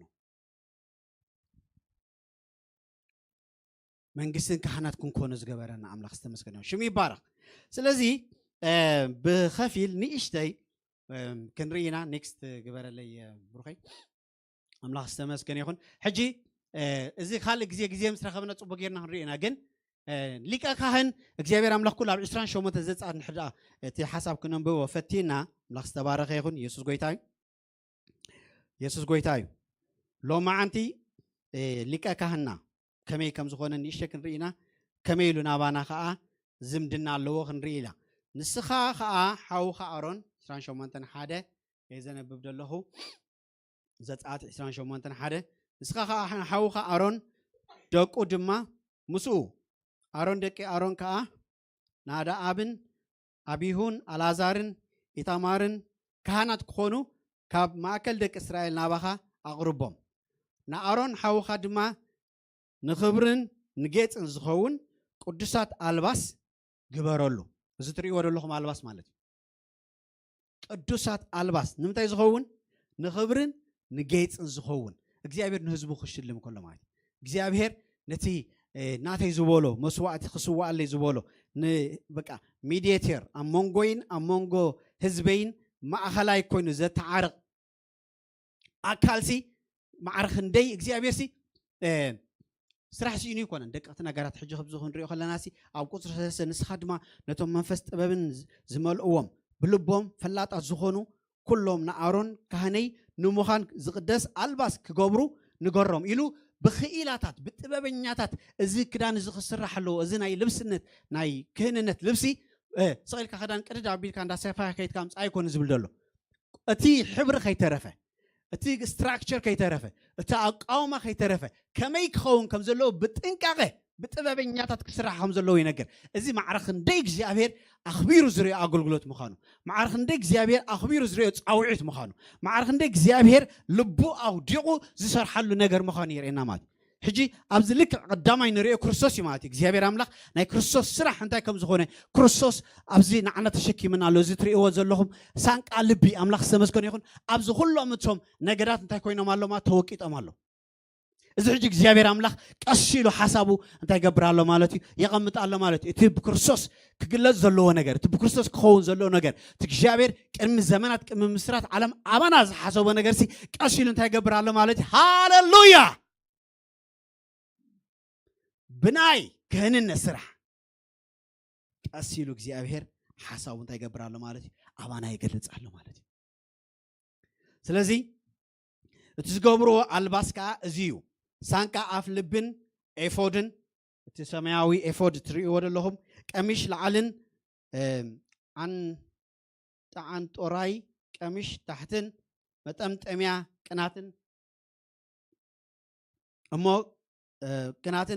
መንግስትን ካህናት ክንኮኖ ዝገበረና አምላኽ ዝተመስገነ ሽሙ ይባረኽ ስለዚ بخفيل نيشتي كنرينا نيكست جبرلي بروخي أملاح استمس كان يكون حجي إذا خالق زي مسرح خبنا تصبح غيرنا هنرينا جن ليك أكهن إجابة أملاح كل عشرين شو متزت عن حدا تي حسب كنا بوا فتينا أملاح استبارك يكون يسوع قويتاي لو ما أنتي ليك أكهنا كمي كم زخونا نيشتي كنرينا كمي لنا بانا خا زمدنا لو خنريلا نسخا خا حاو خا أرون عشرين شو متن حدا إذا نبدأ له زتعات عشرين شو متن حدا نسخا خا حاو خا أرون دق ودما مسو أرون دك أرون كا نادا أبن أبيهون الازارن إتامارن كهانات كونو كاب ماكل دك إسرائيل نابخا أغربهم نا أرون حاو خا دما نخبرن نجيت نزخون قدسات ألباس جبرالو زتري ورلهم ألباس مالتي قدسات ألباس نمتى زخون نخبرن نجيت نزخون እግዚአብሔር ንህዝቡ ክሽልም ከሎ ማለት እግዚአብሔር ነቲ ናተይ ዝበሎ መስዋዕት ክስዋዕለ ዝበሎ በቃ ሚዲየተር አሞንጎይን አሞንጎ ህዝበይን ማእኸላይ ኮይኑ ዘተዓርቕ አካልሲ ማዕርኽ እንደይ እግዚአብሔርሲ ስራሕ ሲኢኑ ይኮነን ደቀቅቲ ነገራት ሕጂ ክብዝኹ ንሪኦ ከለናሲ ኣብ ቁፅሪ 3 ንስኻ ድማ ነቶም መንፈስ ጥበብን ዝመልእዎም ብልቦም ፈላጣት ዝኾኑ ኩሎም ንኣሮን ካህነይ نموخان زقدس ألباس كجبرو نجرم إلو بخيلاتات بتبابنياتات إذا كدان إذا خسر حلو إذا ناي لبسنت ناي كهننت لبسي صغير كخدان كده عبير كان دا سفاه كيت كامس أيكون زبل دلو أتي حبر خي ترفه أتي structure كي ترفه أتي أقاومة خي ترفه كميك خون كم زلو بتنكعه بتبابنياتات كسر حم زلو ينقر إذا معرخن ديك زيابير أخبيرو زري أقول قلت مخانو معرخن ديك زيابير أخبيرو زري أوعيت مخانو معرخن ديك زيابير لبو أو ديقو زي حلو نجر مخانير إنامات حجي أبزلك قدامي نريو كريستوس يماتي زيابير أملاخ ناي كريستوس سرح أنت كم زخونه كريستوس أبزي نعنا تشكي من على زتري أوز لهم سانك قلبي أملاخ سمس كون يكون أبز كل أمتهم نجارات أنت كوينا مالو ما توكيت أمالو إذا حجي زيابير أملاخ كشيلو حسابه أنت جبر الله مالتي يقمت الله مالتي تب كريستوس كجلز زلوا نجار تب كريستوس خون زلوا نجار تجابر كم زمانات كم مسرات عالم أبانا حسابه نجارسي كشيلو أنت جبر الله مالتي هاللويا بناي كهنن السرح كشيلو زيابير حسابه أنت جبر الله مالتي أبانا يجلس الله مالتي سلزي تزجبروا الباسكا زيو سانكا أفلبن إفودن تسمعوي إفود تري ورا لهم كمش لعلن عن توراي كمش تحتن متأمت أميا كناتن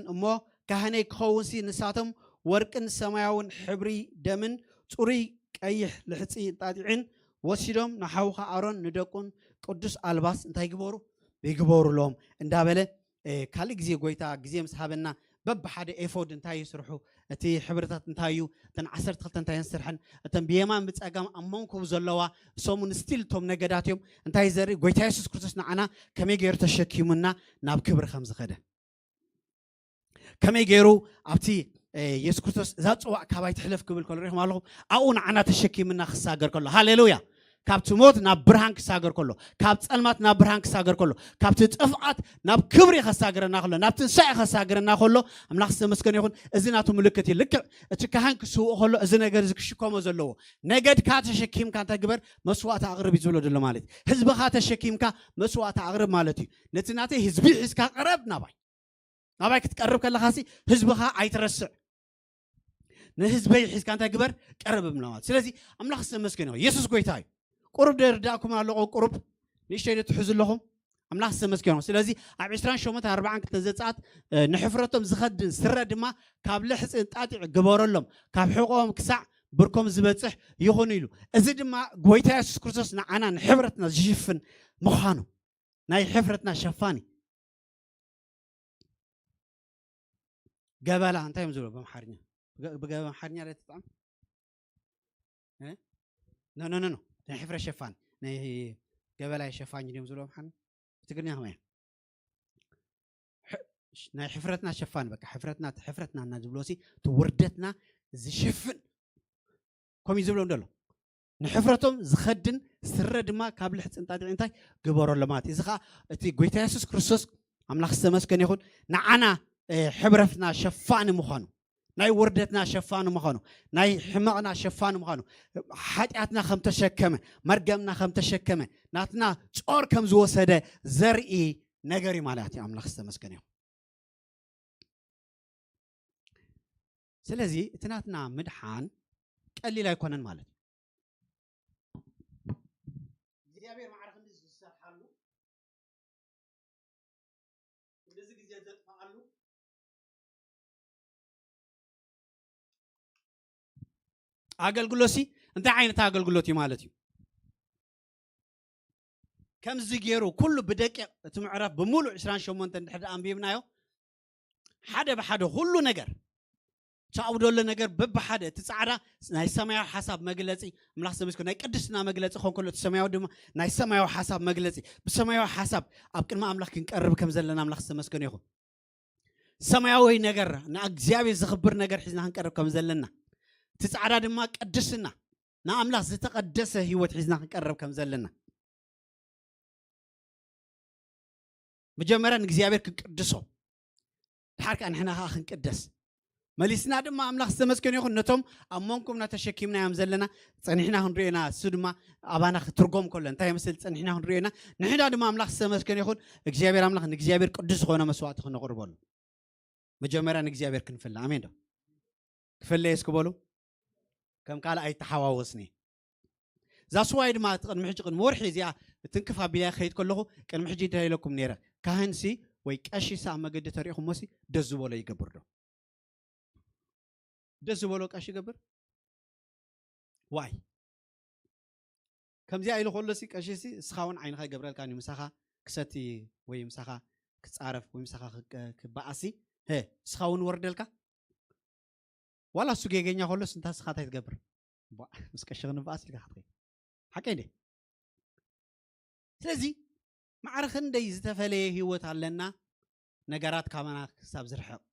أمو كهني خوسي نساتم وركن سماعون حبري دمن توري كأيه لحسي تادعين وسيدهم نحوها أرون ندكون قدس ألباس انتهي بيجبوروا لهم اندابله كالك زي قويتا جزيم صحابنا بب حدا إفود انتهي يسرحوا تي حبرتات انتهيو تن عسرت خلت انتهي يسرحن تن بيمان بتأجم أمانكم زلوا سومن ستيل توم نجداتهم انتهي زري قويتا يسوس كريستوس نعنا كم يجير تشكيمنا ناب كبر خمس خده كم يجيروا أبتي يسوس كريستوس ذات وقت كبايت حلف قبل كل ريح مالهم أو نعنا تشكيمنا خساجر كله هاليلويا كابت موت ناب برهانك ساجر كله كابت ألمات ناب برهانك ساجر كله كابت تفقات ناب كبري خساجر ناخله ناب تنساء خساجر ناخله أملاخ مسكن يكون إذناتهم ملكتي لك تكهانك سوء خله إذن جرزك شكوم زلوا نجد كات شكيم كان تجبر مسوات أغرب يزولو دل مالتي حزب خات شكيم كا مسوات أغرب مالتي نتناتي حزبي حز كقرب نباي كتقرب كلا خاسي حزب خا عيترسع نحزبي حز كان تجبر قرب بملامات سلازي أملاخ مسكن يسوع قويتاي قرب درداكم على قرب ليش تيجي تحزن لهم أملاح سمسكينهم سلازي عشرين شومة 40 كتزات نحفرتهم زخد سرد ما كابل حس انتاتي جبار لهم كاب حقوقهم كسع بركم زبتح يخونيلو أزيد ما قويتها يسوع كريستوس نعنا نحفرتنا جيفن مخانو ناي حفرتنا شفاني قبلها أنت يمزلوا بمحرنيا بمحرنيا لا تطعم ها نو نحفر شفان نه قبل شفان يديم زلوم حن تقولني هم نه حفرتنا شفان بك حفرتنا نازبلوسي توردتنا زي شفن كم يزبلون دلو نحفرتهم زخدن سر دما كابل حت انتاي جبروا لمات إذا خا تي قويتا يسوع كريستوس أملاخ السماس كان يقول نعنا حبرتنا شفان مخانو ناي وردتنا شفان مخانو ناي حمقنا شفان مخانو حاتنا خم تشكمه مرقمنا خم تشكمه ناتنا صور كم زوسده زرئي نجري مالاتي أملاخ السماس كان يقول سلازي تناتنا مدحان قليل يكونن مالتي እግዚአብሔር ማዕረግ እንደዚህ ይሰጣሉ እንደዚህ ጊዜ ተጣሉ አገልግሎሲ እንታይ ዓይነት አገልግሎት ማለት እዩ ከምዚ ገይሩ ኩሉ ብደቂቅ እቲ ምዕራፍ ብሙሉእ 28 እንድሕር አንቢብናዮ ሓደ ብሓደ ሁሉ ነገር تعودوا لنا نجار ببحدة تسعرة ناي سمايو حسب مجلسي ملاحظة مسكون ناي قدسنا مجلسي خون كله تسمايو دم ناي سمايو حسب مجلسي بسمايو حسب أبكر ما أملاك نقرب كم زلنا ملاحظة مسكون يخو سمايو هي نجار نأجزاوي زخبر نجار حزنا هنقرب كم زلنا تسعرة دم ما قدسنا نأملاك زتقدسه هي وتحزنا هنقرب كم زلنا مجمرا نجزاوي كقدسه الحركة أن إحنا هاخن قدس مليسنا دم أملاخ سمسكن يخون نتوم أمونكم نتشكيمنا يوم زلنا صنحنا هنرينا سدما أبانا ترقم كلن تاي مثل صنحنا هنرينا نحنا دم أملاخ سمسكن يخون إجزابير أملاخ نجزابير قدس خونا مسوات خونا قربان مجمرا نجزابير كنفل آمين ده كفل ليش كبولو كم قال أي تحاوسني زاس وايد ما تقن محجق مورحي زيا تنكفها بيا خيط كله كان محجي تهي لكم نيرة كهنسي ويكأشي سام قد تاريخ موسي دزوا ولا يقبرده دز بولوك أشي قبر واي كم زي أيلو خلصي كأشيسي سخاون عين خاي قبر كاني مسخا كستي وي مسخا كتعرف وي مسخا كباسي هي سخاون وردلك ولا سوجي جينيا خلص انت سخاتي تقبر مسكشغن باسي كحقي حكيني سلزي معرخن دي زتفلي هيوت علنا نجارات كمان حساب زرحق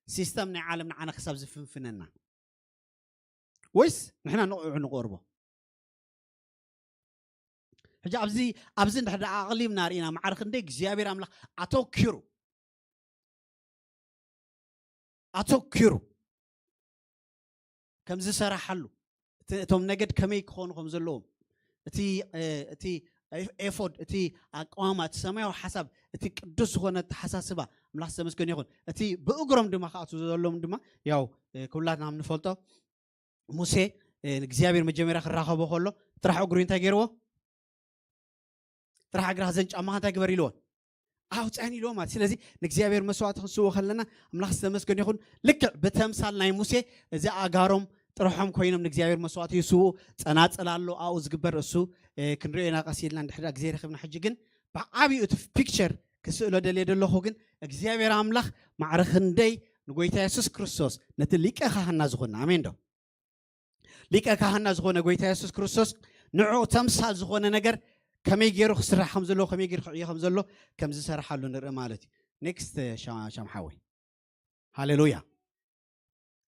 سيستم عالم نعنا حساب زفنفننا ويس نحنا نقربه حاجة أبزين ده عقلي منارينا معرخ نديك زيابير أملاك أتوكيرو كم زي سرح حلو توم نجد كميك خون خمزلهم تي إفود تي أقامات سماو حسب تي قدس خونة حساسبة ملاحظة مسكون يقول تي بأقرم دما خاطو زلهم دما ياو كلنا عم نفلتو موسى الجزيابير مجمرة خراخو بخلو ترح أقرين تاجروا ترح أقرأ زنج أما تاجبري لون تاني لون ما تسلزي الجزيابير مسوات خسوا خلنا ملاحظة مسكون يقول لك بتمثال ناي موسى زي أقارم تروحهم كوينهم نجزيابير مسوات يسوع أنا تسألالو أو زجبر السو كنرينا قصير لان حدا جزيرة خبنا حججن بعابي أتف picture كسؤال دليل الله هوجن جزيرة عملاخ مع رخندي نقولي يسوع كريستوس نتليك أخانا زغنا آمين ده ليك أخانا زغنا نقولي يسوع كريستوس نوع تمثال زغنا نجر كم يجيرو خسر حمز الله كم يجير حمز الله كم زسر حلو نرمالتي next شام حوي هاليلويا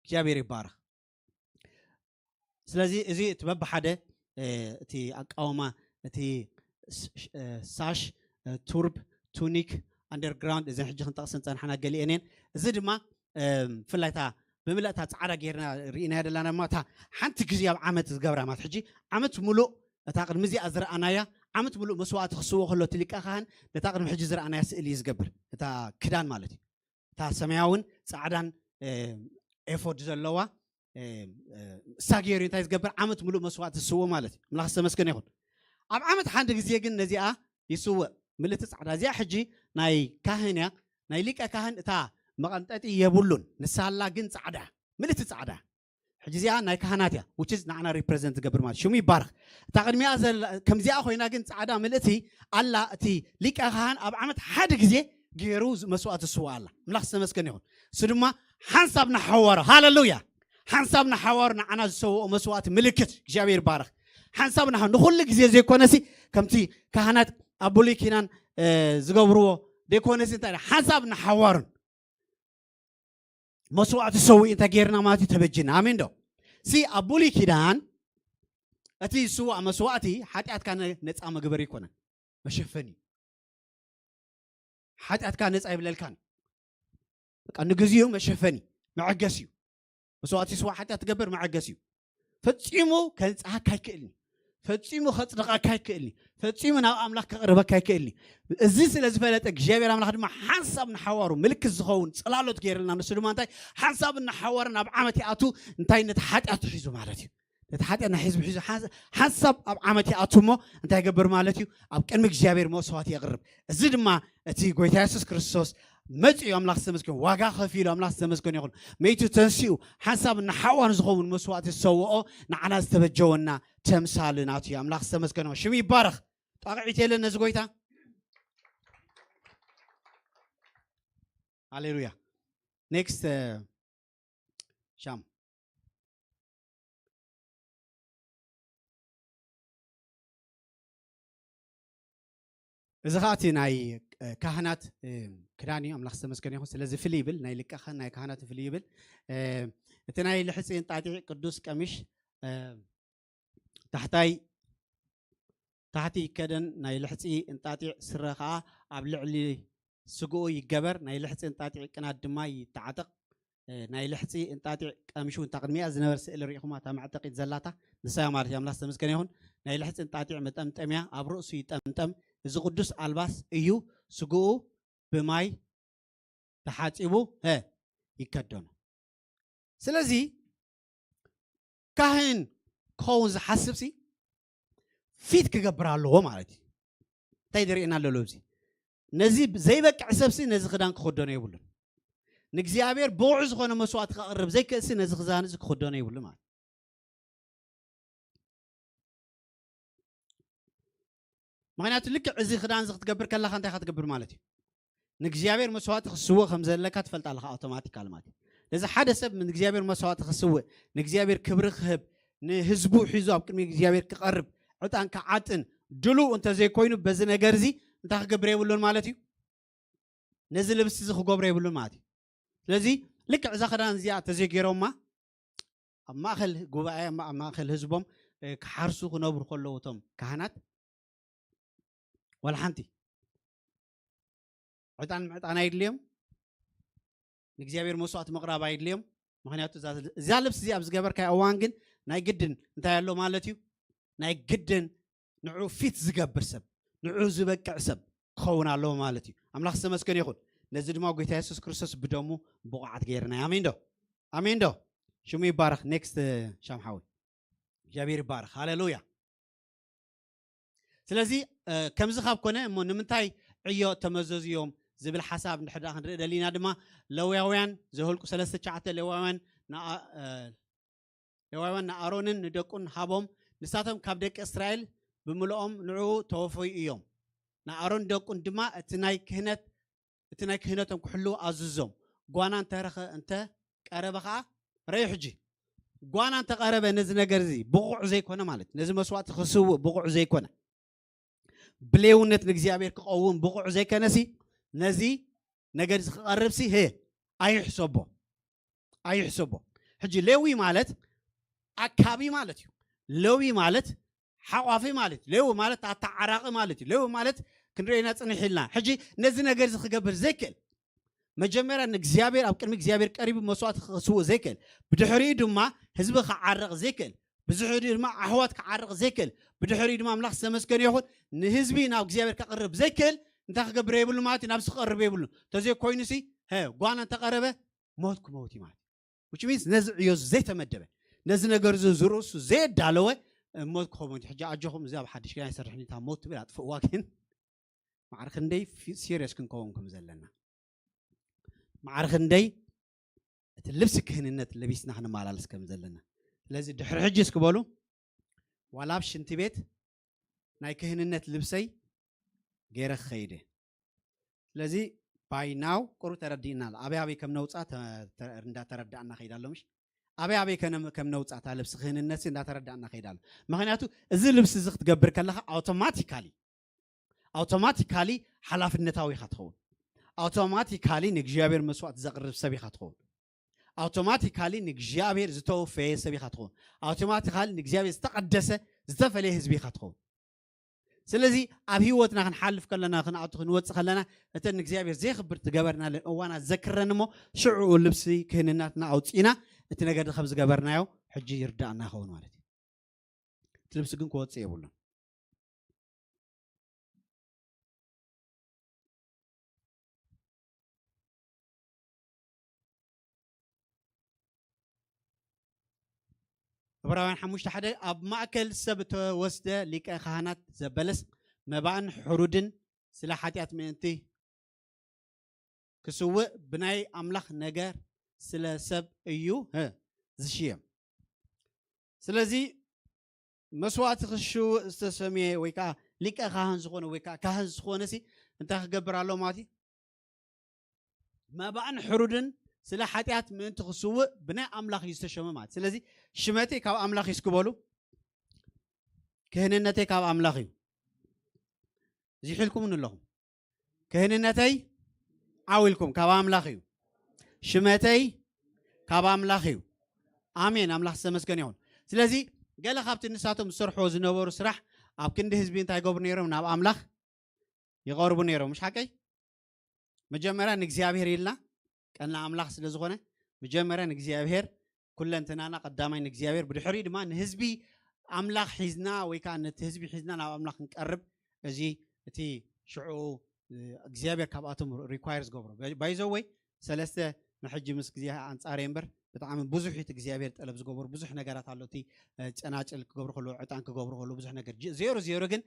جابير بارك سلازي إذا تبب حدا تي أقاوما تي ساش تورب تونيك أندرغراوند إذا حجة خنطقسن تنحنا قليلين زد ما فلاتا بملأتها تعرى غيرنا رينا هذا لنا ما تا حنت كزياب عمت زجبرة ما تحجي عمت ملو تاقل مزي أزرع أنايا عمت ملو مسوات خصوه خلو تلك أخان تاقل محجي زرع أنايا سئلي زجبر تا كدان مالتي تا سماون سعدان إفود زلوا ساقير ينتهي زجبر عمت ملو مسوات السوء مالتي ملاحظة مسكن يخون أب عمت حند زيجن نزيئة يسوء ملت سعدا زي حجي ناي كاهنة ناي ليك كاهن تا مقنطتي يبولون نسالا جن سعدا ملت سعدا حجي زي ناي كاهناتيا which is نعنا represent زجبر مال شو مي بارك تقدر ميازل كم زي أخوي ناجن سعدا ملتي الله تي ليك كاهن أب عمت حد زي جيروز مسوات السوء الله ملاحظة مسكن يخون سدما حنسبنا حواره هاللويا حنسبنا حوارنا أنا سو مسوات ملكت جابير بارك حنسبنا نقول لك زي كونسي كم تي كهنات أبولي كنان زجبرو ده كونسي تاني حنسبنا حوارن مسوات سوي أنت غيرنا ما تتبجين آمين دو سي أبولي كنان أتي سواء مسواتي حتى كان نتسع مجبري كنا مشفني حتى كان نتسع بلال كان نجزيو مشفني معجسيو مسواتي سواء حتى تجبر معجسيو فتسيمو كان هكاي كلني فتسيمو خطرق هكاي كلني فتسيمو نا أملاك قرب هكاي كلني الزيس اللي زفلتك جابر أملاك ما حسب نحواره ملك الزخون صلالو تغيرنا نسلو ما انتي حسب نحوارنا بعمتي أتو انتي نتحات أتحيزو مالتي نتحات أنا حزب حزب حسب بعمتي أتومو انتي يقبر مالتي أب كلمك جابر موسواتي يقرب زد ما تي قويتا يسوس كريستوس مجيء أملاك سمسكن واقع خفيل أملاك سمسكن يقول ميتو تنسيو حسب نحوار زخون موسواتي السوء نعنا استبجونا تمثالنا تي أملاك سمسكن شمي بارخ طاقعتي لنا زقويتا هاليلويا next شام إذا خاطي ناي كهنات كراني أملاك سمسكن يخص لازم فيليبل ناي لك أخن ناي كهنات فيليبل تناي لحسين تعطي قدوس كمش تحتي كدن ناي لحسين تعطي سرقة قبل سجو يجبر ناي لحسين تعطي كنا دماي تعتق ناي لحسين تعطي كمشون تقدمي أزنا برسل ريحهم تام أعتقد زلاته نساء مارتي أملاك سمسكن يهون ناي لحسين تعطي متأم تأميا أبرو سويت أم إذا قدوس ألباس إيو سجو بماي تحاتيبو يكدون سلازي كاهن كونز حسبسي فيت كجبر الله مالتي تيدري إن الله لوزي نزيب زي بك حسبسي نزي خدان خدون يقولون نكزيابير بوعز خونه مسوات قرب زي كأسي نزي خزان نزي خدون يقولون مال معناته لك عزي خدان زي تجبر كلا خانت تجبر مالتي نكزيابير مسوات خسوة خمسة لك تفلت على أوتوماتيك كلماتي لذا حدا سب من نكزيابير مسوات خسوة نكزيابير كبر خب نهزبو حزاب كم نكزيابير كقرب عطان كعاتن دلو أنت زي كوينو بزنا جرزي أنت خجبري يقولون مالتي نزل بس زخ خجبري يقولون مالتي لذي لك عزا خدان زيادة تزي جيرهم ما أخل جوايا ما أخل هزبهم كحرسو خنابر خلوا وتم كهنات ولا حنتي عطان يدليهم نكزيابير مسوات مقرب يدليهم مخنياتو زالبس زي أبز جبر كي أوانجن ناي جدن أنت يالله مالتيو ناي جدن نعو فيت زجبر سب نعو زبك عسب خونا الله مالتي أملاك سمسكن يخون نزيد ما قلت يسوع كريستوس بدمه بقعة غيرنا آمين دو شو مي بارخ next شام حاول جابير بارخ هاليلويا سلازي كم زخاب كنا من نمتاي عيو تمزز يوم زبل حساب نحد آخر دلينا دما لوياوين زهولكو سلسة شعته لوياوين نا أرونن ندكون هابهم نساتهم كابدك إسرائيل بملؤهم نعو توفي يوم نا أرون دكون دما اتناي كهنتهم كحلو عززهم قوانا انت رخ انت قربخا ريحجي قوانا انت قرب نزنا جرزي بقع زي كنا مالت نزل مسوات خسو بقع زي كنا بليونت نجزيابير كقوم بقع زي كنسي نزي نجرز قرب سي هي أي حسبه حجي لوي مالت أكابي مالتي لوي مالت حوافي مالتي لوي مالت تعرق مالتي لوي مالت كنرينا تنحلنا حجي نزنا جرز خجبر زكل مجمرة نجزيابير أو كلمة جزيابير قريب مسوات خسوة زكل بدحري دما حزب خعرق زكل بزحري دما أحوات كعرق زكل بدحري دما ملاخ سمسكن ياخد نهزبي ناو جزيابير كقرب زكل انت خجبر يبلو ماتي نفس قرب يبلو تزي كوينسي ها قوانا انت قربه موتك موتي مات which means نزع يوز زي تمدبه نزنا جرز زروس زي دالوه موت خمود حجة أجهم زي بحدش كان يسرحني تام موت بلا تفواكن معرخندي في سيريس كن كونكم زلنا معرخندي تلبسك هن النت اللي بيسنا إحنا مالالس كم زلنا لازم دحر حجس كبالو ولا بش انت بيت نايك هن النت لبسي غير خيده لازم باي ناو كرو تردينا أبي كم نوصات رندا تردعنا خيدالو مش أبي كم نوصات لبس خين الناس رندا تردعنا خيدالو مخنياتو إذا لبس زخ تجبر كلها أوتوماتيكالي حلاف النتاوي خطون أوتوماتيكالي نجابير مسوات زقرب سبي خطون أوتوماتيكالي نجابير زتو في سبي خطون أوتوماتيكالي نجابير استقدسه ዝተፈለየ ህዝቢ ኢኻ ትኸውን ስለዚ ኣብ ሂወትና ክንሓልፍ ከለና ክንኣቱ ክንወፅእ ከለና እተን እግዚኣብሔር ዘይክብር ትገበርናለን እዋናት ዘክረን እሞ ሽዑኡ ልብሲ ክህንናትና ኣውፂና እቲ ነገር ከም ዝገበርናዮ ሕጂ ይርዳእና ይኸውን ማለት እዩ እቲ ልብሲ ግን ክወፅእ የብሉን ዕብራውያን 5:1 ኣብ ማእከል ሰብ ተወስደ ሊቀ ካህናት ዘበለስ መባእን ሕሩድን ስለ ሓጢአት ምእንቲ ክስውእ ብናይ ኣምላኽ ነገር ስለ ሰብ እዩ ዝሽየም ስለዚ መስዋዕቲ ክሽውእ ዝተሰምየ ወይ ከዓ ሊቀ ካህን ዝኾነ ወይ ከዓ ካህን ዝኾነ ሲ እንታይ ክገብር ኣሎ ማለት እዩ መባእን ሕሩድን ስለ ሓጢአት ምእንቲ ክስውእ ብናይ ኣምላኽ እዩ ዝተሸመ ማለት ስለዚ ሽመቴ ካብ ኣምላኽ እዩ ስክበሉ ክህንነተይ ካብ ኣምላኽ እዩ እዚ ሒልኩም ንለኹም ክህንነተይ ዓዊልኩም ካብ ኣምላኽ እዩ ሽመተይ ካብ ኣምላኽ እዩ ኣሜን ኣምላኽ ዝተመስገን ይሁን ስለዚ ገለ ካብቲ ንሳቶም ዝሰርሕዎ ዝነበሩ ስራሕ ኣብ ክንዲ ህዝቢ እንታይ ይገብሩ ነይሮም ናብ ኣምላኽ ይቐርቡ ነይሮም ምሽ ሓቀይ መጀመርያ ንእግዚኣብሔር ኢልና ቀና ኣምላኽ ስለ ዝኾነ መጀመርያ ንእግዚኣብሔር ኩለንትናና ቀዳማይ ንእግዚኣብሔር ብድሕሪ ድማ ንህዝቢ ኣምላኽ ሒዝና ወይ ከዓ ነቲ ህዝቢ ሒዝና ናብ ኣምላኽ ክንቀርብ እዚ እቲ ሽዑ እግዚኣብሔር ካብኣቶም ሪኳየር ዝገብሮ ባይዘወይ ሰለስተ ንሕጂ ምስ ግዜ ኣንጻር እምበር ብጣዕሚ ብዙሕ እቲ እግዚኣብሔር ጠለብ ዝገብሩ ብዙሕ ነገራት ኣሎ እቲ ጨናጭል ክገብሩ ከለዉ ዕጣን ክገብሩ ከለዉ ብዙሕ ነገር ዜሮ ዜሮ ግን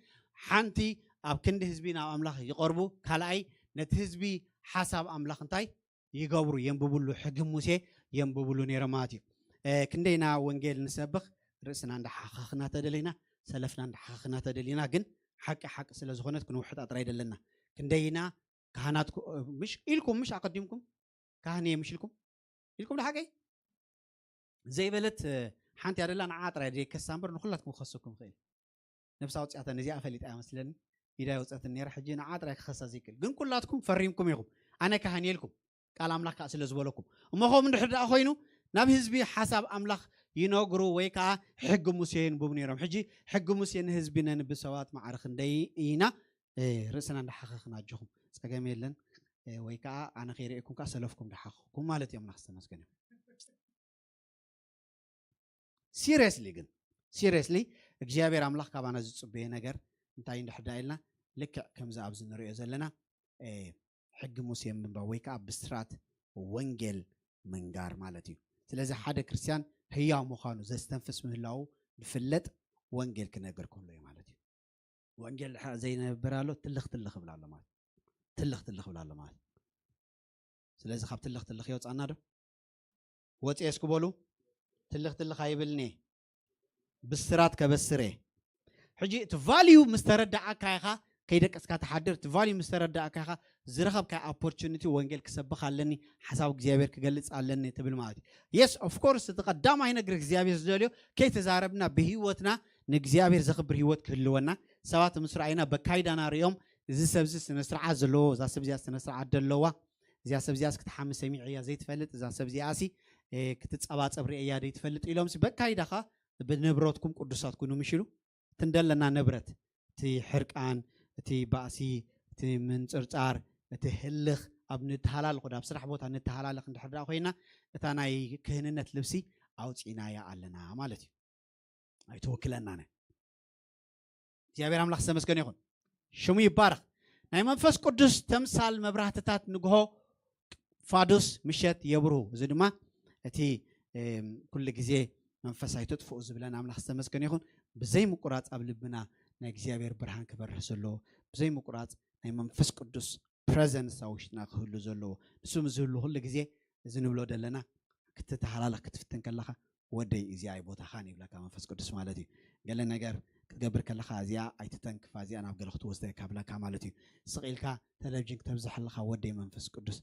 ሓንቲ ኣብ ክንዲ ህዝቢ ናብ ኣምላኽ ይቐርቡ ካልኣይ ነቲ ህዝቢ ሓሳብ ኣምላኽ እንታይ ይገብሩ የንብብሉ ሕጊ ሙሴ የንብብሉ ነይሮም ማለት እዩ ክንደይና ወንጌል ንሰብኽ ርእስና እንዳሓኻኽና ተደሊና ሰለፍና እንዳሓኻኽና ተደሊና ግን ሓቂ ሓቂ ስለ ዝኾነት ክንውሕጥ ጥራይ አይደለና ክንደይና ካህናት ምሽ ኢልኩም ምሽ ኣቀዲምኩም ካህን እየ ምሽ ኢልኩም ድሓቀይ ዘይበለት ሓንቲ ኣደላ ንዓ ጥራይ ደይከሳ እምበር ንኩላትኩም ክኸሰኩም ክእል ነብሳ ውፅያታ ነዚኣ ፈሊጣ መስለኒ ኢዳ ውፅአት ነይራ ሕጂ ንዓ ጥራይ ክኸሳ ዘይክእል ግን ኩላትኩም ፈሪምኩም ኢኹም ኣነ ካህን የልኩም ቃል ኣምላኽ ከዓ ስለ ዝበለኩም እሞኸም እንድሕር ደኣ ኮይኑ ናብ ህዝቢ ሓሳብ ኣምላኽ ይነግሩ ወይ ከዓ ሕጊ ሙሴ ይንብቡ ነይሮም ሕጂ ሕጊ ሙሴ ንህዝቢ ነንብሰባት ማዕረ ክንደይ ኢና ርእስና እንዳሓኻኽና ኣጆኹም ፀገም የለን ወይ ከዓ ኣነ ከይርአኩም ከዓ ሰለፍኩም እንዳሓኽኩም ማለት እዮም ናክስተመስገን እዮም ሲሪየስሊ እግዚኣብሔር ኣምላኽ ካባና ዝፅበየ ነገር እንታይ እንድሕር ደኣ ኢልና ልክዕ ከምዚ ኣብዚ ንሪኦ ዘለና ሕጊ ሙሴ ምንባብ ወይ ከዓ ብስራት ወንጌል ምንጋር ማለት እዩ ስለዚ ሓደ ክርስቲያን ህያው ምዃኑ ዘስተንፍስ ምህላው ዝፍለጥ ወንጌል ክነገር ከሎ እዩ ማለት እዩ ወንጌል ዘይነብር ኣሎ ትልኽ ብላ ኣሎ ማለት ትልኽ ብላ ኣሎ ማለት ስለዚ ካብ ትልኽ ይወፃና ዶ ወፂአ እስክበሉ ትልኽ ኣይብልኒ ብስራት ከበስረ ሕጂ እቲ ቫልዩ ምስ ተረዳእካ ኢኻ ከይደቀስካ ተሓድር እቲ ቫልዩ ምስ ተረዳእካ ኢኻ ዝረኸብካ ኦፖርቹኒቲ ወንጌል ክሰብኽ ኣለኒ ሓሳብ እግዚኣብሔር ክገልፅ ኣለኒ ትብል ማለት እዩ የስ ኦፍ ኮርስ እቲ ቀዳማይ ነገር እግዚኣብሔር ዝደልዮ ከይተዛረብና ብሂወትና ንእግዚኣብሔር ዘኽብር ሂወት ክህልወና ሰባት ምስ ረኣይና በካይዳና ሪኦም እዚ ሰብዚ ስነስርዓት ዘለዎ እዛ ሰብ እዚኣ ስነስርዓት ደለዋ እዚኣ ሰብ እዚኣ ክትሓምስ ሰሚዕ እያ ዘይትፈልጥ እዛ ሰብ እዚኣ ሲ ክትፀባፀብ ርእያ ዘይትፈልጥ ኢሎም በካይዳኻ ብንብረትኩም ቅዱሳት ኩኑ ምሽሉ እቲ እንደለና ንብረት እቲ ሕርቃን እቲ ባእሲ እቲ ምንፅርፃር እቲ ህልኽ ኣብ ንተሃላልኹ ኣብ ስራሕ ቦታ ንተሃላልኽ እንድሕር ደኣ ኮይና እታ ናይ ክህንነት ልብሲ ኣውፂናያ ኣለና ማለት እዩ ኣይትወክለናነ እግዚኣብሔር ኣምላኽ ዝተመስገነ ይኹን ሽሙ ይባረኽ ናይ መንፈስ ቅዱስ ተምሳል መብራህትታት ንግሆ ፋዱስ ምሸት የብርሁ እዚ ድማ እቲ ኩሉ ግዜ መንፈስ ኣይተጥፍኡ ዝብለና ኣምላኽ ዝተመስገነ ይኹን ብዘይ ምቁራፅ ኣብ ልብና ናይ እግዚኣብሔር ብርሃን ክበርህ ዘለዎ ብዘይ ምቁራፅ ናይ መንፈስ ቅዱስ ፕሬዘንስ ኣብ ውሽጥና ክህሉ ዘለዎ ንሱ ዝህሉ ኩሉ ግዜ እዚ ንብሎ ደለና ክትተሓላለኽ ክትፍትን ከለኻ ወደይ እዚኣ ኣይ ቦታኻን ይብለካ መንፈስ ቅዱስ ማለት እዩ ገለ ነገር ክትገብር ከለኻ እዚኣ ኣይትተንክፋ እዚኣ ናብ ገለ ክትወስደካ ብለካ ማለት እዩ ስቂልካ ቴሌቭዥን ክተብዛሓለካ ወደይ መንፈስ ቅዱስ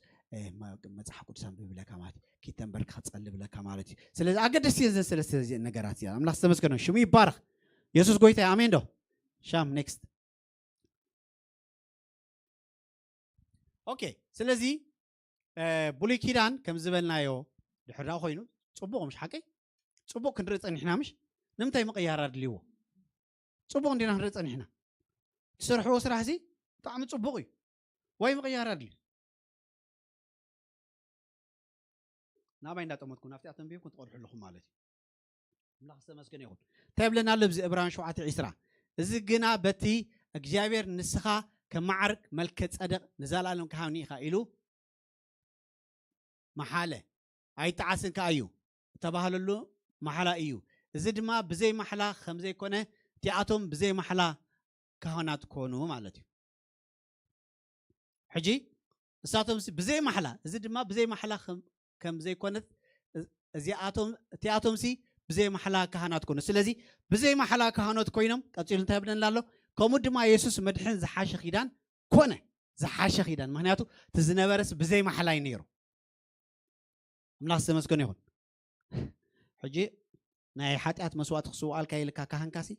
መፅሓፍ ቅዱስ ኣንብብ ብለካ ማለት እዩ ኪተንበርካ ክፀልይ ብለካ ማለት እዩ ስለዚ ኣገደስቲ እዘን ሰለስተ ነገራት እዚኣ ኣምላኽ ዝተመስገነ ሽሙ ይባረኽ ኢየሱስ ጎይታ ኣሜን ዶ ሻም ኔክስት ኦኬ ስለዚ ብሉይ ኪዳን ከም ዝበልናዮ ድሕር ደኣ ኮይኑ ፅቡቕ ምሽ ሓቀይ ፅቡቕ ክንርኢ ፀኒሕና ምሽ ንምንታይ ምቕያር ኣድልይዎ ፅቡቕ እንዲና ንርኢ ፀኒሕና ትሰርሕዎ ስራሕ እዚ ብጣዕሚ ፅቡቕ እዩ ወይ ምቕያር ኣድልዩ ናባይ እንዳጠመትኩ ናብቲ ኣተንቢብኩም ትቆልሑ ኣለኹም ማለት እዩ ኣምላኽ ዝተመስገነ ይኹን እንታይ ብለና ኣሎ ብዚ ዕብራውያን 7:20 እዚ ግና በቲ እግዚኣብሔር ንስኻ ከማዕርግ መልከ ፀደቕ ንዘላለም ካህኒ ኢኻ ኢሉ መሓለ ኣይተዓስን ከዓ እዩ እተባህለሉ መሓላ እዩ እዚ ድማ ብዘይ ማሕላ ከም ዘይኮነ እቲኣቶም ብዘይ ማሕላ ካህናት ኮኑ ማለት እዩ ሕጂ እሳቶም ብዘይ ማሕላ እዚ ድማ ብዘይ ማሕላ ከም ዘይኮነት እቲኣቶም ብዘይ ማሕላ ካህናት ኮኑ ስለዚ ብዘይ ማሕላ ካህናት ኮይኖም ቀፂሉ እንታይ ብለና ኣሎ ከምኡ ድማ ኢየሱስ መድሕን ዝሓሸ ኺዳን ኮነ ዝሓሸ ኺዳን ምክንያቱ እቲ ዝነበረስ ብዘይ ማሕላ እዩ ነይሩ ኣምላኽ ዝተመስገነ ይኹን ሕጂ ናይ ሓጢኣት መስዋእቲ ክስዋኣልካ ኢልካ ካህንካሲ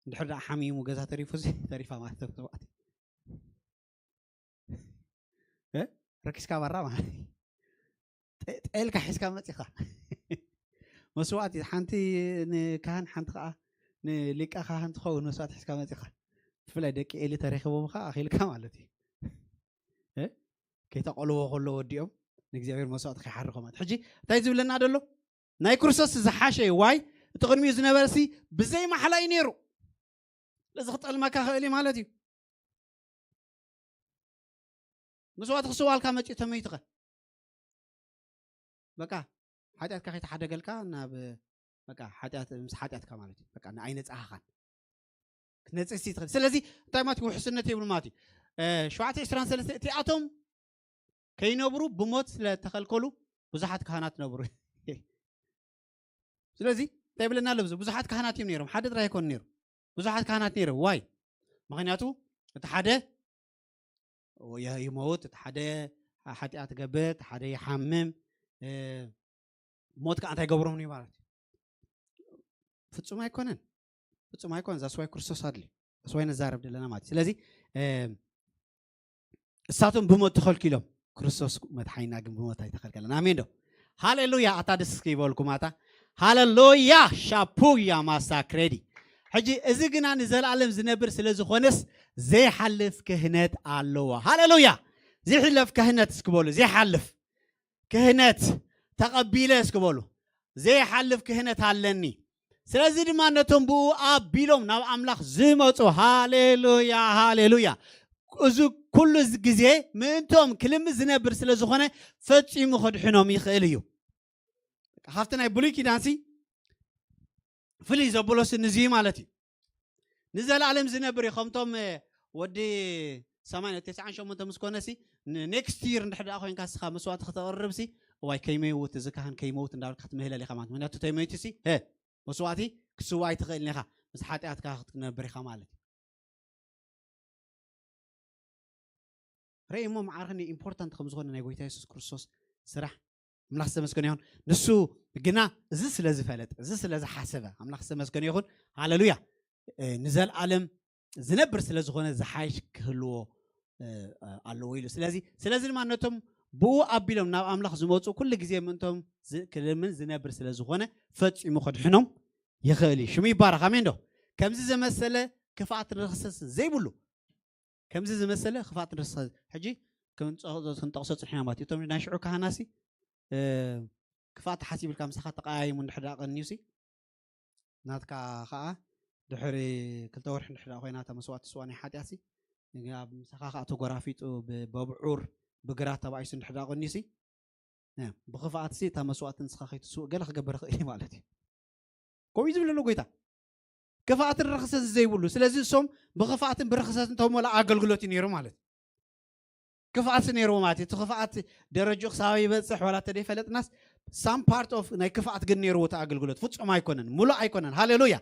እንድሕር ዳ ሓሚሙ ገዛ ተሪፉ ተሪፋ ማለት መስዋእቲ ረኪስካ ባራ ማለት ጠልካ ሒዝካ መፂኻ መስዋእቲ ሓንቲ ንካህን ሓንቲ ከዓ ንሊቀ ካህን ትኸውን መስዋእቲ ሒዝካ መፂኻ ብፍላይ ደቂ ኤሊ ተረኺቦም ከዓ ኣኺልካ ማለት እዩ ከይተቆልዎ ከሎ ወዲኦም ንእግዚኣብሔር መስዋእቲ ከይሓርኾም ሕጂ እንታይ ዝብለና ደሎ ናይ ክርስቶስ ዝሓሸ ዋይ እቲ ቅድሚኡ ዝነበረሲ ብዘይ ማሕላ እዩ ነይሩ ለዚ ክጠልመካ ክእል ማለት እዩ መስዋእቲ ክስዋልካ መፂኡ ተመይትኸ በቃ ሓጢኣትካ ከይተሓደገልካ ናብ በቃ ምስ ሓጢኣትካ ማለት እዩ በቃ ንኣይነፃኻኻን ክትነፅሲ ትኽእል ስለዚ እንታይ ማለት ውሕስነት የብሉ ማለት እዩ 7:23 እቲኣቶም ከይነብሩ ብሞት ስለተኸልከሉ ብዙሓት ካህናት ነብሩ ስለዚ እንታይ ብለና ኣሎ ብዙሓት ካህናት እዮም ነይሮም ሓደ ጥራይ ኣይኮኑ ነይሩ ብዙሓት ካህናት ነይሮም ዋይ ምክንያቱ እቲ ሓደ ይመውት እቲ ሓደ ሓጢኣት ገብር እቲ ሓደ ይሓምም ሞት ከዓ እንታይ ገብሮም እዩ ማለት እዩ ፍፁም ኣይኮነን ዛስዋይ ክርስቶስ ኣድልዩ ዛስዋይ ነዛረብ ዘለና ማለት እዩ ስለዚ እሳቶም ብሞት ተኸልኪሎም ክርስቶስ መድሓኒና ግን ብሞት ኣይተኸልከለን ኣሜን ዶ ሃሌሉያ ኣታ ደስ ይበልኩም ኣታ ሃሌሉያ ሻፑያ ማሳክሬዲ ሕጂ እዚ ግና ንዘላለም ዝነብር ስለ ዝኾነስ ዘይሓልፍ ክህነት ኣለዎ ሃሌሉያ ዘይሕለፍ ክህነት እስክበሉ ዘይሓልፍ ክህነት ተቐቢለ እስክበሉ ዘይሓልፍ ክህነት ኣለኒ ስለዚ ድማ ነቶም ብኡ ኣቢሎም ናብ ኣምላኽ ዝመፁ ሃሌሉያ ሃሌሉያ እዚ ኩሉ ግዜ ምእንቶም ክልምድ ዝነብር ስለ ዝኾነ ፈፂሙ ከድሕኖም ይኽእል እዩ ካብቲ ናይ ብሉይ ኪዳንሲ ፍልይ ዘበሎስ ንዚ ማለት እዩ ንዘላለም ዝነብር እዩ ከምቶም ወዲ 98 ምስ ኮነሲ ኔክስት ይር እንድሕር ዳ ኮይንካ ስኻ መስዋእቲ ክተቕርብሲ እዋይ ከይመይውት እዚ ካህን ከይመውት እንዳበልካ ክትምህለል ኢኻ ማለት ምክንያቱ ተይመይትሲ መስዋእቲ ክስዋ ኣይትኽእልን ኢኻ ምስ ሓጢኣትካ ክትነብር ኢኻ ማለት እዩ رأي مو معرفني important خمس غنى نقول يسوع كريستوس صراحة أملاخ سمسكن يهون نسو جنا زس لازم فلت زس لازم حسبه أملاخ سمسكن يهون هاللويا نزل عالم زنبرس لازم غنى زحايش كهلو اللويلو سلازي ما نتم بو أبيلهم ناو أملاخ زموت وكل جزء منتم كلمن زنبرس لازم غنى فتش مخد حنم يخلي شو ميبارك أمين ده كم زي مسألة كفاءة الرخص زي بلو كم زي مسألة خفات الرصاص حجي كنت تقصد الحيامات يتم نشعر كهناسي كفات حسيب الكام سخات قايم من حدا النيوسي ناتك خاء دحري كل تور حدا خوينا تمسوات سواني حاتياسي نجاب سخاء توغرافيت ببعور بقرات تبعي سن حدا النيوسي نعم بخفات سي تمسوات سخاخيت سوق قال خجبر خير مالتي كويس ولا لو قيتا كفاءة الرخصة زي بقولوا سلازم سوم بخفاءة برخصة توم ولا عقل قلوتي نيرو مالت كفاءة نيرو ماتي تخفاءة درجة خساوي بس ولا تدي فلت ناس some part of ناي كفاءة جن نيرو تعقل قلوت فتش ما يكونن ملو أيكونن هاليلويا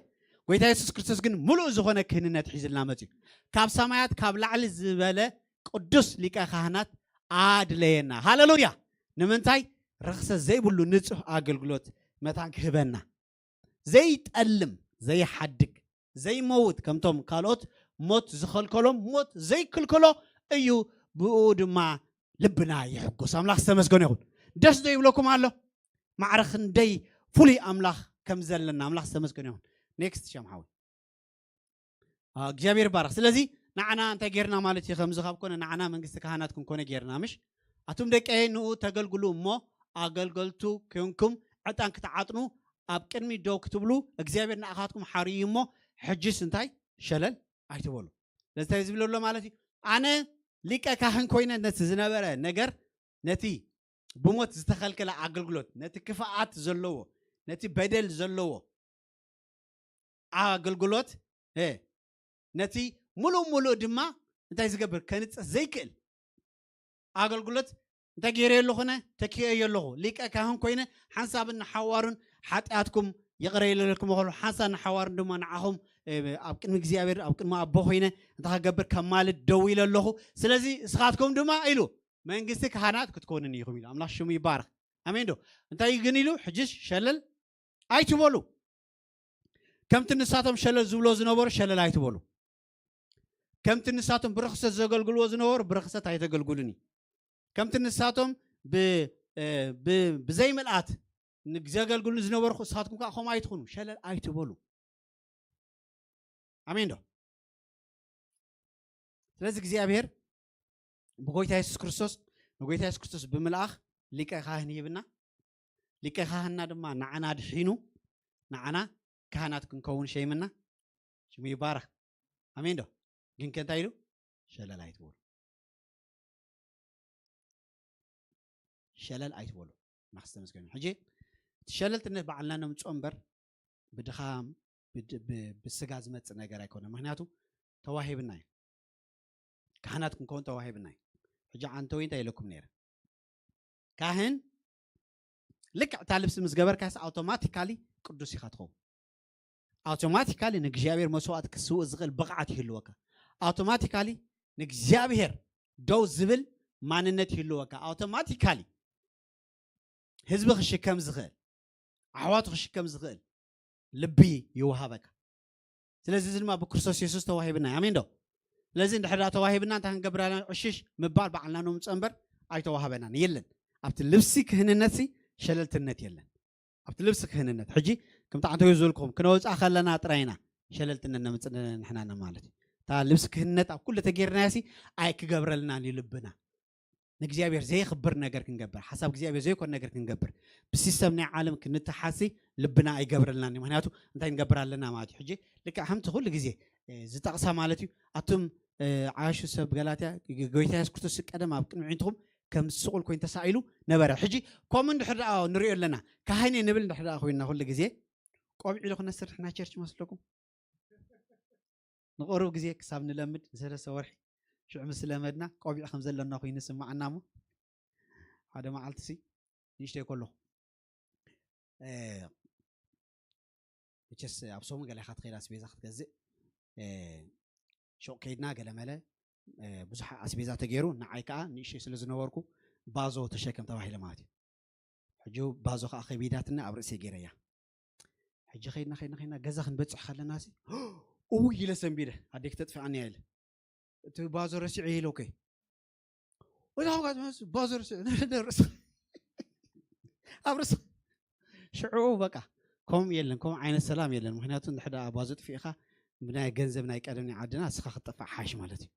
قويت يسوع كريستوس جن ملو زخونة كهنة تحيز النامتي كاب سمايات كاب لعل الزبالة قدس لك خانات عاد لينا هاليلويا نمنتاي رخصة زي بقولوا نتوه عقل قلوت متان كهبنا زي تألم زي حدك زي موت كم توم قالوت موت زخل كلهم موت زي كل كله أيو بود مع لبنا يحقو ساملاخ سمسكون يقول دش دي بلوكم على معرخن دي فولي أملاخ كم زلنا أملاخ سمسكون يقول next شام حاول እግዚአብሔር ባረክ ስለዚህ ንዓና እንታይ ጌርና ማለት እዩ ከምዚ ካብ ኮነ ንዓና መንግስቲ ካህናት ክንኮነ ጌርና ምሽ ኣቱም ደቀ ንኡ ተገልግሉ እሞ ኣገልገልቱ ኮይንኩም ዕጣን ክትዓጥኑ ኣብ ቅድሚ ደው ክትብሉ እግዚአብሔር ንኣኻትኩም ሓርዩ እሞ ሕጅስ እንታይ ሸለል ኣይትበሉ ለዝታይ ዝብለሎ ማለት እዩ ኣነ ሊቀ ካህን ኮይነ ነቲ ዝነበረ ነገር ነቲ ብሞት ዝተኸልከለ ኣገልግሎት ነቲ ክፍኣት ዘለዎ ነቲ በደል ዘለዎ ኣገልግሎት ነቲ ሙሉእ ድማ እንታይ ዝገብር ከንፅህ ዘይክእል ኣገልግሎት እንታይ ገይረ ኣለኹነ ተኪኦ ኣለኹ ሊቀ ካህን ኮይነ ሓንሳብን ሓዋሩን ሓጢኣትኩም ይቕረየለኩም ይኽእሉ ሓንሳብን ሓዋሩን ድማ ንዓኹም ኣብ ቅድሚ እግዚኣብሔር ኣብ ቅድሚ ኣቦ ኮይነ እንታይ ክገብር ከማልድ ደው ኢለ ኣለኹ ስለዚ እስኻትኩም ድማ ኢሉ መንግስቲ ካህናት ክትኮኑን ኢኹም ኢሉ ኣምላኽ ሽሙ ይባረክ ኣሜን ዶ እንታይ ግን ኢሉ ሕጅሽ ሸለል ኣይትበሉ ከምቲ ንሳቶም ሸለል ዝብሎ ዝነበሩ ሸለል ኣይትበሉ ከምቲ ንሳቶም ብርክሰት ዘገልግልዎ ዝነበሩ ብርክሰት ኣይተገልግሉኒ ከምቲ ንሳቶም ብዘይ መልኣት ዘገልግሉ ዝነበሩ ንሳትኩም ከዓ ከምኡ ኣይትኹኑ ሸለል ኣይትበሉ ኣሜን ዶ ስለዚ እግዚኣብሔር ብጎይታ ኢየሱስ ክርስቶስ ንጎይታ ኢየሱስ ክርስቶስ ብምልኣኽ ሊቀ ካህን ይብና ሊቀ ካህንና ድማ ንዓና ድሒኑ ንዓና ካህናት ክንከውን ሸይምና ሽሙ ይባረክ ኣሜን ዶ ግን ከንታይ ኢሉ ሸለል ኣይትበሉ ሸለል ኣይትበሉ ናክስተመስገኑ ሕጂ ሸለልትነት ባዕልና ነምፅኦ እምበር ብድኻም ብስጋ ዝመፅእ ነገር ኣይኮነን ምክንያቱ ተዋሂብና እዩ ካህናት ክንከውን ተዋሂብና እዩ ሕጂ ዓንተ ወይ እንታይ ኢለኩም ነይረ ካህን ልክዕ እታ ልብሲ ምስ ገበርካስ ኣውቶማቲካሊ ቅዱስ ኢኻ ትኸውን ኣውቶማቲካሊ ንእግዚአብሔር መስዋዕት ክስውእ ዝኽእል ብቕዓት ይህልወካ ኣውቶማቲካሊ ንእግዚአብሔር ደው ዝብል ማንነት ይህልወካ ኣውቶማቲካሊ ህዝቢ ክሽከም ዝኽእል ኣሕዋቱ ክሽከም ዝኽእል ልቢ ይወሃበካ ስለዚ ድማ ብክርስቶስ ኢየሱስ ተዋሂብና ኣሜን ዶ ስለዚ እንድሕር ተዋሂብና እንታይ ክንገብር ኣለና ዕሽሽ ምባል ባዕልና ነምፅኦ እምበር ኣይተዋሃበናን የለን ኣብቲ ልብሲ ክህንነት ሸለልትነት የለን ኣብቲ ልብሲ ክህንነት ሕጂ ከምቲ ዓንተዩ ዝበልኩም ክነወፃ ከለና ጥራይና ሸለልትነት ነምፅእ ንሕናና ማለት እዩ እታ ልብሲ ክህንነት ኣብ ኩሉ ተገይርናሲ ኣይ ክገብረልናን እዩ ልብና ንእግዚአብሔር ዘይኽብር ነገር ክንገብር ሓሳብ እግዚአብሔር ዘይኮን ነገር ክንገብር ብሲስተም ናይ ዓለም ክንተሓሲ ልብና ኣይገብረልናን እዩ ምክንያቱ እንታይ ንገብር ኣለና ማለት እዩ ሕጂ ልክዕ ከምቲ ኩሉ ግዜ ዝጠቕሳ ማለት እዩ ኣቶም ዓያሹ ሰብ ገላትያ ጎይታ ኢየሱስ ክርስቶስ ቀደም ኣብ ቅድሚ ዒንትኩም ከም ስቁል ኮይኑ ተሳኢሉ ነበረ ሕጂ ከምኡ እንድሕር ንሪኦ ኣለና ካህን ንብል እንድሕር ኮይና ኩሉ ግዜ ቆቢዕ ኢሉ ክነስርሕ ናይ ቸርች መስለኩም ንቕሩብ ግዜ ክሳብ ንለምድ ንሰለስተ ወርሒ ሽዑ ምስ ለመድና ቆቢዕ ከም ዘለና ኮይኑ ስማዓና ሞ ሓደ መዓልቲ ሲ ንእሽተይ ከለኹ መቸስ ኣብ ሶሙ ገለ ኢኻ ትኸይድ ኣስቤዛ ክትገዝእ ሾቅ ከይድና ገለመለ ብዙሕ ኣስቤዛ ተገይሩ ንዓይ ከዓ ንእሽተይ ስለ ዝነበርኩ ባዞ ተሸከም ተባሂለ ማለት እዩ ሕጂ ባዞ ከዓ ከቢዳትና ኣብ ርእሰይ ገይረያ ሕጂ ከይድና ገዛ ክንበፅሕ ከለና ሲ እውይ ኢለ ሰንቢደ ኣዴክ ተጥፊዓኒ ኢለ እቲ ባዞ ረሲዑ ኢለውከ ባዞ ረሲዑ ኣብ ርእስ ሽዑ በቃ ከምኡ የለን ከምኡ ዓይነት ሰላም የለን ምክንያቱ እንድሕር ባዞ ጥፊእኻ ብናይ ገንዘብ ናይ ቀደም ናይ ዓድና እስኻ ክትጠፋዕ ሓሽ ማለት እዩ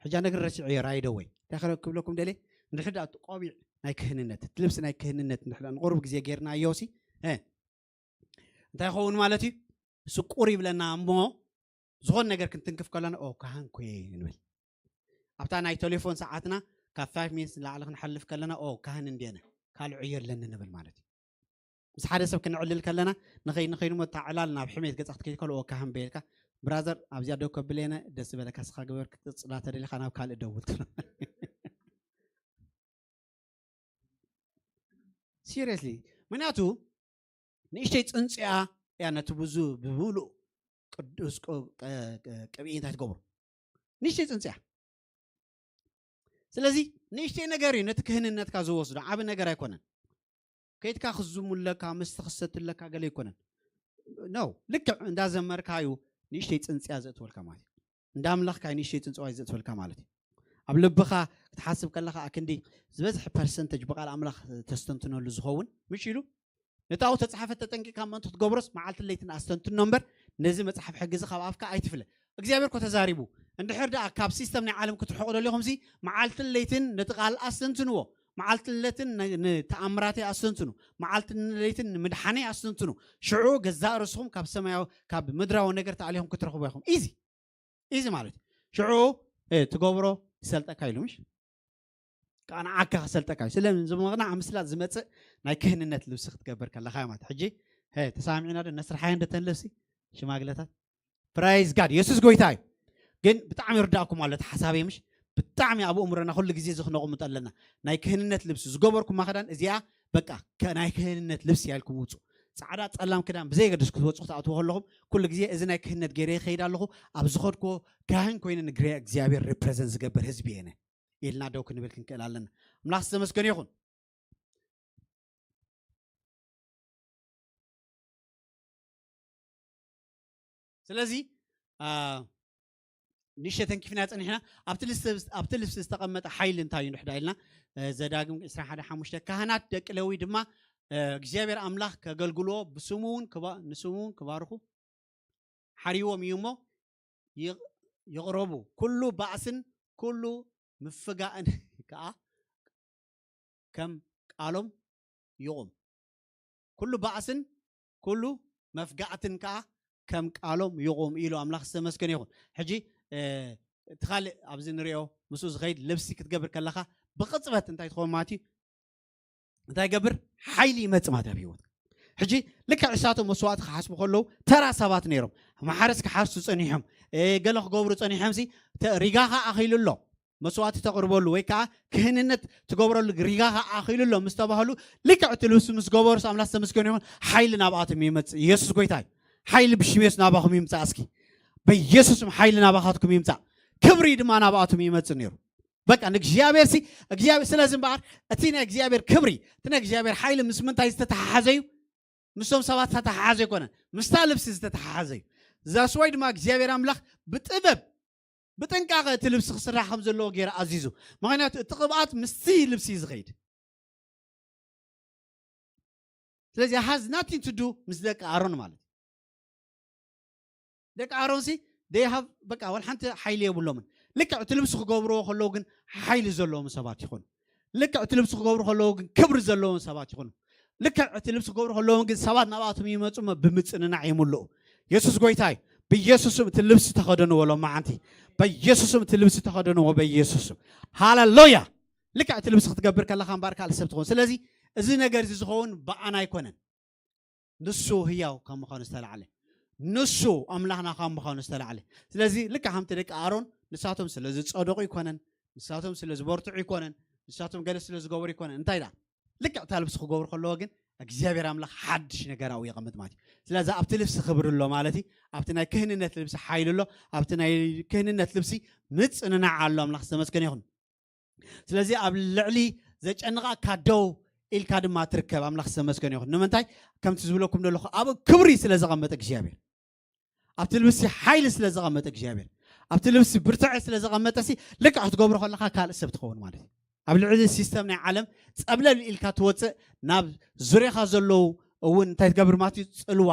ሕጃ ነገር ረሲዑ ራይደ ወይ እንታይ ክብለኩም ደልየ እንድሕር ቆቢዕ ናይ ክህንነት ልብሲ ናይ ክህንነት እንድሕር ንቁርብ ግዜ ጌርና እዮሲ እንታይ ይኸውን ማለት እዩ ስቁር ይብለና እሞ ዝኾን ነገር ክንትንክፍ ከለና ካህን ኮየ ንብል ኣብታ ናይ ቴሌፎን ሰዓትና ካብ 5 ሚኒት ላዕሊ ክንሓልፍ ከለና ካህን እንዴነ ካልዑ የለን ንብል ማለት እዩ ምስ ሓደ ሰብ ክንዕልል ከለና ንኸይኑ መታዕላል ናብ ሕሜት ገጻ ክትከይድ ከሎ ካህን በልካ ብራዘር ኣብዚያ ደው ከብለና ደስ በለካ ስኻ ግበር ክትፅላ ተደሊኻ ናብ ካልእ ደውል ትሎ ሲሪየስሊ ምክንያቱ ንእሽተይ ፅንፅያ እያ ነቲ ብዙ ብምሉእ ቅዱስ ቅብኢ እንታይ ትገብሩ ንእሽተይ ፅንፅያ ስለዚ ንእሽተይ ነገር እዩ ነቲ ክህንነትካ ዝወስዶ ዓብ ነገር ኣይኮነን ከይትካ ክዝሙለካ ምስቲ ክሰትለካ ገለ ይኮነን ነው ልክዕ እንዳዘመርካዩ ንእሽተይ ፅንፅያ ዘእትወልካ ማለት እዩ እንዳምለኽካ ንእሽተይ ፅንፅዋይ ዘእትወልካ ማለት እዩ ኣብ ልብኻ ክትሓስብ ከለካ ክንዲ ዝበዝሕ ፐርሰንተጅ ብቃል ኣምላኽ ተስተንትነሉ ዝኸውን ምሽ ኢሉ نتاو تصحفت تطنقي كم انت تغبرس معلت ليتن استنتن نمبر نزي مصحف حجز خاب افكا ايتفله እግዚአብሔር ኮ ተዛሪቡ እንድሕር ዳ ካብ ሲስተም ናይ ዓለም ክትርሕቁ ደለኹም ሲ መዓልትን ለይትን ነጥቃል አስተንትንዎ መዓልትን ለይትን ተአምራቴ አስተንትኑ መዓልትን ለይትን ምድሓኔ አስተንትኑ ሽዑ ገዛእ ርስኹም ካብ ሰማያዊ ካብ ምድራዊ ነገር ተዓሊኹም ክትረኽቡ ይኹም ኢዚ ማለት ሽዑ ትገብሮ ሰልጠካ ኢሉምሽ ካና ዓካ ሰልጠካ ስለምን ዝመቕና አምስላት ዝመጽእ ናይ ክህንነት ልብስ ክትገበር ከለኻ ማለት ሕጂ ተሳሚዕና ደ ነስርሓይ እንደተንለሲ ሽማግለታት ፕራይዝ ጋድ ኢየሱስ ጎይታይ ግን ብጣዕሚ ይርዳእኩም ማለት ሓሳበ ምሽ ብጣዕሚ ኣብ እምሮና ኩሉ ግዜ ዝኽነቁም ጠለና ናይ ክህንነት ልብስ ዝገበርኩም ማኸዳን እዚኣ በቃ ናይ ክህንነት ልብስ ያልኩም ውፁ ጻዕዳ ጸላም ክዳን ብዘይ ገድስ ክትወጹ ተኣትው ከለኹም ኩሉ ግዜ እዚ ናይ ክህነት ገይረ ይኸይድ ኣለኹ ኣብ ዝኸድኮ ካህን ኮይኑ ንግሬ እግዚአብሔር ሪፕሬዘንት ዝገበር ህዝቢ የነ ኢልና ደው ክንብል ክንክእል ኣለና አምላክ ዝተመስገነ ይኹን ስለዚህ ንሸተን كيفنا ጽንሕና ኣብቲ ልብስ ዝተቀመጠ ኃይል እንታይ ንሕዳ ኢልና ዘዳግም 21:5 ካህናት ደቂ ሌዊ ድማ እግዚአብሔር አምላክ ከገልግሎ ብስሙን ንስሙን ክባርኹ ሓሪዎም ይሞ ይቅረቡ ኩሉ ባእስን ኩሉ ምፍጋእን ከዓ ከም ቃሎም ይቆም ኩሉ ባእስን ኩሉ መፍጋእትን ከዓ كم قالهم يقوم إلو أملاك استمسكن يخون حجي تخال أبزين ريو مسوس غيد لبسي كتقبر كلاخا بقصبت انتاي تخون ماتي انتاي قبر حيلي متماتا بيوت حجي لك عساتو مسوات خحاسبو خلو ترى سبات نيرم ما حارسك حارسو صنيحم قالوخ قبرو صنيحم سي ريقاها أخيلو اللو مسوات تقربو اللو ويكا كهننت تقبرو ريقاها أخيلو اللو مستبهلو لك عتلوس مسقبرو ساملاك استمسكن يخون حيلي نابعاتم يمت يسوس قويتاي حيل بشميس ناباهم يمتع اسكي بيسوسم حيل ناباهاتكم يمتع كبري دما ناباتهم يمتص نيرو بقى ان እግዚአብሔር سي እግዚአብሔር ስለዚህ ባር እቲና እግዚአብሔር ክብሪ እቲና እግዚአብሔር حيل ምስምንታይ ዝተተሓዘዩ ምስቶም ሰባት ተተሓዘዩ ኮነ ምስታ ልብስ ዝተተሓዘዩ ዛስዋይ ድማ እግዚአብሔር አምላክ ብጥበብ ብጥንቃቐ እቲ ልብስ ክስራሕ ከም ዘለዎ ገይራ አዚዙ ምክንያቱ እቲ ቅብኣት ምስቲ ልብስ ዝኸይድ ስለዚህ has nothing to do ምስ ደቂ አሮን ማለት دك عروسي they have بقى والحنت حيل يبلومن لك تلبس خجبرو خلوجن حيل زلهم سبات يخون لك تلبس خجبرو خلوجن كبر زلهم سبات يخون لك تلبس خجبرو خلوجن سبات نباتهم يمتصم بمتصنا يملؤ يسوع قويتاي بيسوع تلبس تخدنوا ولا ما أنتي بيسوع تلبس تخدنوا وبيسوع هاللويا لك تلبس تجبر كلا خان بارك على السبت خون سلازي إذا نجرز خون بأنا يكونن نسو هي وكم خان استل عليه نسو أملاحنا خام بخان استل عليه سلازي لك هم ترك آرون نساتهم سلازي صادق يكونن نساتهم سلازي بورتع يكونن نساتهم جالس سلازي جوار يكونن انتي لا لك تلبس خجور خلوجن እግዚአብሔር አምላክ حدش ነገራው ይቀመጥ ማለት ስለዚህ ኣብቲ ልብስ ክብርሎ ማለቲ ኣብቲ ናይ ክህንነት ልብስ ሓይልሎ ኣብቲ ናይ ክህንነት ልብሲ ምጽንና ኣሎ አምላክ ተመስገን ይሁን ስለዚህ ኣብ ልዕሊ ዘጨንቃ ካደው ኢልካ ድማ ትርከብ አምላክ ተመስገን ይሁን ንምንታይ ከምቲ ዝብለኩም ደለኹ ኣብ ክብሪ ስለ ዘቀመጠ እግዚአብሔር ኣብቲ ልብስ ሓይል ስለ ዘቀመጠ እግዚአብሔር ኣብቲ ልብስ ብርትዕ ስለ ዘቀመጠ ሲ ልክዕ ትገብሮ ከለካ ካልእ ሰብ ትኸውን ማለት ኣብ ልዕሊ ሲስተም ናይ ዓለም ጸብለል ኢልካ ትወፅእ ናብ ዙርያኻ ዘለው እውን እንታይ ትገብር ማለት ጽልዋ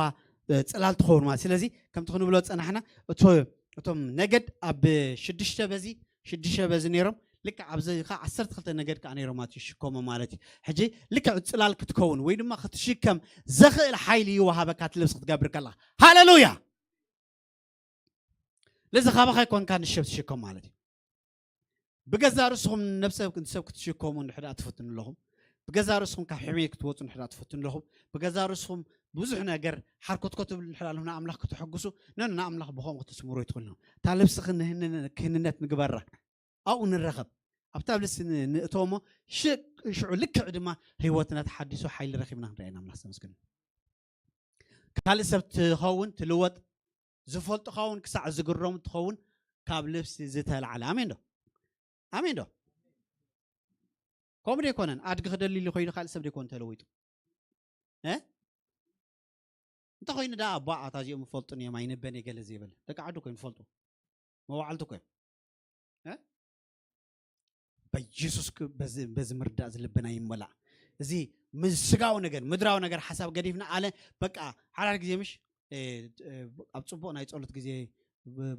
ጽላል ትኸውን ማለት ስለዚ ከምቲ ክንብሎ ፀናሕና እቶም ነገድ ኣብ 6 በዚ ነይሮም ልክ ኣብዚ ካ 12 ነገድ ካ ነይሮም ማለት ይሽከሙ ማለት ሕጂ ልክ ጽላል ክትከውን ወይ ድማ ክትሽከም ዘኽእል ሓይሊ ይወሃበካ ትልብስ ክትገብር ከላ ሃሌሉያ ለዚ ኻባኻ ኮንካ ንሽብ ትሽከም ማለት بجزار رسهم نفسه كنت سب كتشيكهم نحدا تفتن لهم بجزار رسهم كحمية كتوتن نحدا تفتن لهم بجزار رسهم بوزحنا جر حركة كتب الحلال هنا أملاك كتحجسوا نحن أملاك بهم كتسمروا يدخلنا تعال بسخن هن نجبرة أو نرغب أبتاب لسه نتوما شو لك عندما هيوتنا تحدثوا حيل رخيمنا رأينا أملاك سمسكن كال سبت خاون تلوت زفلت خاون كسع زجرهم تخاون كابل لبس زتها العالمين ده آمين ده كم ريكونن أدق خدر لي خوي خالص سب ريكون تلويت أنت خوي ندا أبا أتاجي مفلتني ما ينبني قال زيبل تقعدوا كين فلتو ما وعلتوا كين بيجيسوس بز مرد أزل بنا يملا زي ምስጋው ነገር ምድራው ነገር ሐሳብ ገዲፍና አለ በቃ ሓራር ግዜ ምሽ ኣብ ጽቡቕ ናይ ጸሎት ግዜ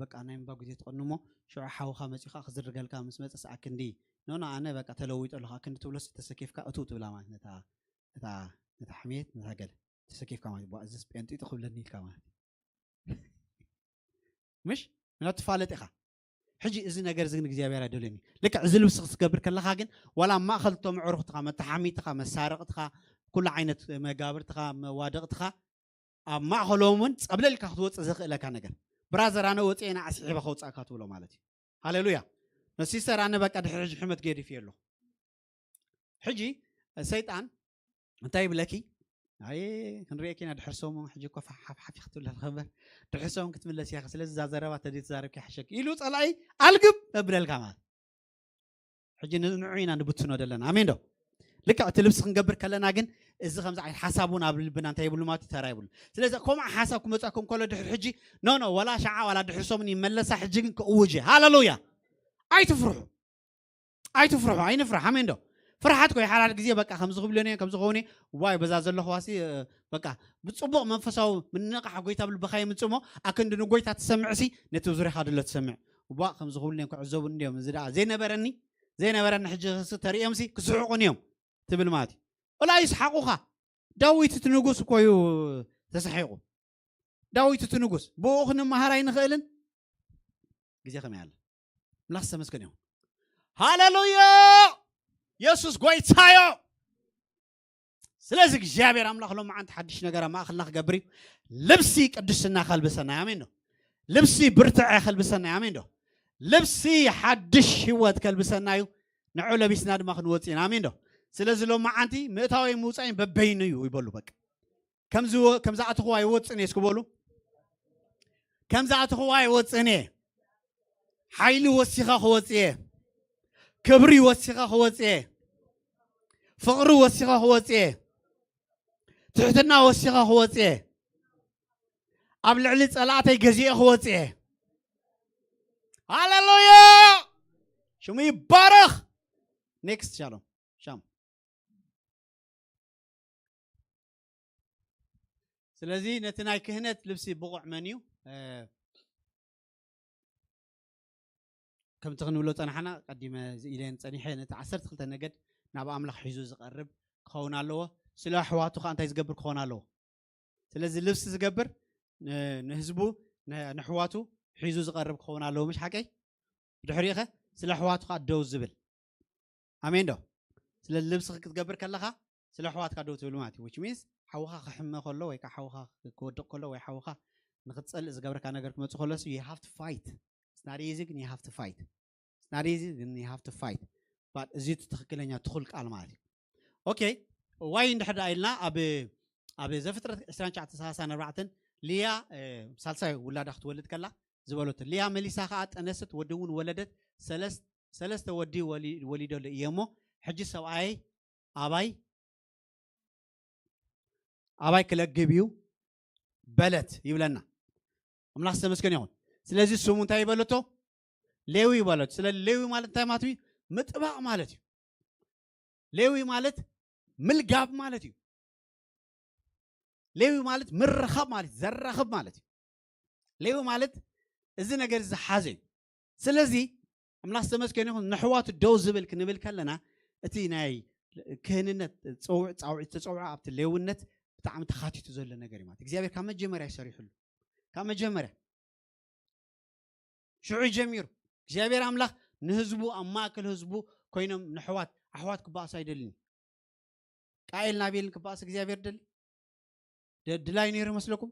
በቃ ናይ ምባ ግዜ ተቆንሞ ሽዑ ሓውኻ መጺኻ ክዝርገልካ ምስ መጽስ ኣክንዲ ኖና ኣነ በቃ ተለዊጠለኻ ክንዲ ትብለስ ተሰኪፍካ እቱ ትብላ ማለት ነታ ሕሜት ነታ ገለ ተሰኪፍካ ማለት ባእዝስ ጴንጢጥ ክብለኒ ኢልካ ማለት مش من تفالت إخا حجي إذن أجر زين إجابة دولني لك عزل بس تقبر كل حاجة ولا ما أخذتهم عرق تخا ما تحمي تخا ما سارق تخا كل عينة ما جابر تخا ما وادق تخا ما خلومن قبل لك خطوات أزق لك أنا جر برازر أنا وتي أنا عسيب خطوات أكاتو له مالتي هاللويا نسيسر أنا بقى حج حمد جري فيه له حجي سيطان طيب لكي أي كن ريكين أدحرسهم حجي كوف حف يختول الخبر تحسهم كتملس يا خسلز زازرة تدي تزارب كحشك يلوت على ألقب قبل الكمال حجي نوعين أنا بتسنو دلنا أمين دو لك أتلبس خنقبر كلنا جن إذا خمسة عين حسابون قبل البنات يبلو ما تترايبون سلزة كم حسابكم متأكم كله دحر حجي نو ولا شعا ولا دحرسهم يملس حجي كوجه هاللويا أي تفرحوا أي نفرح أمين دو فرحتكم يا حلال جزية بقى 5 مليون كم زغوني واي بزاز الله خواسي بقى بتصبق منفسه من نقح قويتها بالبخاية من سمو أكن دنو قويتها تسمع سي نتوزري هذا اللي تسمع وبقى 5 مليون كعزوب اليوم زرع زين برني حج ستري أمسي كسعقون يوم تبل ماتي ولا يسحقوها داوي تتنقص كويو تسحقوا داوي تتنقص بوخن مهارين خيلن جزية خميال ملخصة مسكن يوم هاللويا يسوس قوي تايو سلازك جابر أملاخ لهم عند حدش نجارة ما أخلنا قبري لبسي قدسنا خلبسنا يامينه لبسي برتع خلبسنا يامينه لبسي حدش هو تكلبسنا يو نعول بيسناد ما خنوتين يامينه سلاز لهم عندي متاوي موسعين ببينه يقولوا بك كم زعت هواي واتسني يسكبولو كم زعت هواي واتسني حيل وسخة خواتيه كبري وسخة خواتيه فقر وسخة خواتيه تحتنا وسخة خواتيه قبل علت صلاتي جزية خواتيه هاللويا شو مي بارخ next شالوم شام سلازي نتناي كهنت لبسي بقع منيو كم تغنوا له تنحنا قديم إلين تنحين تعسرت خلت نجد نبى أملك حجوز قرب خونا له سلاح حواتو خان تيزقبر خونا له سلازي لبس تزقبر نهزبو نحواتو حجوز قرب خونا له مش حكي دحريخه سلاح حواتو خا دوز زبل أمين دو سلاز لبس تزقبر كلها سلاح حوات خا دوز زبل ماتي which means حوخا خحمة كله ويك حوخا كود كله ويك حوخا نقتصل إزقبر كان أجرك ما تخلص you have to fight. It's not easy and you have to fight. It's not easy and you have to fight. But زيت تخكلنا تخلق المالي. Okay. وين نحد قايلنا أبي زفترة إسرائيل شعت ساسان ربعتن ليا سالسة ولادة تولد كلا زبالوت ليا مليسا خات أنست ودون ولدت سلست ودي وليدو ليامو حجي سواي أباي كلا جبيو بلت يبلنا أملاح سمسكن يهون سلازي سومون تاي بلوتو ليوي بلوت سلا ليوي مالت تاي ماتوي متبع مالتي ليوي مالت ملقاب مالتي ليوي مالت مرخب مالتي زرخب مالتي ليوي مالت إذا نجر زحازين سلازي أملاح سمسكن يهون نحوات الدوزبل كنبل كلنا أتي ناي كهننا تصوع عبت الليونت بتعم تخاتي تزول نجري مات إجابة كم جمرة يسري حلو كم جمرة شو جمير جابر أملاخ نهزبو أما كل هزبو كوينم نحوات أحوات كباس يدلني قايل نبيل كباس جابر دلاين يرمسلكم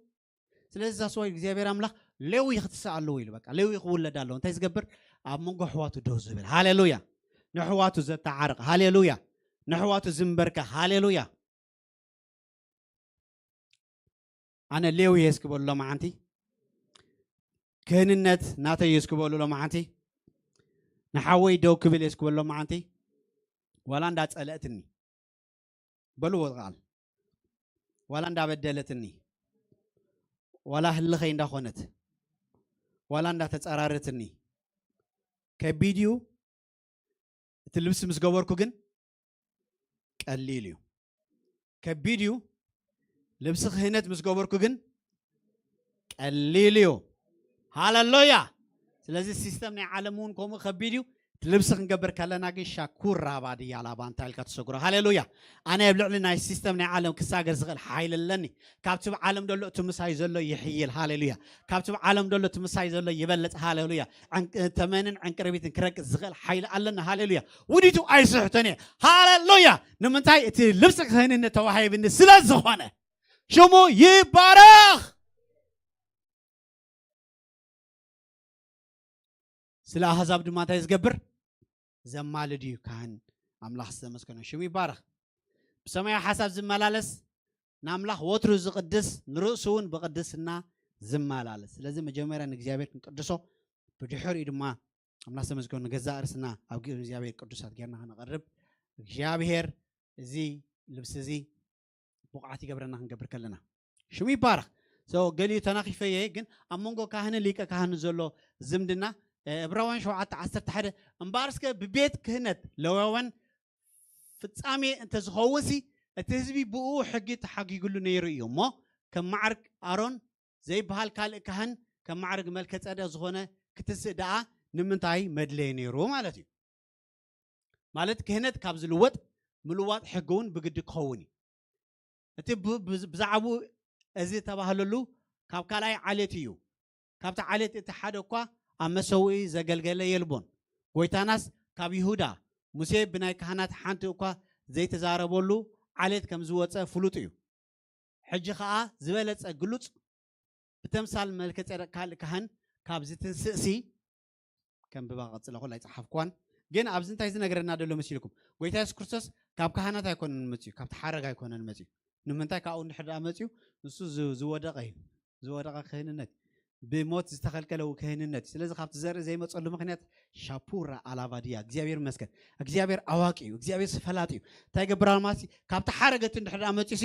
سلزة سوي جابر أملاخ لو يختص على لويل بقى لو يقول لدالو أنت يسجبر أمونغ حواتو دوزبل هاليلويا نحواتو زت عرق هاليلويا نحواتو زمبركة هاليلويا أنا ليو يسكبول له معنتي كهننت ناتا يسكبول له معنتي نحوي دو كبل يسكبول له معنتي ولا ندات ألأتني بلو وضغال ولا ندا بدلتني ولا هل خين دخونت ولا ندا تتقرارتني كفيديو تلبس مسجوركو جن قليليو ከቢድዩ ልብስ ክህነት ምስ ገበርኩ ግን ቀሊል እዩ ሃሌሉያ ስለዚህ ሲስተም ናይ ዓለም እውን ከምኡ ከቢድ እዩ ልብሲ ክንገብር ከለና ግን ሻኩር ራባዲ ያላባ እንታይ ኢልካ ትሰጉሮ ሃሌሉያ ኣነ ኣብ ልዕሊ ናይ ሲስተም ናይ ዓለም ክሳገር ዝኽእል ሓይል ኣለኒ ካብቲ ብዓለም ደሎ እቲ ምሳይ ዘሎ ይሕይል ሃሌሉያ ካብቲ ብዓለም ደሎ እቲ ምሳይ ዘሎ ይበልፅ ሃሌሉያ ተመንን ዕንቅርቢትን ክረቅፅ ዝኽእል ሓይል ኣለና ሃሌሉያ ውዲቱ ኣይስሕተን ሃሌሉያ ንምንታይ እቲ ልብሲ ክህንነት ተዋሂብኒ ስለ ዝኾነ ሽሙ ይባረኽ ስለ ኣህዛብ ድማ እንታይ ዝገብር ዘማልድ እዩ ካህን ኣምላኽ ዝተመስገነ ሽሙ ይባረኽ ብሰማያዊ ሓሳብ ዝመላለስ ንኣምላኽ ወትሩ ዝቅድስ ንርእሱ እውን ብቅድስና ዝመላለስ ስለዚ መጀመርያ ንእግዚኣብሔር ክንቅድሶ ብድሕሪኡ ድማ ኣምላኽ ዝተመስገነ ገዛእ ርእስና ኣብ እግዚኣብሔር ቅዱሳት ጌርና ክንቐርብ እግዚኣብሔር እዚ ልብሲ እዚ ብቑዓት ይገብረና ክንገብር ከለና ሽሙ ይባረኽ ገሊኡ ተናኺፈየ ግን ኣብ መንጎ ካህንን ሊቀ ካህንን ዘሎ ዝምድና ዕብራውያን 7:11 እምበኣርስከ ብቤት ክህነት ለዋውያን ፍጻሜ እንተዝኸውንሲ እቲ ህዝቢ ብኡ ሕጊ ተሓጊግሉ ነይሩ እዩ እሞ ከም ማዕርግ ኣሮን ዘይበሃል ካልእ ካህን ከም ማዕርግ መልከ ጸደቅ ዝኾነ ክትስእ ደኣ ንምንታይ መድለየ ነይሩ ማለት እዩ ማለት ክህነት ካብ ዝልወጥ ምልዋጥ ሕጊ እውን ብግዲ ክኸውን እዩ እቲ ብዛዕባኡ እዚ ተባህለሉ ካብ ካልኣይ ዓሌት እዩ ካብቲ ዓሌት እቲ ሓደ እኳ ኣብ መሰውኢ ዘገልገለ የልቦን ጎይታናስ ካብ ይሁዳ ሙሴ ብናይ ካህናት ሓንቲ እኳ ዘይተዛረበሉ ዓሌት ከም ዝወፀ ፍሉጥ እዩ ሕጂ ከዓ ዝበለፀ ግሉፅ ብተምሳል መልከ ጸደቅ ካልእ ካህን ካብ ዝትንስእሲ ከም ብባቐፅለ ኩሉ ኣይፀሓፍኳን ግን ኣብዚ እንታይ ዝነገረና ደሎ መሲልኩም ጎይታ ኢየሱስ ክርስቶስ ካብ ካህናት ኣይኮነን መፅዩ ካብቲ ሓረግ ኣይኮነን መፅዩ ንምንታይ ካብኡ እንድሕር መፅዩ ንሱ ዝወደቐ እዩ ዝወደቐ ክህንነት ብሞት ዝተኸልከለ ክህንነት ስለዚ ካብቲ ዘርኢ ዘይመፀሉ ምክንያት ሻፑራ ኣላቫድያ እግዚአብሔር መስገን እግዚአብሔር ኣዋቂ እዩ እግዚአብሔር ስፈላጥ እዩ እንታይ ገብራል ማለት ካብቲ ሓረገት እንድሕር መፅዩሲ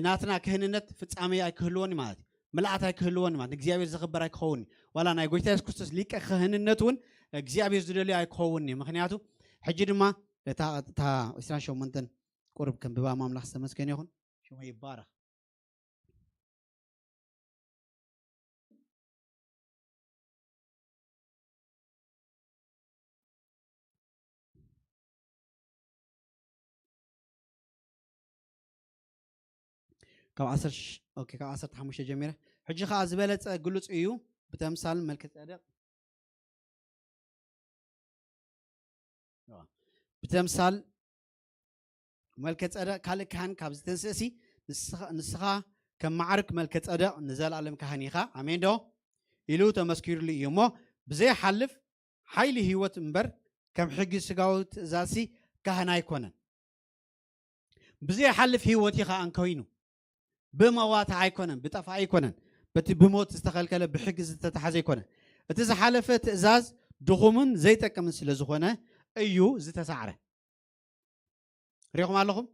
ናትና ክህንነት ፍጻሜ ኣይክህልዎን ማለት ምልኣት ኣይክህልዎን ማለት እግዚአብሔር ዝኽበር ኣይክኸውን ዋላ ናይ ጎይታ ኢየሱስ ክርስቶስ ሊቀ ክህንነት እውን እግዚአብሔር ዝደልዮ ኣይክኸውን ምክንያቱ ሕጂ ድማ እታ 28 ቁርብ ከም ብባ ማምላኽ ዝተመስገነ ይኹን ሽሙ ይባረኽ ካብ 15 ጀሚረ ሕጂ ከዓ ዝበለፀ ግሉፅ እዩ ብተምሳል መልከ ጸደቅ ብተምሳል መልከ ጸደቅ ካልእ ካህን ካብ ዝተንስእሲ ንስኻ ከም ማዕርግ መልከ ጸደቅ ንዘላለም ካህን ኢኻ ኣሜን ዶ ኢሉ ተመስኪሩሉ እዩ እሞ ብዘይሓልፍ ሓይሊ ህይወት እምበር ከም ሕጊ ስጋዊ ትእዛዝሲ ካህን ኣይኮነን ብዘይሓልፍ ህይወት ኢኻ እንከይኑ بموات عيكونن بطفا عيكونن بتي بموت استخلكله بحق زتتحز يكونن እቲ ዝሓለፈ ትእዛዝ ድኹምን ዘይጠቅምን ስለ ዝኾነ እዩ ዝተሳዕረ ሪኹም ኣለኹም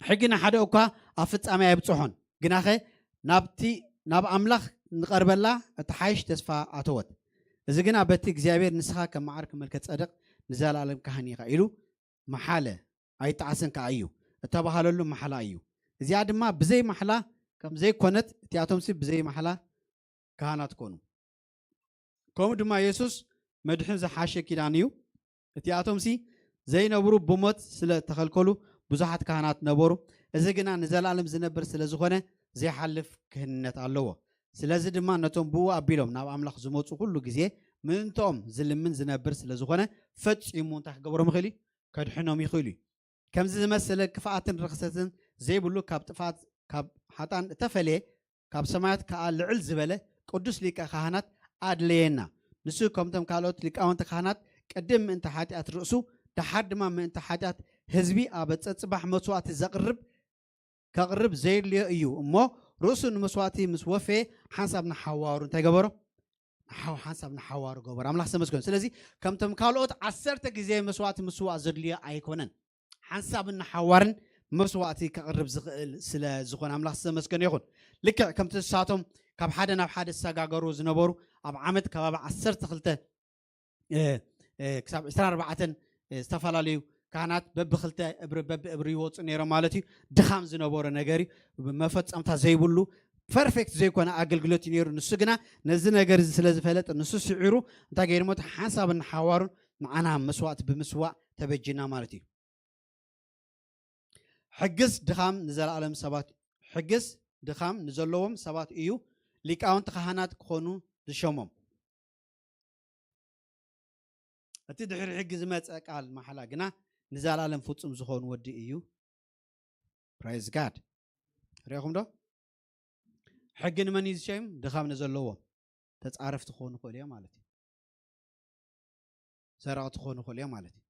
ሕግና ሓደ እኳ ኣብ ፍጻሜ ኣይብፅሖን ግናኸ ናብ ኣምላኽ ንቐርበላ እቲ ሓይሽ ተስፋ ኣተወት እዚ ግና በቲ እግዚኣብሔር ንስኻ ከም ማዕርክ መልከ ጸደቕ ንዘላለም ካህን ኢኻ ኢሉ መሓለ ኣይተዓስን ከዓ እዩ እተባሃለሉ መሓላ እዩ እዚኣ ድማ ብዘይ መሓላ ከም ዘይኮነት እቲኣቶምሲ ብዘይ መሓላ ካህናት ኮኑ ከምኡ ድማ ኢየሱስ መድሕን ዝሓሸ ኪዳን እዩ እቲኣቶምሲ ዘይነብሩ ብሞት ስለ ተኸልከሉ ብዙሓት ካህናት ነበሩ እዚ ግና ንዘላለም ዝነብር ስለ ዝኾነ ዘይሓልፍ ክህንነት ኣለዎ ስለዚ ድማ ነቶም ብኡ ኣቢሎም ናብ ኣምላኽ ዝመፁ ኩሉ ግዜ ምንቶም ዝልምን ዝነብር ስለ ዝኾነ ፈፂሙ እንታይ ክገብሮም ይኽእል እዩ ከድሕኖም ይኽእል እዩ ከምዚ ዝመሰለ ክፍኣትን ርክሰትን ዘይብሉ ካብ ጥፋት ካብ ሓጣን ተፈለየ ካብ ሰማያት ከዓ ልዕል ዝበለ ቅዱስ ሊቀ ካህናት ኣድለየና ንሱ ከምቶም ካልኦት ሊቃውንቲ ካህናት ቅድም ምእንቲ ሓጢኣት ርእሱ ድሓር ድማ ምእንቲ ሓጢኣት ህዝቢ ኣብ ፀፅባሕ መስዋእቲ ዘቕርብ ከቕርብ ዘየድልዮ እዩ እሞ ርእሱ ንመስዋእቲ ምስ ወፈየ ሓንሳብ ንሓዋሩ እንታይ ገበሮ ሓንሳብ ንሓዋሩ ገበሮ ኣምላኽ ተመስገን ስለዚ ከምቶም ካልኦት 10 ግዜ መስዋእቲ ምስዋእ ዘድልዮ ኣይኮነን ሓንሳብ ንሓዋርን መስዋእቲ ከቕርብ ዝኽእል ስለ ዝኾነ ኣምላኽ ተመስገን ይኹን ልክዕ ከምቲ ንሳቶም ካብ ሓደ ናብ ሓደ ዝሰጋገሩ ዝነበሩ ኣብ ዓመት ከባቢ 12 ክሳብ 24 ዝተፈላለዩ ካህናት በብክልተ እብሪ ይወፁ ነይሮም ማለት እዩ ድኻም ዝነበሮ ነገር እዩ መፈፀምታ ዘይብሉ ፐርፌክት ዘይኮነ ኣገልግሎት እዩ ነይሩ ንሱ ግና ነዚ ነገር እዚ ስለ ዝፈለጥ ንሱ ስዒሩ እንታይ ገይሩ ሞት ሓሳብን ሓዋሩን ንዓና መስዋዕት ብምስዋዕ ተበጅና ማለት እዩ ሕግስ ድኻም ንዘለኣለም ሰባት ሕግስ ድኻም ንዘለዎም ሰባት እዩ ሊቃውንቲ ካህናት ክኾኑ ዝሸሞም እቲ ድሕሪ ሕጊ ዝመፀ ቃል ማሓላ ግና ንዘለኣለም ፍጹም ዝኾኑ ወዲ እዩ ፕራይዝ ጋድ ሪኢኹም ዶ ሕጊ ንመን እዩ ዝሸይም ድኻም ንዘለዎም ተፃረፍቲ ክኾኑ ይኽእሉ እዮም ማለት እዩ ሰራቕቲ ክኾኑ ይኽእሉ እዮም ማለት እዩ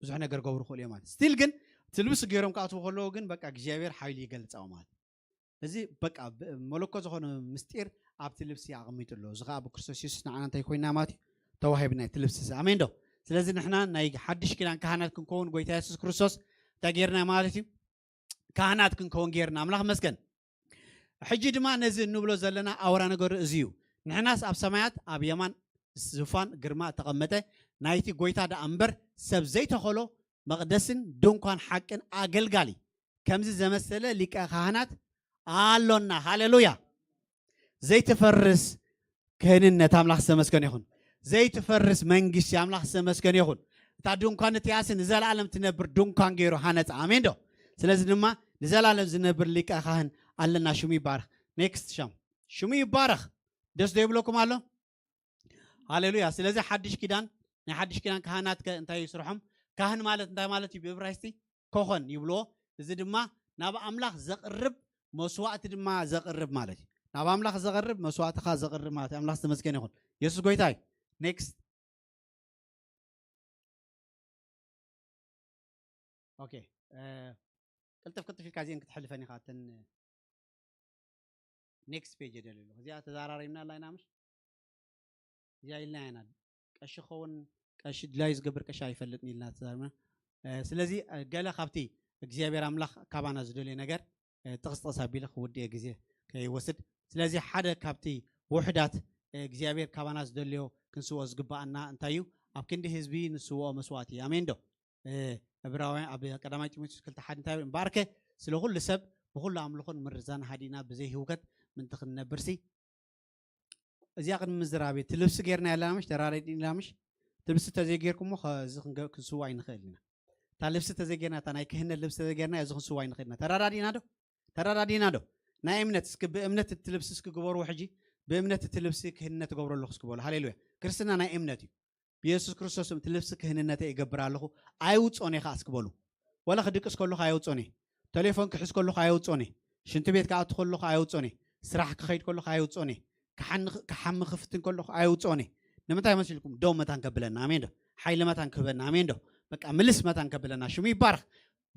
ብዙሕ ነገር ገብሩ ይኽእሉ እዮም ማለት ስቲል ግን እቲ ልብሲ ገይሮም ክኣትዉ ከለዉ ግን በቃ እግዚኣብሔር ሓይሉ ይገልፃው ማለት እዚ በቃ መለኮ ዝኾነ ምስጢር ኣብቲ ልብሲ ኣቐሚጡ ኣሎ እዚ ከዓ ብክርስቶስ ኢየሱስ ንዓና እንታይ ኮይና ማለት እዩ ተዋሂብና እቲ ልብሲ እዚ ኣሜን ዶ ስለዚ ንሕና ናይ ሓድሽ ኪዳን ካህናት ክንከውን ጎይታ ኢየሱስ ክርስቶስ እንታይ ጌርና ማለት እዩ ካህናት ክንከውን ጌርና ኣምላኽ መስገን ሕጂ ድማ ነዚ እንብሎ ዘለና ኣውራ ነገር እዚ እዩ ንሕናስ ኣብ ሰማያት ኣብ የማን ዙፋን ግርማ ተቐመጠ ናይቲ ጎይታ ዳ እምበር ሰብ ዘይተኸሎ መቕደስን ድንኳን ሓቅን ኣገልጋሊ ከምዚ ዘመሰለ ሊቀ ካህናት ኣሎና ሃሌሉያ ዘይትፈርስ ክህንነት ኣምላኽ ዝተመስገነ ይኹን ዘይትፈርስ መንግስቲ ኣምላኽ ዝተመስገነ ይኹን እታ ድንኳን እትያሲ ንዘለኣለም ትነብር ድንኳን ገይሩ ሃነፃ ኣሜን ዶ ስለዚ ድማ ንዘለኣለም ዝነብር ሊቀ ካህን ኣለና ሽሙ ይባረኽ ኔክስት ሽሙ ይባረኽ ደስ ዶ ይብለኩም ኣሎ ሃሌሉያ ስለዚ ሓድሽ ኪዳን ናይ ሓድሽ ኪዳን ካህናት እንታይ ይስርሖም ካህን ማለት እንታይ ማለት እዩ ብዕብራይስቲ ኮኾን ይብልዎ እዚ ድማ ናብ ኣምላኽ ዘቕርብ መስዋዕቲ ድማ ዘቕርብ ማለት እዩ ናብ ኣምላኽ ዘቕርብ መስዋዕትኻ ዘቕርብ ማለት ኣምላኽ ዝተመስገነ ይኹን ኢየሱስ ጎይታ እዩ ኔክስት ኦኬ ቅልጥፍ ኢልካ እዚአን ክትሕልፈኒ ኢኻ እተን ኔክስት ፔጅ የደልሉ እዚኣ ተዘራሪብና ኣላይና ምሽ እዚኣ ኢልና ኢና ቀሺ ኸውን ቀሺ ድላይ ዝገብር ቀሺ ኣይፈልጥን ኢልና ተዛሪብና ስለዚ ገለ ካብቲ እግዚኣብሔር ኣምላኽ ካባና ዝደልዮ ነገር ጥቕስጥቕስ ኣቢለ ክውድየ ግዜ ከይወስድ ስለዚ ሓደ ካብቲ ውሕዳት እግዚኣብሔር ካባና ዝደልዮ ክንስውኦ ዝግባአና እንታይ እዩ ኣብ ክንዲ ህዝቢ ንስውኦ መስዋዕት እዩ ኣሜን ዶ ዕብራውያን ኣብ ቀዳማይ ጢሞቴዎስ 2:1 እንታይ እምበኣርከ ስለ ኩሉ ሰብ ብኩሉ ኣምልኾን ምርዛን ሃዲና ብዘይ ህውከት ምንቲ ክንነብርሲ እዚኣ ቅድሚ ምዝራብ እቲ ልብሲ ጌርና ያለና ምሽ ተራዳዲና ምሽ ልብሲ ተዘይጌርኩሞ እዚ ክንስዋ ይንኽእል ኢና እታ ልብሲ ተዘይጌርና እታ ናይ ክህነት ልብሲ ተዘይጌርና እዚ ክንስዋ ይንኽእል ኢና ተራዳዲና ዶ ናይ እምነት እስኪ ብእምነት እቲ ልብሲ እስኪ ግበርዎ ሕጂ ብእምነት እቲ ልብሲ ክህነት ገብሮ ኣለኹ እስኪ በሉ ሃሌሉያ ክርስትና ናይ እምነት እዩ ብኢየሱስ ክርስቶስ እቲ ልብሲ ክህንነት ይገብር ኣለኹ ኣይውፅኦን ኢኻ እስኪ በሉ ወላ ክድቅስ ከለኹ ኣይውፅኦን ቴሌፎን ክሕዝ ከለኹ ኣይውፅኦን ሽንቲ ቤት ክኣቱ ከለኹ ኣይውፅኦን ስራሕ ክኸይድ ከለኹ ኣይውፅኦን ክሓሚ ክፍትን ከለኹ ኣይውፅኦን ንምንታይ መስልኩም ዶም መታን ከብለና ኣሜን ዶ ሓይሊ መታን ክህበና ኣሜን ዶ በቃ ምልስ መታን ከብለና ሽሙ ይባረኽ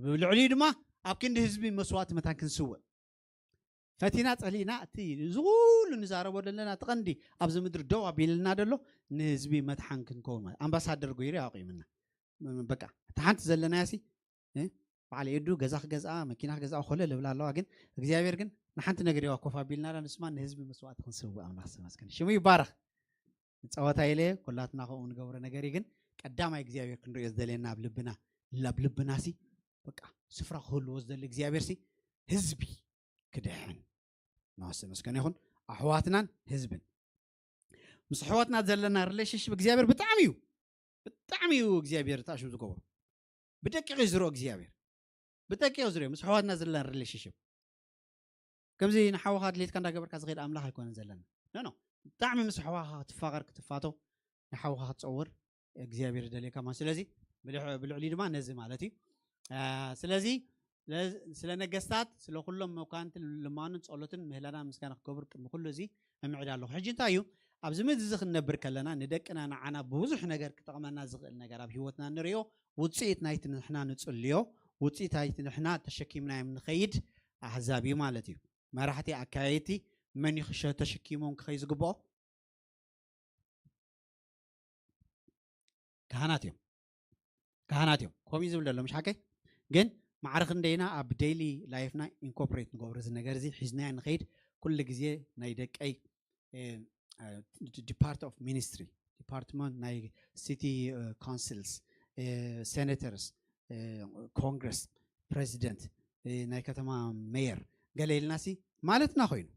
ብልዕሊኡ ድማ ኣብ ክንዲ ህዝቢ መስዋዕቲ መታን ክንስውእ ፈቲና ፀሊና እቲ ዝኩሉ ንዛረቦ ዘለና ትቐንዲ ኣብዚ ምድሪ ደው ኣቢልና ደሎ ንህዝቢ መትሓን ክንከውን ማለት ኣምባሳደር ጎይሩ ያቂምና በቃ እቲ ሓንቲ ዘለና ያሲ በዓል የዱ ገዛ ክገዝኣ መኪና ክገዝኣ ኮለ ልብላ ኣለዋ ግን እግዚኣብሔር ግን ንሓንቲ ነገር ይዋ ኮፍ ኣቢልና ንስማ ንህዝቢ መስዋዕቲ ክንስውእ ኣምላኽ ዝተመስገነ ሽሙ ይባረኽ ፀወታ ኢለ ኩላትና ከምኡ ንገብሮ ነገር ግን ቀዳማይ እግዚኣብሔር ክንሪኦ ዝደልየና ኣብ ልብና ሲ በቃ ስፍራ ክህልዎ ዝደሊ እግዚኣብሔር ሲ ህዝቢ ክድሕን ናስ መስከነ ይኹን ኣሕዋትናን ህዝብን ምስ ኣሕዋትና ዘለና ሪሌሽንሽፕ እግዚኣብሔር ብጣዕሚ እዩ እግዚኣብሔር ተኣሽቡ ዝገብሮ ብደቂቕ ዝርኦ እግዚኣብሔር ብደቂቕ ዝርኦ ምስ ኣሕዋትና ዘለና ሪሌሽንሽፕ ከምዚ ንሓወኻ ድሌትካ እንዳገበርካ ዝኸይድ ኣምላኽ ኣይኮነን ዘለና ኖ ብጣዕሚ ምስ ኣሕዋኻ ክትፋቐር ክትፋቶ ንሓወኻ ክትፀውር እግዚኣብሔር ደልየካ ማለት ስለዚ ብልዕሊ ድማ ነዚ ማለት እዩ ስለዚ ስለ ነገስታት ስለ ኩሎም መኳንቲ ልማኑን ጸሎትን ምህላና ምስጋና ክገብር ቅድሚ ኩሉ እዚ እምዕዳ ኣለኹ ሕጂ እንታይ እዩ ኣብዚ ምድሪ እዚ ክንነብር ከለና ንደቅና ንዓና ብብዙሕ ነገር ክጠቕመና ዝኽእል ነገር ኣብ ሂወትና ንሪኦ ውፅኢት ናይቲ ንሕና ንፅልዮ ውፅኢት ናይቲ ንሕና ተሸኪምናዮም ንኸይድ ኣሕዛብ እዩ ማለት እዩ መራሕቲ ኣካየይቲ መን ተሸኪሞም ክኸይ ዝግብኦ ካህናት እዮም ከምኡ ዝብል ዘሎ ምሽ ሓቀይ ግን ማዕርኽ እንደይና ኣብ ዴይሊ ላይፍና ኢንኮርፖሬት ንገብሮ እዚ ነገር እዚ ሒዝናያ ንኸይድ ኩሉ ግዜ ናይ ደቀይ ዲፓርት ኦፍ ሚኒስትሪ ዲፓርትመንት ናይ ሲቲ ካውንስልስ ሴኔተርስ ኮንግረስ ፕሬዚደንት ናይ ከተማ ሜየር ገለልናሲ ማለትና ኮይኑ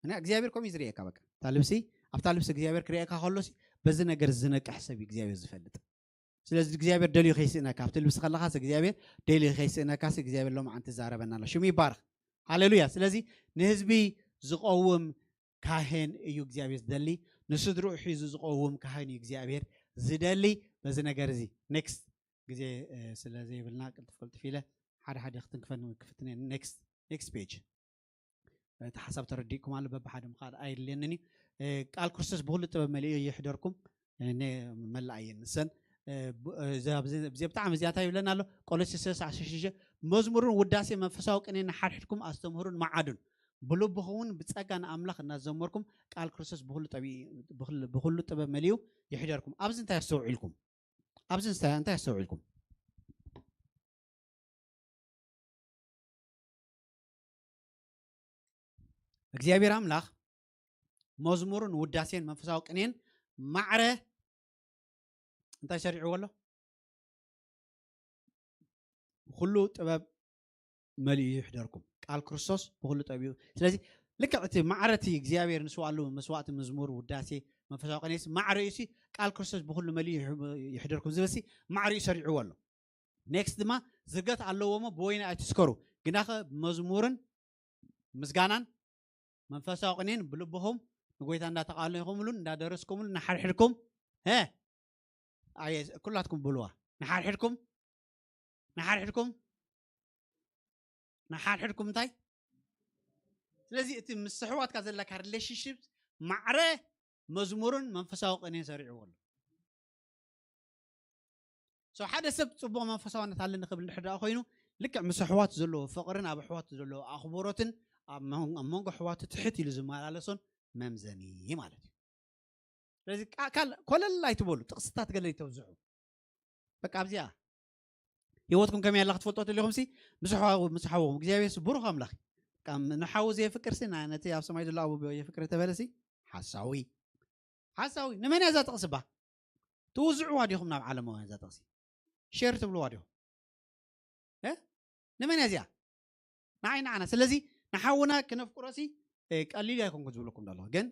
እና እግዚአብሔር ኮም ይዝሪየካ በቃ ታልብሲ ኣብታ ልብሲ እግዚአብሔር ክሪአካ ከሎሲ በዚ ነገር ዝነቅሕ ሰብ እግዚአብሔር ዝፈልጥ ስለዚህ እግዚአብሔር ደልዩ ከይስእነካ ኣብቲ ልብሲ ከለኻስ እግዚአብሔር ደልዩ ከይስእነካስ እግዚአብሔር ሎም ዓንቲ ዛረበና ኣሎ ሽሙ ይባረክ ሃሌሉያ ስለዚህ ንህዝቢ ዝቆውም ካህን እዩ እግዚአብሔር ዝደሊ ንስድርኡ ሒዙ ዝቆውም ካህን እዩ እግዚአብሔር ዝደሊ በዚ ነገር እዚ ኔክስት ግዜ ስለዚ ይብልና ቅልጥፍ ኢለ ሓደ ክትንክፈን ክፍትነ ኔክስት ፔጅ ተሓሳብ ተረዲእኩም ኣሎ በብሓደ ምኻድ ኣይድልየንኒ ቃል ክርስቶስ ብኩሉ ጥበብ መሊኡ ይሕደርኩም መላእ የንሰን ብዚ ብጣዕሚ ዝያታ ይብለና ኣሎ ቆሎሲስ 16 መዝሙርን ውዳሴ መንፈሳዊ ቅኔን ሓድሕድኩም ኣስተምህሩን ማዓዱን ብልብኹውን ብፀጋን ኣምላኽ እናዘመርኩም ቃል ክርስቶስ ብኩሉ ጥበብ መሊኡ ይሕደርኩም ኣብዚ እንታይ ያስተውዒልኩም ኣብዚ እንታይ ያስተውዒልኩም እግዚአብሔር አምላክ መዝሙርን ውዳሴን መንፈሳዊ ቅኔን ማዕረ እንታይ ሰሪዑ ኣሎ ኩሉ ጥበብ መሊኡ ይሕደርኩም ቃል ክርስቶስ ብኩሉ ጥበብ ስለዚ ልክዕ እቲ ማዕረቲ እግዚአብሔር ንስዋሉ መስዋዕቲ መዝሙር ውዳሴ መንፈሳዊ ቅኔስ ማዕረ እሲ ቃል ክርስቶስ ብኩሉ መሊኡ ይሕደርኩም ዝበሲ ማዕረ ሰሪዑ ኣሎ ኔክስት ድማ ዝገት ኣለዎሞ ብወይና ኣይትስከሩ ግናኸ መዝሙርን ምስጋናን መንፈሳዊ ቅኔን ብልብኹም ንጎይታ እንዳተቃለይኹምሉን እንዳደረስኩምሉን ናሓድሕድኩም ኩላትኩም ብልዋ ናሓድሕድኩም እንታይ ስለዚ እቲ ምስ ኣሕዋትካ ዘለካ ሪሌሽንሽፕ ማዕረ መዝሙርን መንፈሳዊ ቅኔን ሰሪዑ ኣሎ ሓደ ሰብ ፅቡቅ መንፈሳውነት ኣለኒ ክብል ንድሕር ኮይኑ ልክዕ ምስ ኣሕዋት ዘለዎ ፍቅርን ኣብ ኣሕዋት ዘለዎ ኣኽብሮትን ኣብ መንጎ ኣሕዋት ትሕት ኢሉ ዝመላለሶን መምዘኒ ማለት እዩ ስለዚ ኮለል ኣይትበሉ ጥቕስታት ገለ ይተውዝሑ በቃ ኣብዚኣ ህይወትኩም ከመይ ኣላ ክትፈልጦ ተለኹም ሲ ምስ ሓወኹም እግዚአብሔር ብሩኽ ኣምላኽ ንሓው ዘየፍቅር ሲ ነቲ ኣብ ሰማይ ዘሎ ኣቦ የፍቅር ተበለ ሲ ሓሳዊ ንመን እያ እዛ ጥቕሲ ባ ትውዝዕዋ ዲኹም ናብ ዓለማውያን እዛ ጥቕሲ ሼር ትብልዋ ዲኹም ንመን እያ እዚኣ ንዓይ ንዓና ስለዚ ንሓውና ክነፍቅሮሲ ቀሊል ኣይኮንኩ ዝብለኩም ደለኹ ግን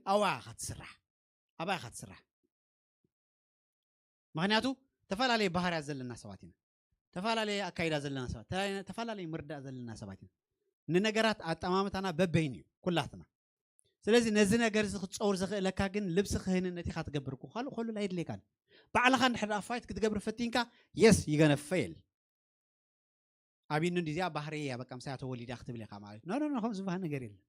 ኣባኻ ትስራሕ ምክንያቱ ተፈላለየ ባህርያት ዘለና ሰባት ኢና ተፈላለየ ኣካይዳ ዘለና ሰባት ተፈላለየ ምርዳእ ዘለና ሰባት ኢና ንነገራት ኣጠማምታና በበይን እዩ ኩላትና ስለዚ ነዚ ነገር እዚ ክትፀውር ዝኽእለካ ግን ልብሲ ክህንነት ኢኻ ትገብር እኮ ካልእ ኩሉ ኣይድልየካን ባዕልኻ እንድሕር ፋይት ክትገብር ፈቲንካ የስ ይገነፈየል ኣብይኑ እንዲዚኣ ባህሪ እያ በቃ ምሳያ ተወሊዳ ክትብል ኢኻ ማለት ኖ ከም ዝበሃል ነገር የለን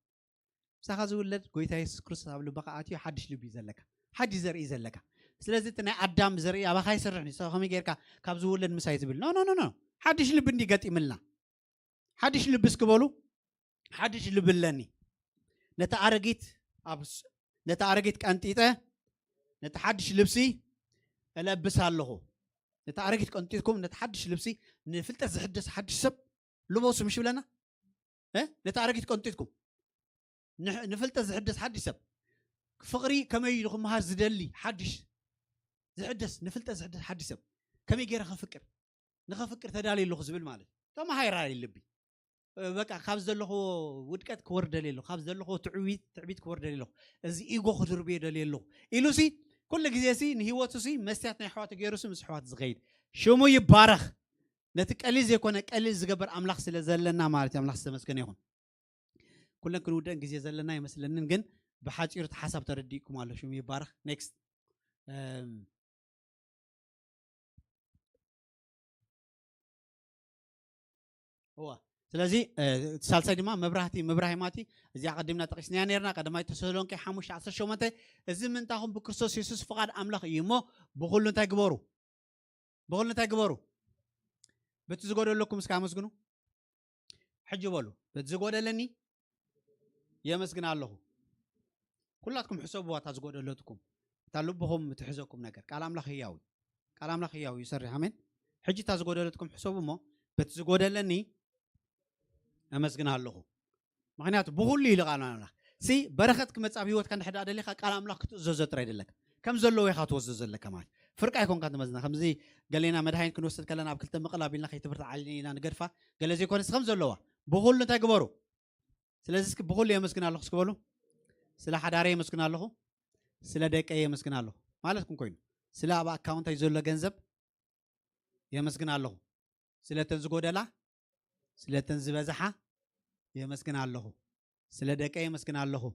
ምሳኻ ዝውለድ ጎይታ የሱስ ክርስቶስ ኣብ ልብኻ ኣትዩ ሓድሽ ልቢ እዩ ዘለካ ሓድሽ ዘርኢ ዘለካ ስለዚ እቲ ናይ ኣዳም ዘርኢ ኣባኻ ይስርሕ ከመይ ጌርካ ካብ ዝውለድ ምሳይ ዝብል ኖ ሓድሽ ልቢ እንዲ ገጢምልና ሓድሽ ልቢ እስክበሉ ሓድሽ ልቢ ኣለኒ ነቲ ኣረጊት ቀንጢጠ ነቲ ሓድሽ ልብሲ እለብስ ኣለኹ ነቲ ኣረጊት ቀንጢጥኩም ነቲ ሓድሽ ልብሲ ንፍልጠት ዝሕደስ ሓድሽ ሰብ ልበሱ ምሽ ብለና ነቲ ኣረጊት ቀንጢጥኩም ንፍልጠት ዝሕደስ ሓድሽ ሰብ ፍቅሪ ከመይ ኢሉ ክመሃር ዝደሊ ሓድሽ ዝሕደስ ንፍልጠት ዝሕደስ ሓድሽ ሰብ ከመይ ጌረ ንኸፍቅር ተዳልየለኹ ዝብል ማለት ተማሃይራ ልቢ በቃ ካብ ዘለኹ ውድቀት ክወርደል ኣለኹ ካብ ዘለኹ ትዕቢት ክወርደል ኣለኹ እዚ ኢጎ ክድርብየ ደልየ ኣለኹ ኢሉሲ ኩሉ ግዜ ሲ ንሂወቱ ሲ መስትያት ናይ ኣሕዋቱ ገይሩ ሲ ምስ ኣሕዋት ዝኸይድ ሽሙ ይባረኽ ነቲ ቀሊል ዘይኮነ ቀሊል ዝገበር ኣምላኽ ስለ ዘለና ማለት እዩ ኣምላኽ ዝተመስገነ ይኹን ኩለን ክንውደን ግዜ ዘለና ይመስለንን ግን ብሓፂሩ ሓሳብ ተረዲእኩም ኣሎ ሽሙ ይባረኽ ኔክስት ስለዚ ሳልሳይ ድማ መብራሂማቲ እዚኣ ቀዲምና ጠቂስና ነርና ቀዳማይ ተሰሎንቄ 5:18 እዚ ምንታኹም ብክርስቶስ ኢየሱስ ፍቃድ ኣምላኽ እዩ እሞ ብኩሉ እንታይ ግበሩ በቲ ዝጎደለኩም እስካ መስግኑ ሕጂ በሉ በቲ ዝጎደለኒ የመስግን ኣለኹ ኩላትኩም ሕሰብዋ እታ ዝጎደለትኩም እታ ልብኹም ትሕዘኩም ነገር ቃል ኣምላኽ ህያው ይሰርሕ ኣሜን ሕጂ እታ ዝጎደለትኩም ሕሰቡ እሞ በቲ ዝጎደለኒ أمسكنا الله معناته بقول لي لقانا سي بركة كم تصابي وقت كان حدا عليك قال أملاك تزوج تريد لك كم زلوا يخاط وزوج لك كمان فرق أيكون كانت مزنا خمزي قالينا مدهين كنوس تكلنا بكل تمقلا بينا خي تبرت علينا نقرفة قال زي كون خمسة اللوا بقول له تجبروا سلازك بقول لي مسكين الله سكبلو سلا حداري مسكين الله سلا ديك أي مسكين الله ما لكم كوين سلا أبا أكاونت يزول جنزب يا مسكين الله سلا تنزقود لا سلا تنزب زحة يا مسكين الله سلا ديك أي مسكين الله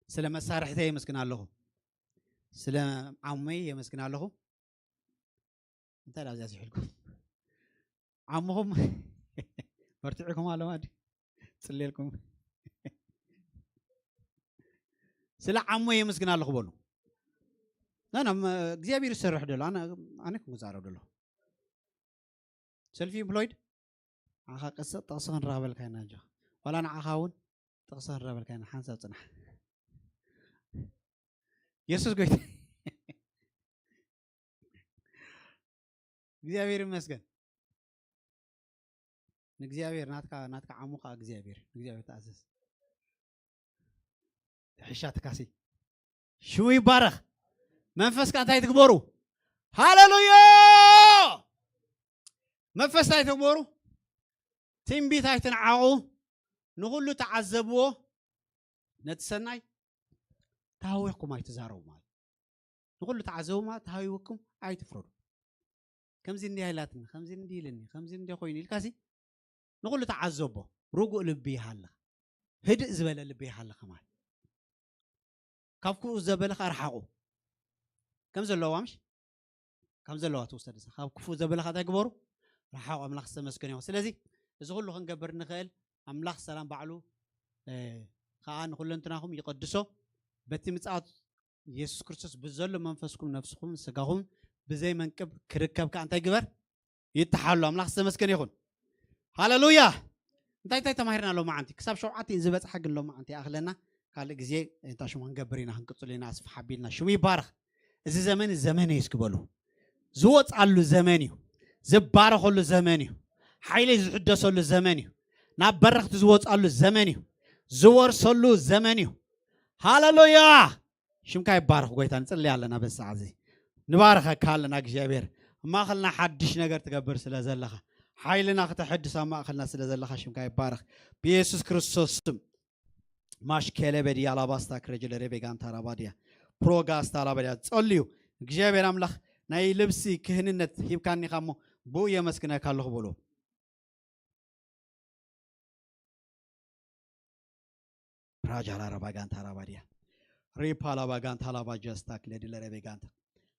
سلا مسارح ثي مسكين الله سلام عمي يا مسكين الله انت لا زي حلكم عمهم مرتعكم على ما ادري صلي لكم سلا عمي يا مسكين الله بقولوا انا እግዚአብሔር ይሰርሕ ደሎ انا كم زارو دلو سيلفي امبلويد اخا قصه طقسن رابل كاينا جا ولا انا اخاون طقسن رابل كاينا حنسب صنح يسوس قلت እግዚአብሔር ይመስገን እግዚአብሔር ናትካ ዓሙኻ እግዚአብሔር ተኣዘዝ ሕሻት ካሲ ሽሙ ይባረኽ መንፈስካ እንታይ ትግበሩ ሃሌሉያ መንፈስ እንታይ ትግበሩ ትንቢት ኣይትንዓቑ ንኹሉ ተዓዘብዎ ነቲ ሰናይ تهاويكم أي تزاروا مال نقول له تعزوا ما تهاويكم أي تفرضوا كم زين دي هيلاتنا كم زين دي لني كم زين دي خويني الكاسي نقول له تعزوا رجوا لبي حلا هدء زبالة لبي حلا كمان كافكو زبالة أرحقوا كم زلوا وامش كم زلوا توصل كافكو زبالة هذا يكبروا رحقوا أملاخ سمسكني وسلازي يزغل له خنجبر نخيل أملاخ سلام بعلو خان نقول له أنتناهم يقدسوا بتمسات يسوع كريستوس بزل منفسكم نفسكم سجاهم بزي منكب كركب كأنت يجبر يتحلوا أملاخ سمسكن يخون هاللويا انت تماهرنا لو ما عندك كسب شو عطي زبط حق لو ما عندي أخلنا قال لك زي انت شو هنجبرينا هنقتلنا أسف حبيلنا شو يبارخ إذا زمان يسكبلو زوت على زمانيو زبارخ على زمانيو حيلي زحدس على زمانيو نبرخ تزوت على زمانيو زور صلو زمانيو هاللويا شمكاي بارخ قويت نصلي علينا بالساعه زي نبارخك كالنا እግዚአብሔር ما خلنا حدش ነገር تقبر ስለዘለኻ حيلنا ከተحدث ما خلنا ስለዘለኻ شمكاي بارخ بيسوس ክርስቶስ ስም ማሽከለ በዲ አላባስታ ክረጀለ ረቤጋንታ ራባዲያ ፕሮጋስታ አላባዲያ ጸልዩ እግዚአብሔር አምላክ ናይ ልብሲ ክህንነት ሂብካኒ ካሞ ቦ የመስክነ ካለሁ ብሎ راجع رباغانتا راباديا ريبا لباغانتا لباجستا كليدل رباغانتا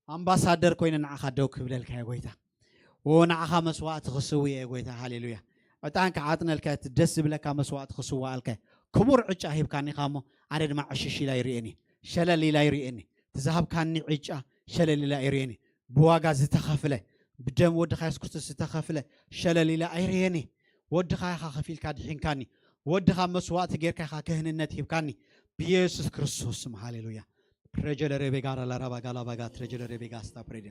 امباسادر كوين نعخا دو كبلل كاي غويتا ونعخا مسواعت خسوي يا غويتا هاليلويا بتان كعاتنا الكات دس بلكا مسواعت خسوا الكا كبر عجا هيب كاني خامو انا دما عششي لا يريني شلل لا يريني تذهب كاني عجا شلل لا يريني بواغا زتخفله بدم ود خايس كرتس تخفله شلل لا يريني ود خاي خفيل كادحين كاني ودها مسواعت غير كا كهنነት ይብካኒ بيسوس ክርስቶስ ስም ሃሌሉያ ፕሬጀለ ረቤጋራ ለራባጋላ ባጋ ፕሬጀለ ረቤጋስታ ፕሬደ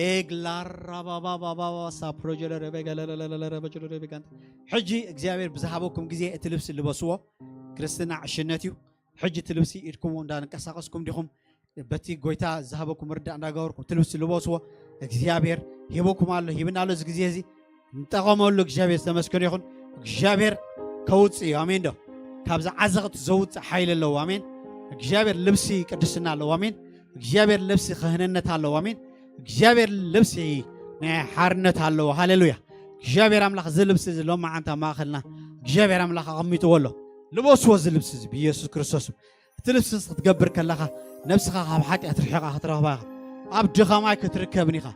ኤግላራባባባባ ሳፕሮጀለ ረቤጋላ ለለለለለበጀለ ረቤጋንት ሕጂ እግዚአብሔር ብዝሃበኩም ጊዜ እቲ ልብስ ልበስዎ ክርስትና ዕሽነት እዩ ሕጂ እቲ ልብሲ ኢድኩም እንዳንቀሳቀስኩም ዲኹም በቲ ጎይታ ዝሃበኩም ርዳ እንዳጋወርኩም እቲ ልብሲ ልበስዎ እግዚአብሔር ሂበኩም አለ ይብናሎ እዚ ጊዜ እዚ እንጠቀመሉ እግዚአብሔር ተመስገን ይሁን እግዚአብሔር ከውጽ አሜን ዶ ካብዛ ዓዘቕት ዘውጽ ኃይል አለው አሜን እግዚአብሔር ልብሲ ቅድስና አለው አሜን እግዚአብሔር ልብሲ ክህንነት አለው አሜን እግዚአብሔር ልብሲ ሓርነት አለው ሃሌሉያ እግዚአብሔር አምላክ ዝ ልብሲ ለማ አንተ ማኸልና እግዚአብሔር አምላክ አቀሚጡ ወሎ ልቦስ ወዝ ልብሲ በኢየሱስ ክርስቶስ እቲ ልብሲ ክትገብር ከለኻ ነፍስኻ ካብ ሓጢአት ርሒቓ ክትረኽባ ኣብ ድኻማይ ክትርከብኒ ኢኻ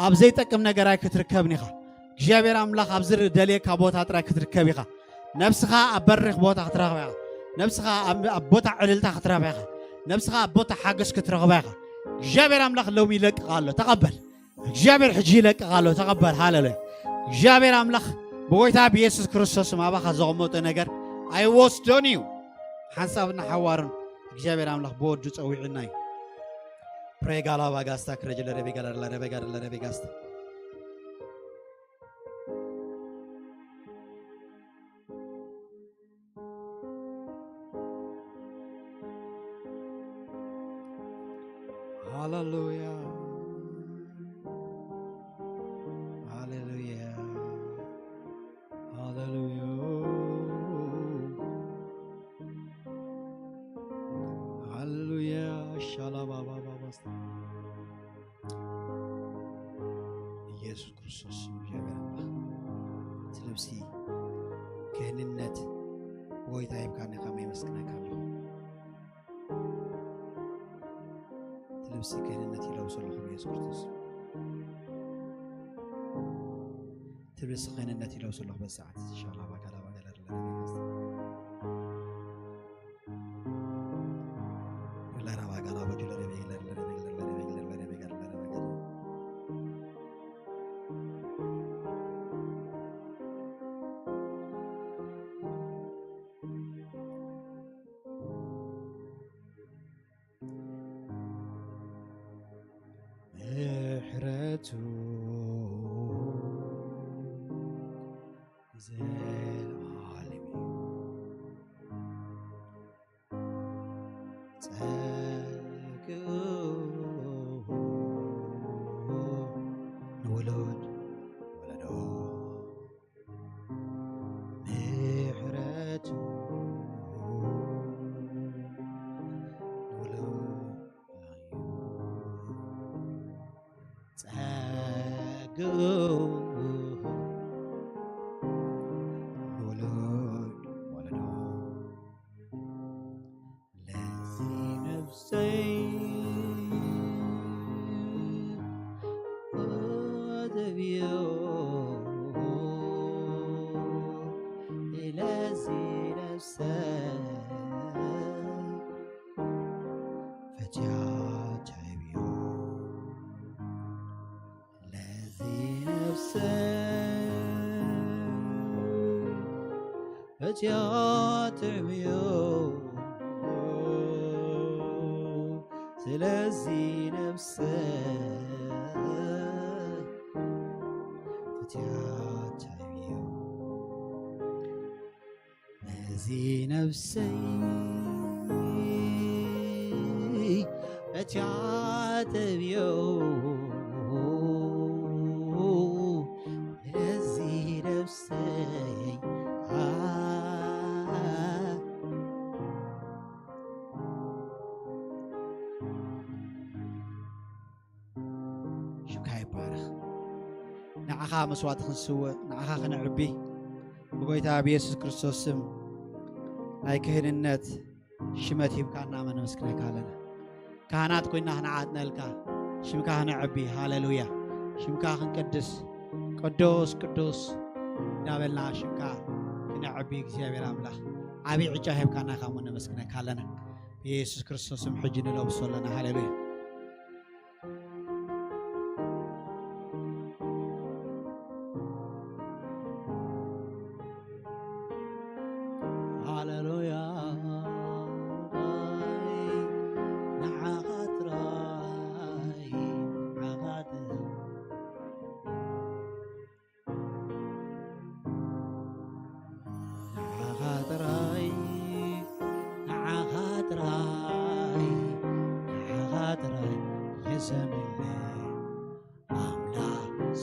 ኣብ ዘይጠቅም ነገራይ ክትርከብኒ ኢኻ እግዚአብሔር አምላክ ኣብ ዝር ደልየካ ቦታ ጥራይ ክትርከብ ኢኻ ነፍስኻ ኣብ በሪኽ ቦታ ክትረኽባ ኢኻ ነፍስኻ ኣብ ቦታ ዕልልታ ክትረኽባ ኢኻ ነፍስኻ ኣብ ቦታ ሓገስ ክትረኽባ ኢኻ እግዚአብሔር አምላክ ሎሚ ይለቅቃሎ ተቀበል እግዚአብሔር ሕጂ ይለቅቃሎ ተቀበል ሃሌሉያ እግዚአብሔር አምላክ በጎይታ በኢየሱስ ክርስቶስ ማባኻ ዘቕመጠ ነገር ኣይወስዶን እዩ ሓንሳብና ሓዋርን እግዚአብሔር አምላክ በወዱ ፀዊዕና እዩ ፕሬጋላ ባጋስታ ክረጀለ ረቤጋስታ لا ኢየሱስ ክርስቶስ እግዚአብሔር አምላክ ትለብሲ ክህንነት ወይታ ይብካነ ከመይ መስክነካለሁ ትለብሲ ክህንነት ይለብሰለሁ ኢየሱስ ክርስቶስ ትለብሲ ክህንነት ይለብሰለሁ በሰዓት ኢንሻአላህ ባካላ ስለዚህ ነፍሴ ፈትያታቢዮ ስለዚህ ነፍሴ ፈትያታቢዮ ስለዚህ ነፍሴ ንዓኻ መስዋዕት ክንስውዕ ንዓኻ ክንዕቢ ብጎይታ ብኢየሱስ ክርስቶስ ስም ናይ ክህንነት ሽመት ሂብካና መነመስክነካ ኣለና ካህናት ኮይና ክንዓጥነልካ ሽምካ ክንዕቢ ሃሌሉያ ሽምካ ክንቅድስ ቅዱስ ቅዱስ እንዳበልና ሽምካ ክንዕቢ እግዚኣብሔር ኣምላኽ ዓብዪ ዕጫ ሂብካና ካ መነመስክነካ ኣለና ብኢየሱስ ክርስቶስ ስም ሕጂ ንለብሶ ኣለና ሃሌሉያ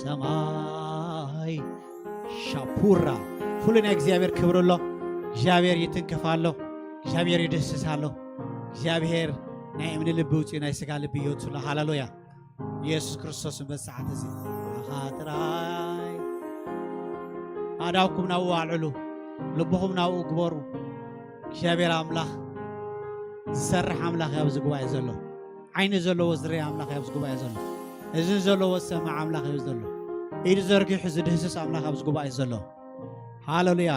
ሰማይ ሻፑራ ሁሉን እግዚአብሔር ክብርሎ እግዚአብሔር ይትንከፋሎ እግዚአብሔር ይደስሳሎ እግዚአብሔር ናይ እምኒ ልቢ ውፅእ ናይ ስጋ ልቢ ይወፅሎ ሃሌሉያ ኢየሱስ ክርስቶስ በሰዓት እዚ ኣኻጥራይ ኣዳውኩም ናብኡ ኣልዕሉ ልብኹም ናብኡ ግበሩ እግዚአብሔር ኣምላኽ ዝሰርሕ ኣምላኽ ኣብ ዝጉባኤ ዘሎ ዓይኒ ዘለዎ ዝርኢ ኣምላኽ ኣብ ዝጉባኤ ዘሎ እዝን ዘለዎ ዝሰማዕ ኣምላኽ እዩ ዘሎ ኢድ ዘርጊሑ ዝድህስስ ኣምላኽ ኣብ ዝጉባኤ ዘሎ ሃሌሉያ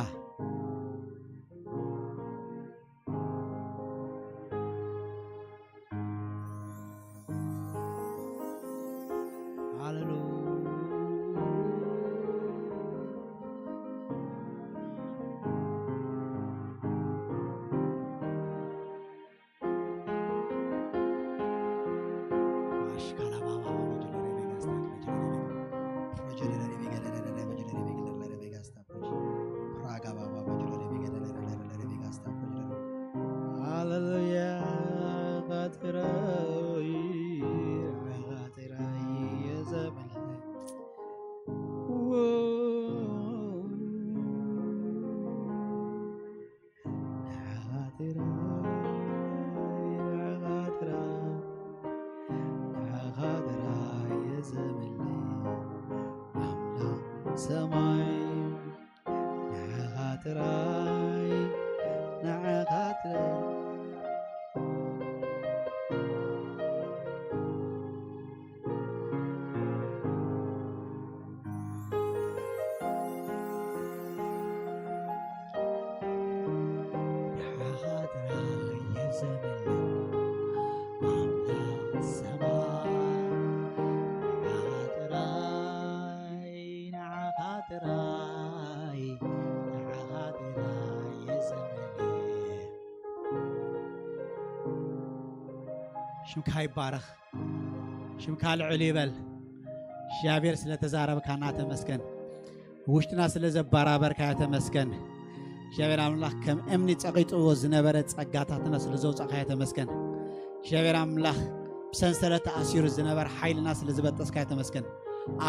ሰማይ ንዓኻ ጥራይ ንዓኻ ጥራይ ሽምካ ይባረኽ ሽምካ ልዕል ይበል እግዚአብሔር ስለተዛረብካና ተመስገን ውሽጥና ስለዘባራበርካ ተመስገን እግዚአብሔር አምላክ ከም እምኒ ጸቂጥዎ ዝነበረ ጸጋታትና ስለዘውጻኻ ተመስገን እግዚአብሔር አምላክ ብሰንሰለት አሲሩ ዝነበረ ኃይልና ስለዝበጠስካ ተመስገን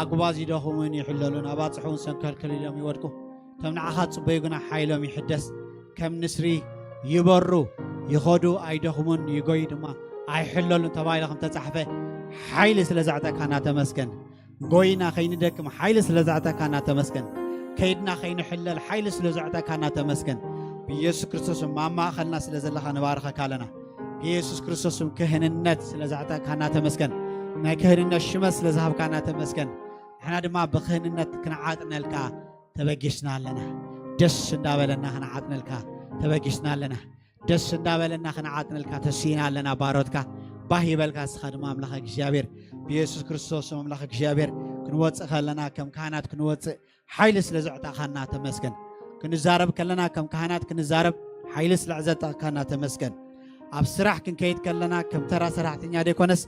አግባዝ ይደኹምን ይሕለሉን አባጽሑን ሰንከልከል ኢሎም ይወድቁ ተምናዓኻ ጽበይጉና ኃይሎም ይሕደስ ከም ንስሪ ይበሩ ይኸዱ አይደኹምን ይጎይ ድማ አይሕለሉን ተባይለኹም ተጻሕፈ ኃይል ስለዛዕጠካና ተመስገን ጎይና ኸይንደክም ኃይል ስለዛዕጠካና ተመስገን ከይድና ኸይንሕለል ኃይል ስለዛዕጠካና ተመስገን በኢየሱስ ክርስቶስ ማማኸልና ስለዘለኻ ንባርከካ ኣለና በኢየሱስ ክርስቶስ ክህንነት ስለዛዕጠካና ተመስገን ናይ ክህንነት ሽመት ስለዝሃብካና ተመስገን ንሕና ድማ ብክህንነት ክንዓጥነልካ ተበጊስና ኣለና ደስ እንዳበለና ክንዓጥነልካ ተበጊስና ኣለና ደስ እንዳበለና ክንዓጥነልካ ተሲና ኣለና ባሮትካ ባህ ይበልካ ስኻ ድማ ኣምላኽ እግዚአብሔር በኢየሱስ ክርስቶስ ኣምላኽ እግዚአብሔር ክንወፅእ ከለና ከም ካህናት ክንወፅእ ኃይል ስለዝዕጠኻና ተመስገን ክንዛረብ ከለና ከም ካህናት ክንዛረብ ኃይል ስለዝዕጠኻና ተመስገን ኣብ ስራሕ ክንከይድ ከለና ከም ተራ ሰራሕተኛ ደይኮነስ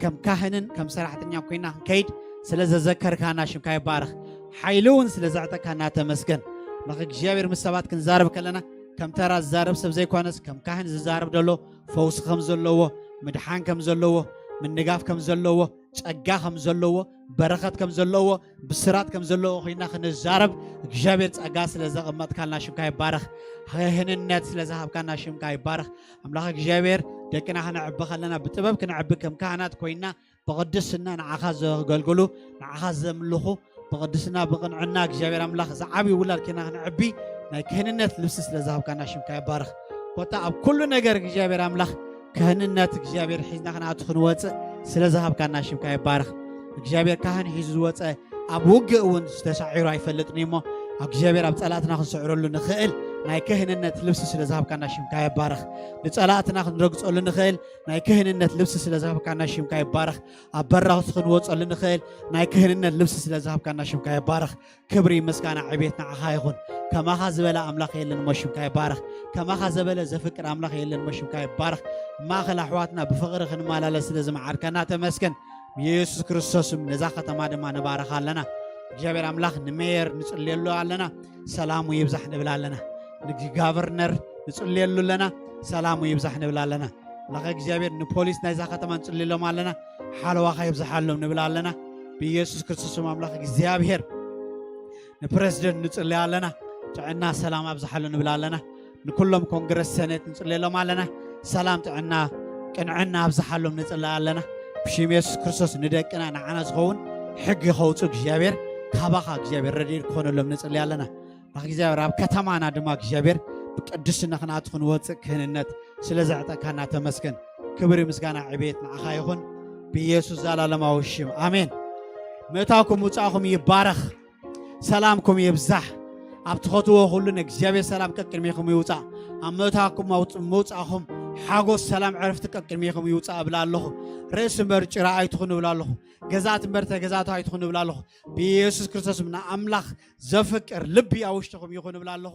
ከም ካህንን ከም ሰራሕተኛ ኮይና ክንከይድ ስለዘዘከርካና ሽምካ ይባረኽ ኃይል እውን ስለዝዕጠኻና ተመስገን ኣምላኽ እግዚአብሔር ምስ ሰባት ክንዛረብ ከለና ከም ተራ ዝዛረብ ሰብ ዘይኮነስ ከም ካህን ዝዛረብ ደሎ ፈውስ ከም ዘለዎ ምድሓን ከም ዘለዎ ምንጋፍ ከም ዘለዎ ጸጋ ከም ዘለዎ በረኸት ከም ዘለዎ ብስራት ከም ዘለዎ ኮይና ክንዛረብ እግዚአብሔር ጸጋ ስለዘቐመጥካልና ሽምካ ይባረኽ ክህንነት ስለዝሃብካና ሽምካ ይባረኽ ኣምላኽ እግዚአብሔር ደቅና ክንዕቢ ከለና ብጥበብ ክንዕቢ ከም ካህናት ኮይና ብቅድስና ንዓኻ ዘገልግሉ ንዓኻ ዘምልኹ ብቅድስና ብቕንዕና እግዚአብሔር ኣምላኽ ዝዓብዪ ውላድ ኮይና ክንዕቢ ናይ ክህንነት ልብሲ ስለዝሃብካና ሽምካ ይባረኽ ኮታ ኣብ ኩሉ ነገር እግዚአብሔር ኣምላኽ ክህንነት እግዚአብሔር ሒዝና ክንኣቱ ክንወፅእ ስለዝሃብካና ሽምካ ይባረኽ እግዚአብሔር ካህን ሒዙ ዝወፀ ኣብ ውግእ እውን ዝተሳዒሩ ኣይፈልጥን እሞ ኣብ እግዚአብሔር ኣብ ጸላእትና ክንስዕረሉ ንኽእል ናይ ክህንነት ልብሲ ስለዝሃብካና ሽምካ ይባረኽ ንጸላእትና ክንረግፀሉ ንኽእል ናይ ክህንነት ልብሲ ስለዝሃብካና ሽምካ ይባረኽ ኣብ በራኽቲ ክንወፀሉ ንኽእል ናይ ክህንነት ልብሲ ስለዝሃብካና ሽምካ ይባረኽ ክብሪ ምስጋና ዕቤት ንዓኻ ይኹን ከማኻ ዝበለ ኣምላኽ የለን ሞ ሽምካ ይባረኽ ከማኻ ዝበለ ዘፍቅር ኣምላኽ የለን ሞ ሽምካ ይባረኽ ማእኸል ኣሕዋትና ብፍቕሪ ክንመላለስ ስለዝመዓድከና ተመስገን ኢየሱስ ክርስቶስም ነዛ ከተማ ድማ ንባረኻ ኣለና እግዚአብሔር ኣምላኽ ንሜየር ንጽልየሉ ኣለና ሰላሙ ይብዛሕ ንብል ኣለና ንጋቨርነር ንጽልየሉ ኣለና ሰላሙ ይብዛሕ ንብል ኣለና ኣምላኽ እግዚአብሔር ንፖሊስ ናይዛ ከተማ ንጽልየሎም ኣለና ሓለዋኻ ይብዛሓሎም ንብል ኣለና ብኢየሱስ ክርስቶስም ኣምላኽ እግዚአብሔር ንፕሬዝደንት ንጽልይ ኣለና ጥዕና ሰላም ኣብዝሓሉ ንብል ኣለና ንኩሎም ኮንግረስ ሰኔት ንጽልየሎም ኣለና ሰላም ጥዕና ቅንዕና ኣብዝሓሎም ንጽልይ ኣለና ብሽም ኢየሱስ ክርስቶስ ንደቅና ንዓና ዝኸውን ሕጊ ኸውፁ እግዚአብሔር ካባኻ እግዚአብሔር ረድኤት ክኾነሎም ንጽልይ ኣለና እግዚአብሔር ኣብ ከተማና ድማ እግዚአብሔር ብቅድስና ክንኣቱ ክንወፅእ ክህንነት ስለዘዕጠካና ተመስገን ክብሪ ምስጋና ዕቤት ንዓኻ ይኹን ብኢየሱስ ዘላለማዊ ሽም ኣሜን ምእታኩም ውፃእኹም ይባረኽ ሰላምኩም ይብዛሕ ኣብ ትኸትዎ ኩሉ ንእግዚአብሔር ሰላም ከቅድሚኹም ይውፃእ ኣብ ምእታኩም ምውፃእኹም ሓጎስ ሰላም ዕረፍቲ ከቅድሚኹም ይውፃእ እብል ኣለኹ ርእሲ እምበር ጭራ ኣይትኹኑ እብል ኣለኹ ገዛት እምበር ተገዛቱ ኣይትኹኑ እብል ኣለኹ ብኢየሱስ ክርስቶስ ንኣምላኽ ዘፍቅር ልቢ ኣብ ውሽጥኹም ይኹን እብል ኣለኹ